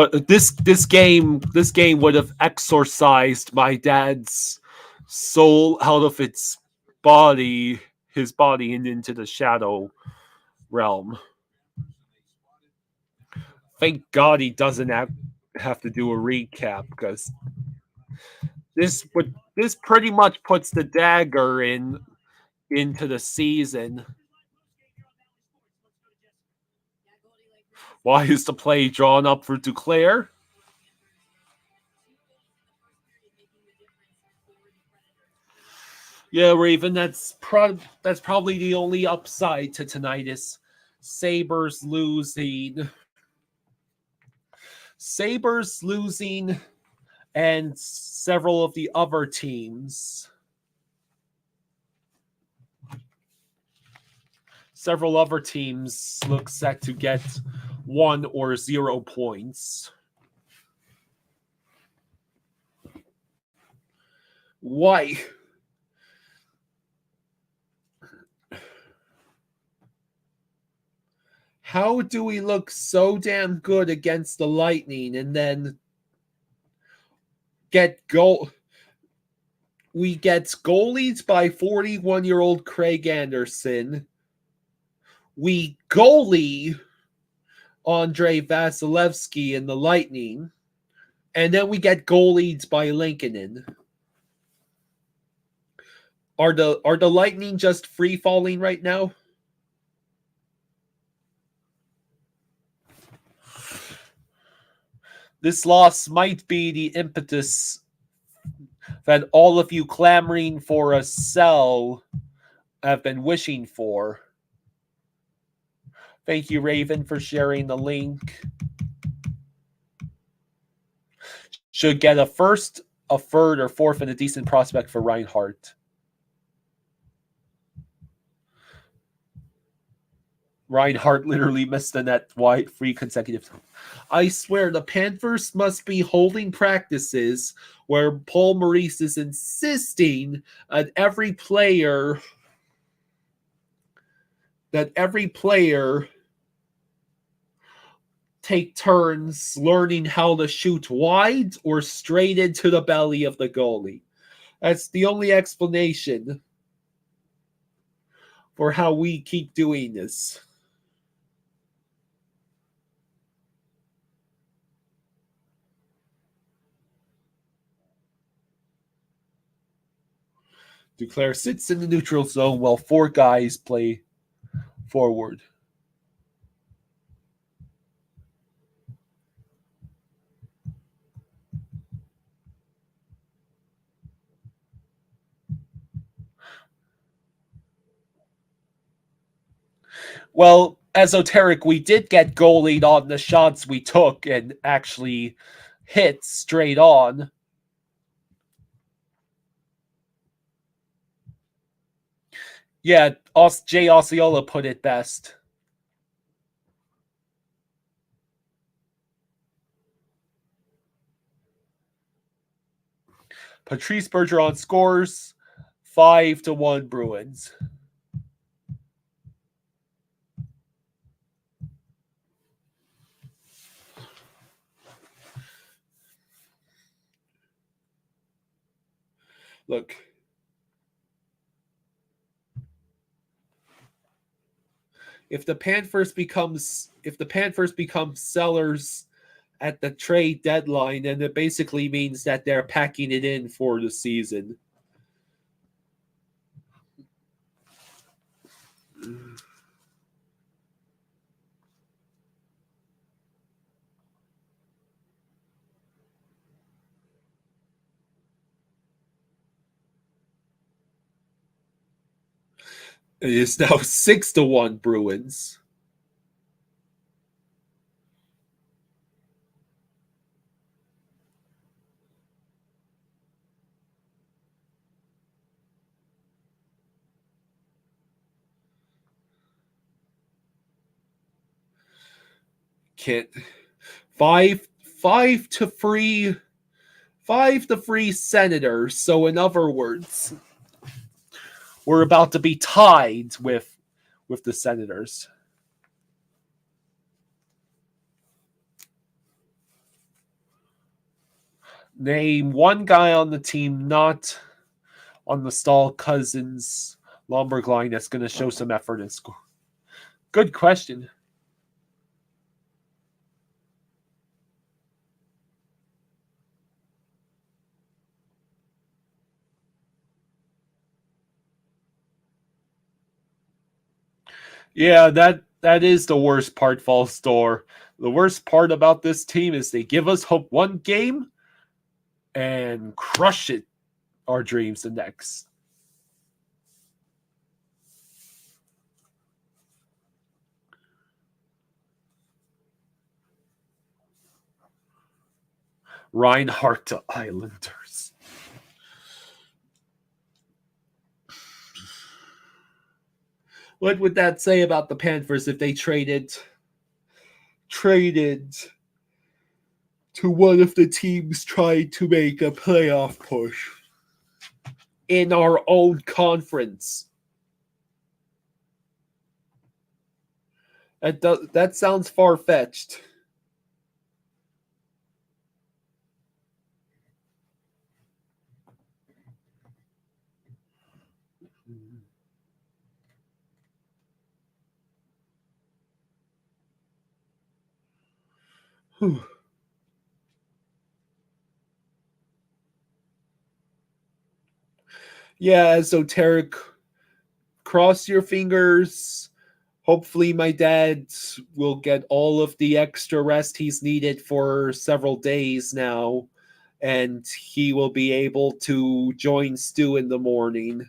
would have exorcised my dad's soul out of his body and into the shadow realm. Thank God he doesn't have to do a recap, because this pretty much puts the dagger into the season. Why is the play drawn up for Duclair? Yeah, Raven, that's probably the only upside to tonight is Sabres losing. Sabres losing and several of the other teams. Several other teams look set to get 1 or 0 points. Why? How do we look so damn good against the Lightning and then get goal? We get goalied by 41-year-old Craig Anderson. We goalie Andrei Vasilevsky in the Lightning. And then we get goalied by Lincoln. Are the Lightning just free falling right now? This loss might be the impetus that all of you clamoring for a sell have been wishing for. Thank you, Raven, for sharing the link. Should get a first, a third, or fourth, and a decent prospect for Reinhardt. Reinhardt literally missed the net wide 3 consecutive times. I swear the Panthers must be holding practices where Paul Maurice is insisting that every player take turns learning how to shoot wide or straight into the belly of the goalie. That's the only explanation for how we keep doing this. Duclair sits in the neutral zone while 4 guys play forward. Well, Esoteric, we did get goalied on the shots we took and actually hit straight on. Yeah, Jay Osceola put it best. Patrice Bergeron scores 5-1 Bruins. Look. If the Panthers become sellers at the trade deadline, then it basically means that they're packing it in for the season. It is now 6-1 Bruins. Can't 5-3 Senators. So in other words, we're about to be tied with the Senators. Name one guy on the team not on the Stahl Cousins Lomberg line that's going to show some effort and score. Good question. Yeah, that is the worst part, Fall Store. The worst part about this team is they give us hope one game and crush it our dreams the next. Reinhardt to Islanders. What would that say about the Panthers if they traded to one of the teams trying to make a playoff push in our own conference? That sounds far-fetched. Whew. Yeah, esoteric. Cross your fingers. Hopefully my dad will get all of the extra rest he's needed for several days now, and he will be able to join Stu in the morning.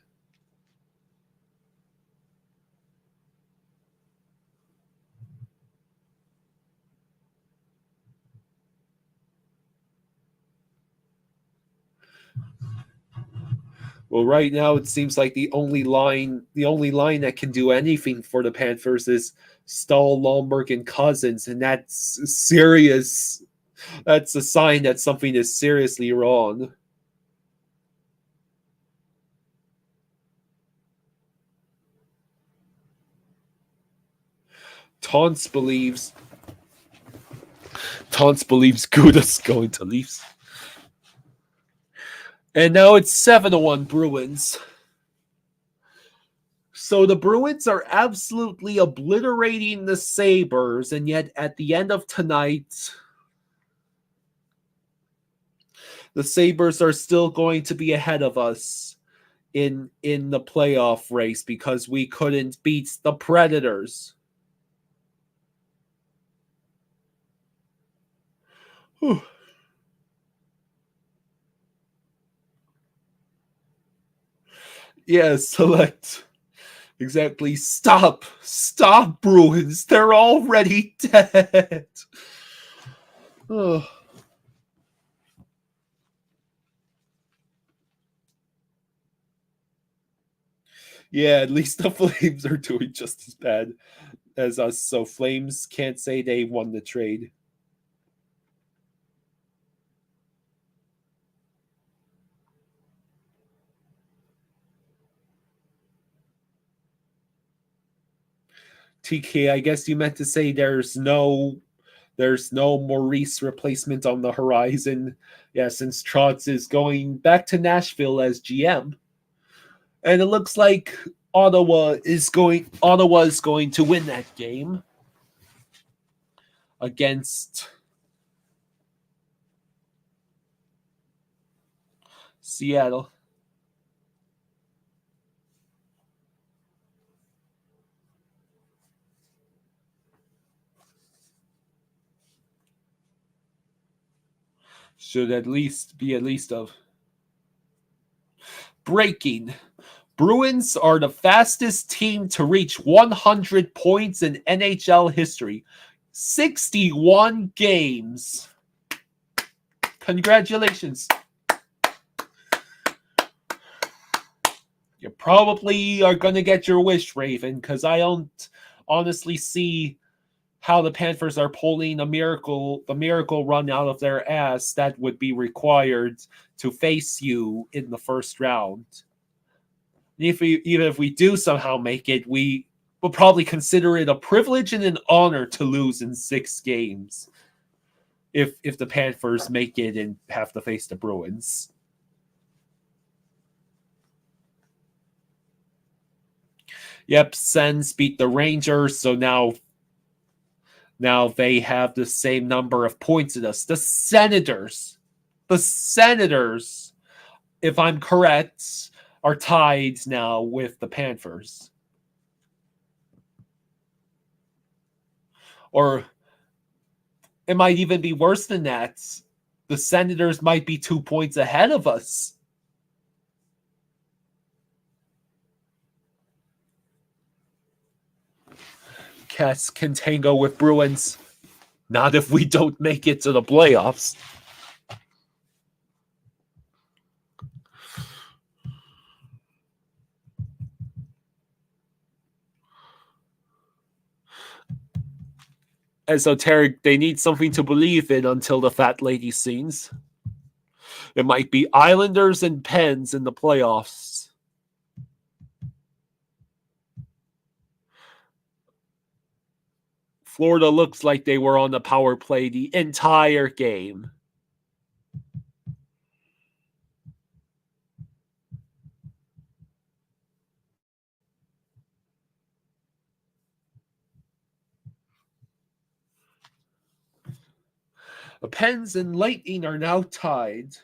Well, right now it seems like the only line that can do anything for the Panthers is Stahl, Lomberg, and Cousins, and that's serious. That's a sign that something is seriously wrong. Taunts believes Guda's going to Leafs. And now it's 7-1 Bruins. So the Bruins are absolutely obliterating the Sabres, and yet at the end of tonight, the Sabres are still going to be ahead of us in the playoff race because we couldn't beat the Predators. Whew. Yeah, select. Exactly. Stop, Bruins. They're already dead. Oh. Yeah, at least the Flames are doing just as bad as us, so Flames can't say they won the trade. TK, I guess you meant to say there's no Maurice replacement on the horizon. Yeah, since Trotz is going back to Nashville as GM. And it looks like Ottawa is going to win that game against Seattle. Should at least of breaking. Bruins are the fastest team to reach 100 points in NHL history. 61 games. Congratulations. You probably are going to get your wish, Raven, because I don't honestly see how the Panthers are pulling the miracle run out of their ass that would be required to face you in the first round. Even if we do somehow make it, we will probably consider it a privilege and an honor to lose in 6 games. If the Panthers make it and have to face the Bruins. Yep, Sens beat the Rangers, so now they have the same number of points as us. The Senators, if I'm correct, are tied now with the Panthers. Or it might even be worse than that. The Senators might be 2 points ahead of us. Cats can tango with Bruins. Not if we don't make it to the playoffs. Esoteric, they need something to believe in until the fat lady sings. It might be Islanders and Pens in the playoffs. Florida looks like they were on the power play the entire game. The Pens and Lightning are now tied.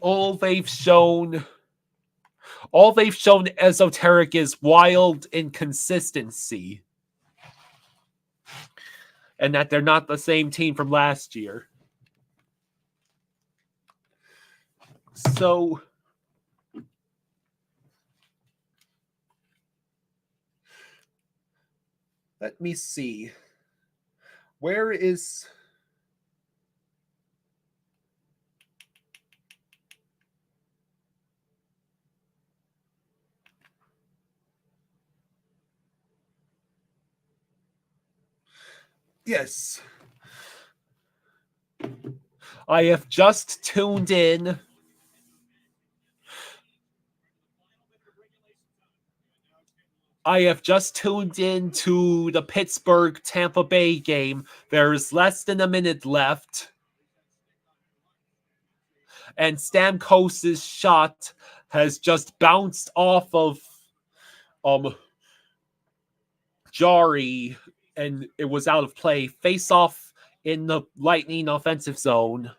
All they've shown Esoteric is wild inconsistency. And that they're not the same team from last year. So let me see. Where is... Yes. I have just tuned in. I have just tuned in to the Pittsburgh-Tampa Bay game. There's less than a minute left. And Stamkos' shot has just bounced off of Jari, and it was out of play. Face off in the Lightning offensive zone.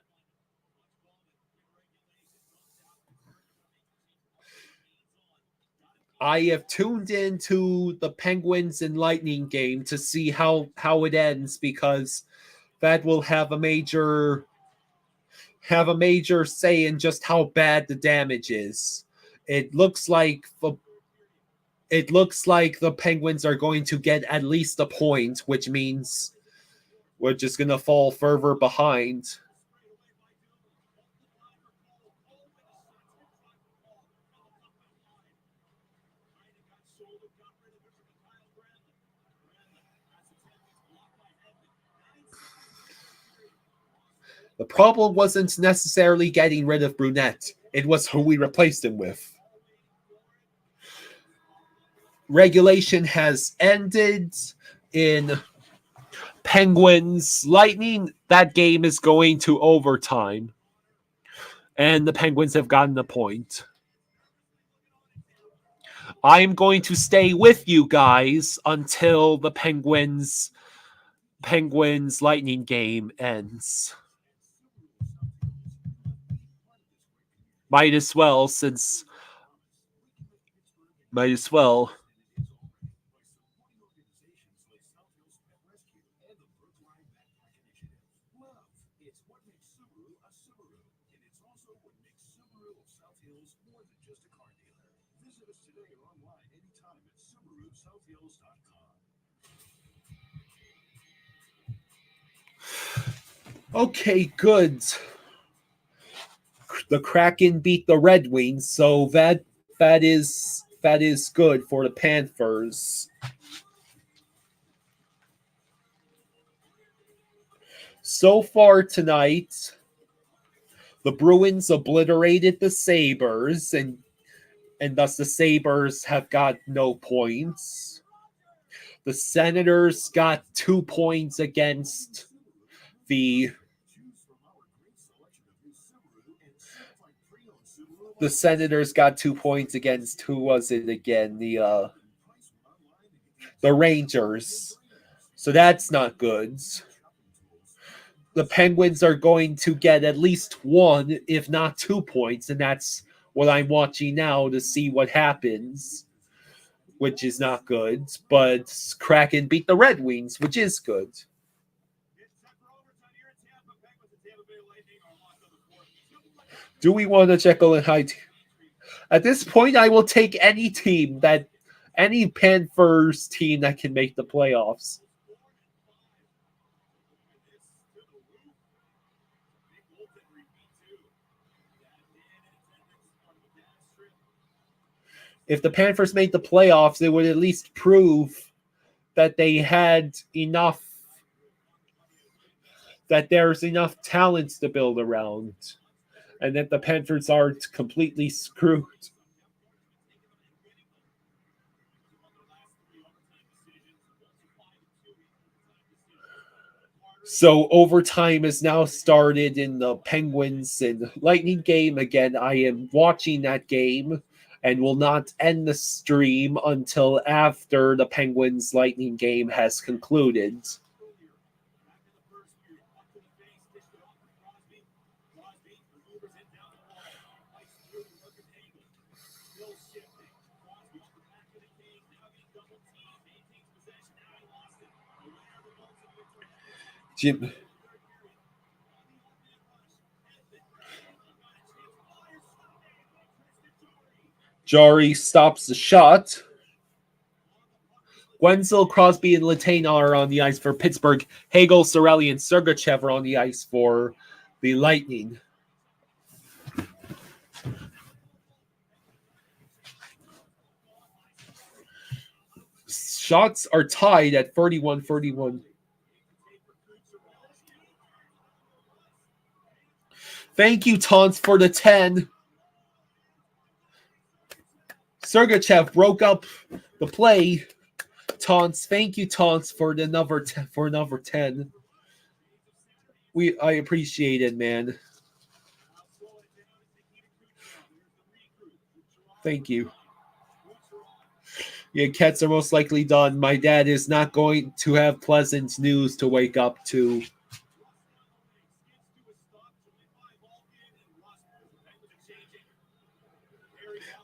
I have tuned into the Penguins and Lightning game to see how it ends, because that will have a major say in just how bad the damage is. It looks like the Penguins are going to get at least a point, which means we're just going to fall further behind. The problem wasn't necessarily getting rid of Brunette. It was who we replaced him with. Regulation has ended in Penguins Lightning. That game is going to overtime. And the Penguins have gotten a point. I'm going to stay with you guys until the Penguins Lightning game ends. Might as well. Subaru a Subaru. And it's also what makes Subaru of South Hills more than just a car dealer. Visit us today or online anytime at SubaruSouthHills.com. Okay, good. The Kraken beat the Red Wings, so that is good for the Panthers. So far tonight, the Bruins obliterated the Sabres, and thus the Sabres have got no points. The Senators got 2 points against the Senators got 2 points against, who was it again? The Rangers. So that's not good. The Penguins are going to get at least 1, if not 2 points, and that's what I'm watching now to see what happens, which is not good. But Kraken beat the Red Wings, which is good. Do we want to Jekyll and Hyde? At this point, I will take any Panthers team that can make the playoffs. If the Panthers made the playoffs, it would at least prove that they had enough, that there's enough talents to build around, and that the Panthers aren't completely screwed. So overtime has now started in the Penguins and Lightning game. Again, I am watching that game and will not end the stream until after the Penguins Lightning game has concluded. Jim Jari stops the shot. Wenzel, Crosby, and Latane are on the ice for Pittsburgh. Hagel, Sorelli, and Sergachev are on the ice for the Lightning. Shots are tied at 31-31. Thank you, Taunts, for the 10. Sergachev broke up the play. Taunts, thank you, Taunts, for the number 10. I appreciate it, man. Thank you. Yeah, cats are most likely done. My dad is not going to have pleasant news to wake up to.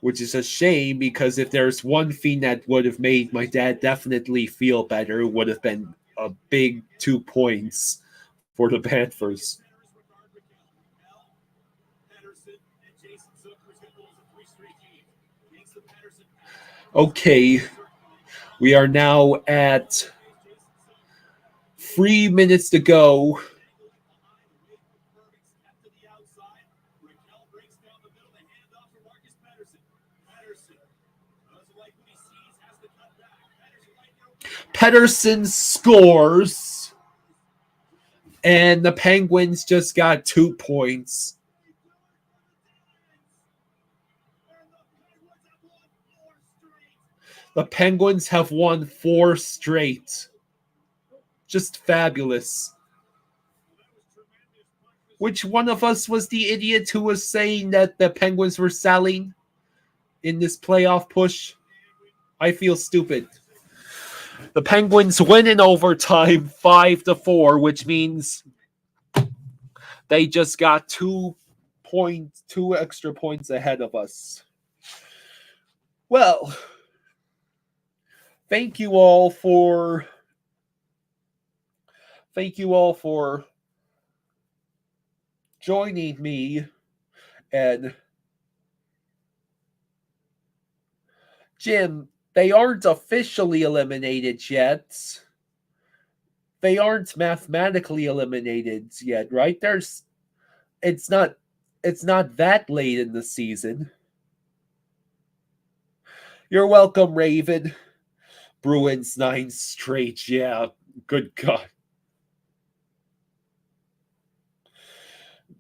Which is a shame, because if there's one thing that would have made my dad definitely feel better, it would have been a big 2 points for the Panthers. Okay, we are now at 3 minutes to go. Pettersson scores, and the Penguins just got 2 points. The Penguins have won 4 straight. Just fabulous. Which one of us was the idiot who was saying that the Penguins were selling in this playoff push? I feel stupid. The Penguins win in overtime 5-4, which means they just got 2 extra points ahead of us. Well, thank you all for joining joining me. And Jim, they aren't officially eliminated yet. They aren't mathematically eliminated yet, right? It's not that late in the season. You're welcome, Raven. Bruins 9 straight, yeah. Good God.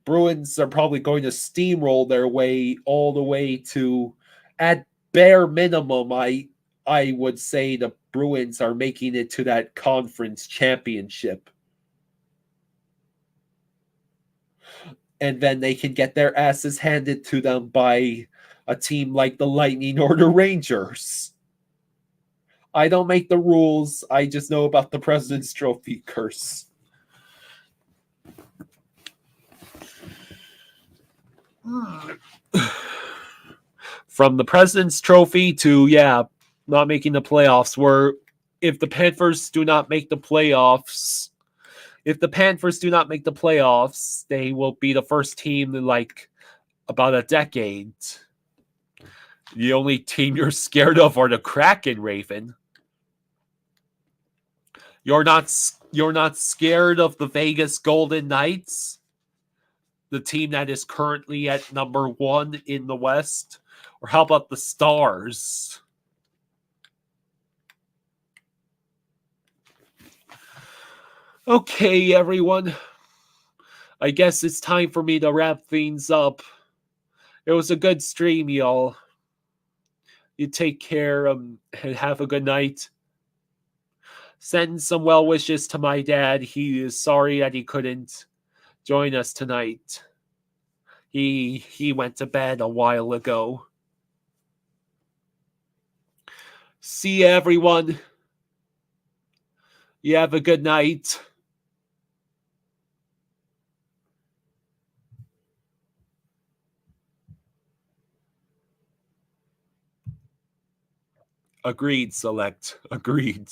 Bruins are probably going to steamroll their way all the way to, at bare minimum, I would say the Bruins are making it to that conference championship. And then they can get their asses handed to them by a team like the Lightning or the Rangers. I don't make the rules. I just know about the President's Trophy curse. From the President's Trophy to, not making the playoffs, where if the Panthers do not make the playoffs, they will be the first team in like about a decade. The only team you're scared of are the Kraken, Raven. You're not scared of the Vegas Golden Knights, the team that is currently at number 1 in the West? Or how about the Stars? Okay, everyone. I guess it's time for me to wrap things up. It was a good stream, y'all. You take care and have a good night. Send some well wishes to my dad. He is sorry that he couldn't join us tonight. He went to bed a while ago. See you, everyone. You have a good night. Agreed, Select. Agreed.